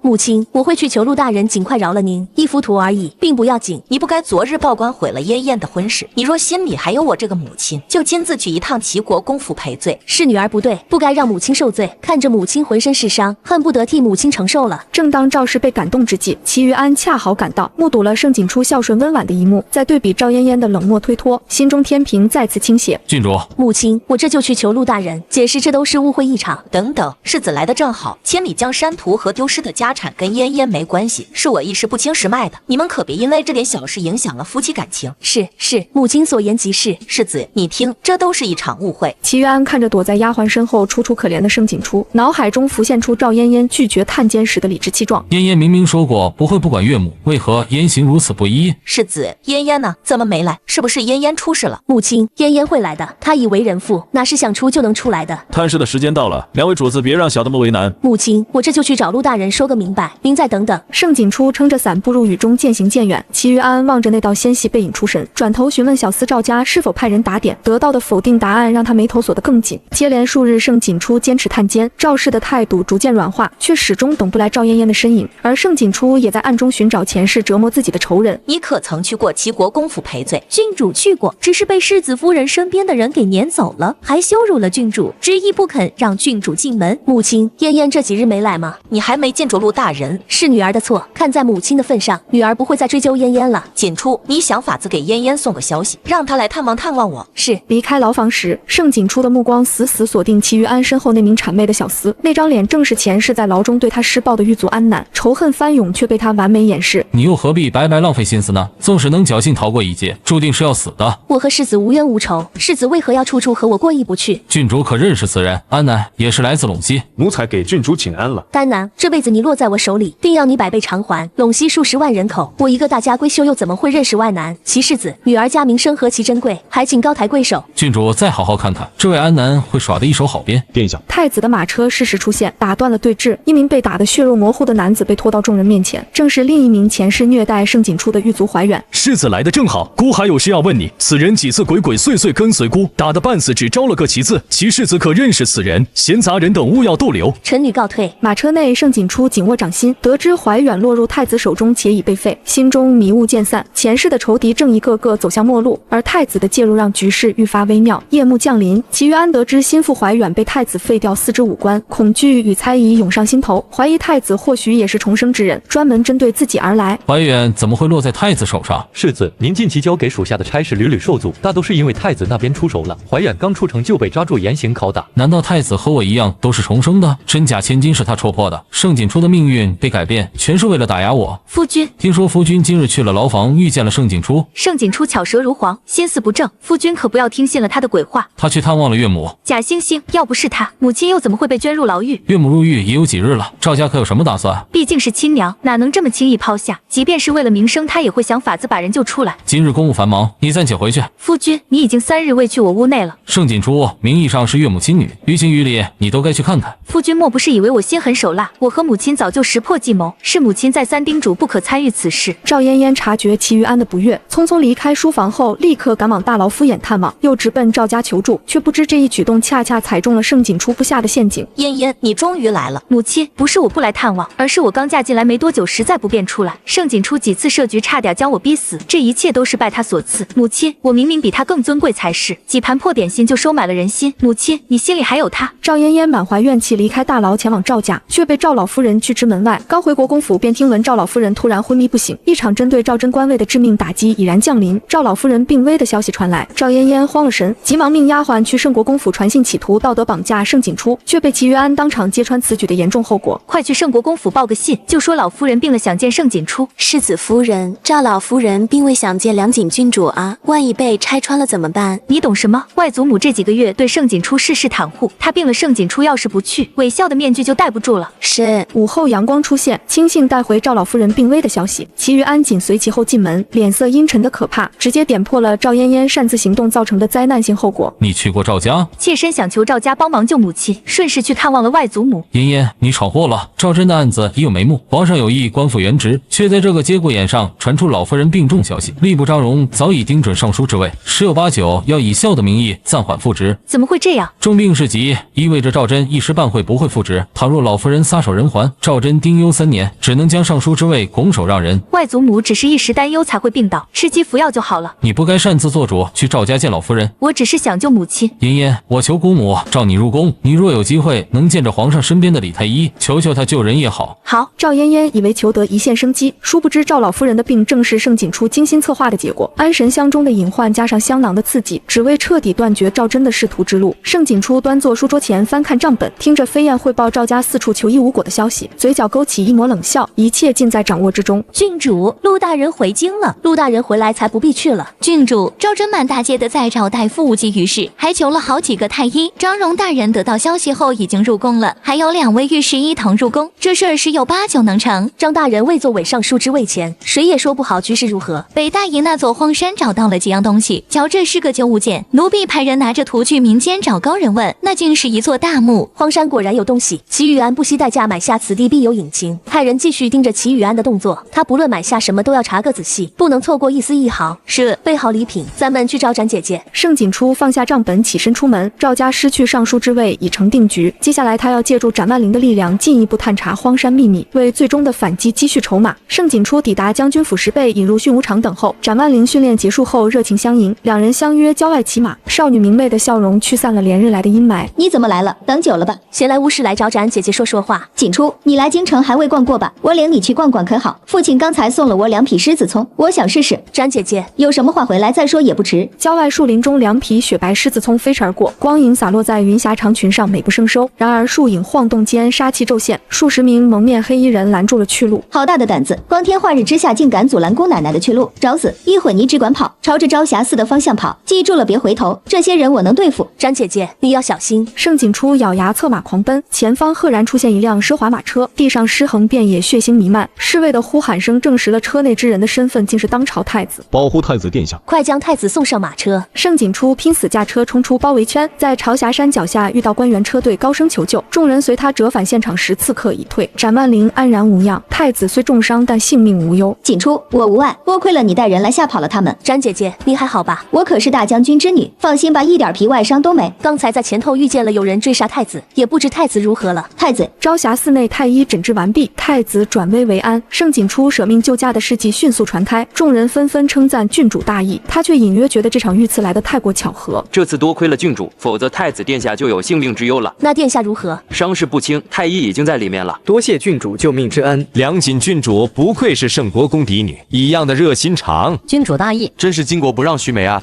母亲，我会去求陆大人尽快饶了您，一幅图而已，并不要紧。你不该昨日报官毁了嫣嫣的婚事，你若心里还有我这个母亲，就亲自去一趟齐国公府赔罪。是女儿不对，不该让母亲受罪，看着母亲浑身是伤，恨不得替母亲承受了。正当赵氏被感动之际，齐于安恰好赶到，目睹了盛景初孝顺温婉的一幕，在对比赵嫣嫣的冷漠推脱，心中天平再次倾斜。郡主，母亲，我这就去求陆大人解释，这都是误会一场。等等，世子来的正好，千里江山图和丢失的家产跟嫣嫣没关系，是我一时不轻时卖的，你们可别因为这点小事影响了夫妻感情。是，母亲所言极是。世子，你听，这都是一场误会。齐于安看着躲在丫鬟身后楚楚可怜的盛景初，脑海中浮现出赵嫣嫣拒绝探监时的理直气壮。嫣嫣明明说过不会不管岳母，为何言行如此不一？世子，嫣嫣呢？怎么没来？是不是嫣嫣出事了？母亲，嫣嫣会来的，她已为人妇，哪是想出就能出来的？探视的时间到了，两位主子别让小的们为难。母亲，我这就去找陆大人说个明白，您再等等。盛景初撑着伞步入雨中，渐行渐远。齐于安望着那道纤细背影出神，转头询问小厮赵家是否派人打点，得到的否定答案让他眉头锁得更紧。接连数日，盛景初坚持探监，赵氏的态度逐渐软化，却始终等不来赵嫣嫣的身影。而盛景初也在暗中寻找前世折磨自己的仇人。你可曾去过齐国公府赔罪？郡主去过，只是被世子夫人身边的人给撵走了，还羞辱了郡主，执意不肯让郡主进门。母亲，嫣嫣这几日没来吗？你还没见着陆大人，是女儿的错，看在母亲的份上，女儿不会再追究嫣嫣了。锦初，你想法子给嫣嫣送个消息，让她来探望我。是。离开牢房时，盛景初的目光死死锁定齐于安身后那名谄媚的小厮，那张脸正是前世在牢中对他施暴的狱卒安南，仇恨翻涌却被他完美掩饰。你又何必白白浪费心思呢？纵使能侥幸逃过一劫，注定是要死的。我和世子无冤无仇，世子为何要处处和我过意不去？郡主可认识此人？安南也是来自陇西，奴才给郡主请安了。丹南，这辈子你落在我手里，定要你百倍偿还。陇西数十万人口，我一个大家闺秀又怎么会认识外男？齐世子，女儿家名声何其珍贵，还请高抬贵手。郡主再好好看看，这位安南会耍得一手好鞭。殿下，太子的马车适时出现，打断了对峙。一名被打得血肉模糊的男子被拖到众人面前，正是另一名前世虐待盛景初的狱卒怀远。世子来的正好，孤还有事要问你。此人几次鬼鬼祟祟跟随孤，打得半死，只招了个旗子。齐世子可认识此人？闲杂人等勿要逗留。臣女告退。马车内，盛景初紧握掌心，得知怀远落入太子手中且已被废，心中迷雾渐散。前世的仇敌正一个个走向末路，而太子的介入让局势愈发微妙。夜幕降临，齐于安得知心腹怀远被太子废掉4肢5官，恐惧与猜疑涌上心头，怀疑太子或许也是重生之人，专门针对自己而来。怀远怎么会落在太子手上？世子，您近期交给属下的差事屡屡受阻，大都是因为太子那边出手了。怀远刚出城就被抓住严刑拷打。难道太子和我一样都是重生的？真假千金是他戳破的。盛景初的命运被改变，全是为了打压我。夫君，听说夫君今日去了牢房，遇见了盛景初。盛景初巧舌如簧，心思不正，夫君可不要听信了他的鬼话。他去探望了岳母。假惺惺，要不是他，母亲又怎么会被捐入牢狱？岳母入狱也有几日了，赵家可有什么打算？毕竟是亲娘，哪能这么轻易抛下？即便是为了名声，他也会想法子把人救出来。今日公务繁忙，你暂且回去。夫君，你已经3日未去我屋内了。盛景初名义上是岳母亲女，于情于理你都该去看看。夫君莫不是以为我心狠手辣？我和母亲早就识破计谋，是母亲再三叮嘱不可参与此事。赵嫣嫣察觉齐于安的不悦，匆匆离开书房后，立刻赶往大牢敷衍探望，又直奔赵家求助，却不知这一举动恰恰踩中了盛景初布下的陷阱。嫣嫣，你终于来了。母亲，不是我不来探望，而是我刚嫁进来没多久，实在不便出来。盛景初几次设局，差点将我逼死，这一切都是拜他所赐。母亲，我明明比他更尊贵才是，几盘破点心就收买了人心。母亲，你心里还有他。赵嫣嫣满怀怨气离开大牢，前往赵家，却被赵老夫人拒之门外。刚回国公府，便听闻赵老夫人突然昏迷不醒，一场针对赵祯官位的致命打击已然降临。赵老夫人病危的消息传来，赵嫣嫣慌了神，急忙命丫鬟去盛国公府传信，企图道德绑架盛景初，却被齐于安当场揭穿此举的严重后果。快去盛国公府报个信，就说老夫人病了，想见盛景初。世子夫人，赵老夫人并未想见梁景郡主啊，万一被拆穿了怎么办？你懂什么？外祖母这几个月对盛景初事事袒护，他病了，盛景初要是不去，韦孝的面具就戴不住了。是。午后阳光出现，亲信带回赵老夫人病危的消息，齐于安紧随其后进门，脸色阴沉的可怕，直接点破了赵嫣嫣擅自行动造成的灾难性后果。你去过赵家？妾身想求赵家帮忙救母亲，顺势去探望了外祖母。嫣嫣，你闯祸了，赵祯的案子已有眉目，皇上有意官复原职，却在这个节骨眼上传出老夫人病重消息。吏部张荣早已盯准尚书之位，十有八九要以孝的名义暂缓复职。怎么会这样？重病是急，意味着赵祯一时半会不会复职。倘若老夫人撒手人寰，赵祯丁忧3年，只能将尚书之位拱手让人。外祖母只是一时担忧才会病倒，吃鸡服药就好了。你不该擅自做主去赵家见老夫人。我只是想救母亲。嫣嫣，我求姑母召你入宫，你若有机会能见着皇上身边的李太医，求求他救人也好。好。赵嫣嫣以为求得一线生机，殊不知赵老夫人的病正是盛景初精心策划的结果。安神香中的隐患加上香囊的刺激，只为彻底断绝赵祯的仕途之路。盛景初端坐书桌前翻看账本，听着飞燕汇报赵家四处求医无果的消息，嘴角勾起一抹冷笑，一切尽在掌握之中。郡主，陆大人回京了。陆大人回来才不必去了。郡主，赵祯满大街的在找大夫无济于事，还求了好几个太医。张荣大人得到消息后已经入宫了，还有2位御史一同入宫，这事儿10有8九能成。张大人未作伪尚书之位前，谁也说不好局势如何。北大营那座荒山找到了几样东西，瞧这是个旧物件。奴婢派人拿着图去民间找高人问，那竟是一座大墓。荒山果然有东西，齐宇安不惜代价买下此地必有隐情。派人继续盯着齐宇安的动作，他不论买下什么都要查个仔细，不能错过一丝一毫。是，备好礼品，咱们去找展姐姐。盛景初放下账本，起身出门。赵家失去尚书之位已成定局，接下来他要借助展万灵的力量，进一步探查荒山秘密，为最终的反击积蓄筹码。盛景初抵达将军府时被引入训武场等候，展万灵训练结束后热情相迎，两人相约郊外骑马。少女明媚的笑容驱散了连日来的阴霾。你怎么来了？等久了吧？闲来无事来找展姐姐说说话。景初，你来京城还未逛过吧？我领你去逛逛可好？父亲刚才送了我2匹狮子葱，我想试试。展姐姐，有什么话回来再说也不迟。郊外树林中，2匹雪白狮子葱飞驰而过，光影洒落在云霞长裙上，美不胜收。然而树影晃动间，杀气骤现，数十名蒙面黑衣人拦住了去路。好大的胆子，光天化日之下竟敢阻拦公姑奶奶的去路，找死！一会你只管跑，朝着朝霞寺的方向跑，记住了别回头。这些人我能对付。詹姐姐，你要小心！盛景初咬牙策马狂奔，前方赫然出现一辆奢华马车，地上尸横遍野，血腥弥漫。侍卫的呼喊声证实了车内之人的身份竟是当朝太子。保护太子殿下，快将太子送上马车！盛景初拼死驾车冲出包围圈，在朝霞山脚下遇到官员车队，高声求救。众人随他折返现场时，刺客已退。展万灵安然无恙，太子虽重伤，但性命无忧。景初，我无碍，多亏了你带人来吓跑了他们。詹姐姐，你还好吧？我可是大将军之女，放心吧，一点皮外伤都没。刚才在前头遇见了有人追杀太子，也不知太子如何了。太子，朝霞寺内太医诊治完毕，太子转危为安。盛景初舍命救驾的事迹迅速传开，众人纷纷称赞郡主大义，他却隐约觉得这场遇刺来得太过巧合。这次多亏了郡主，否则太子殿下就有性命之忧了。那殿下如何？伤势不轻，太医已经在里面了。多谢郡主救命之恩。梁锦郡主不愧是圣国公嫡女，一样的热心肠。君主大义，真是巾帼不让须眉啊。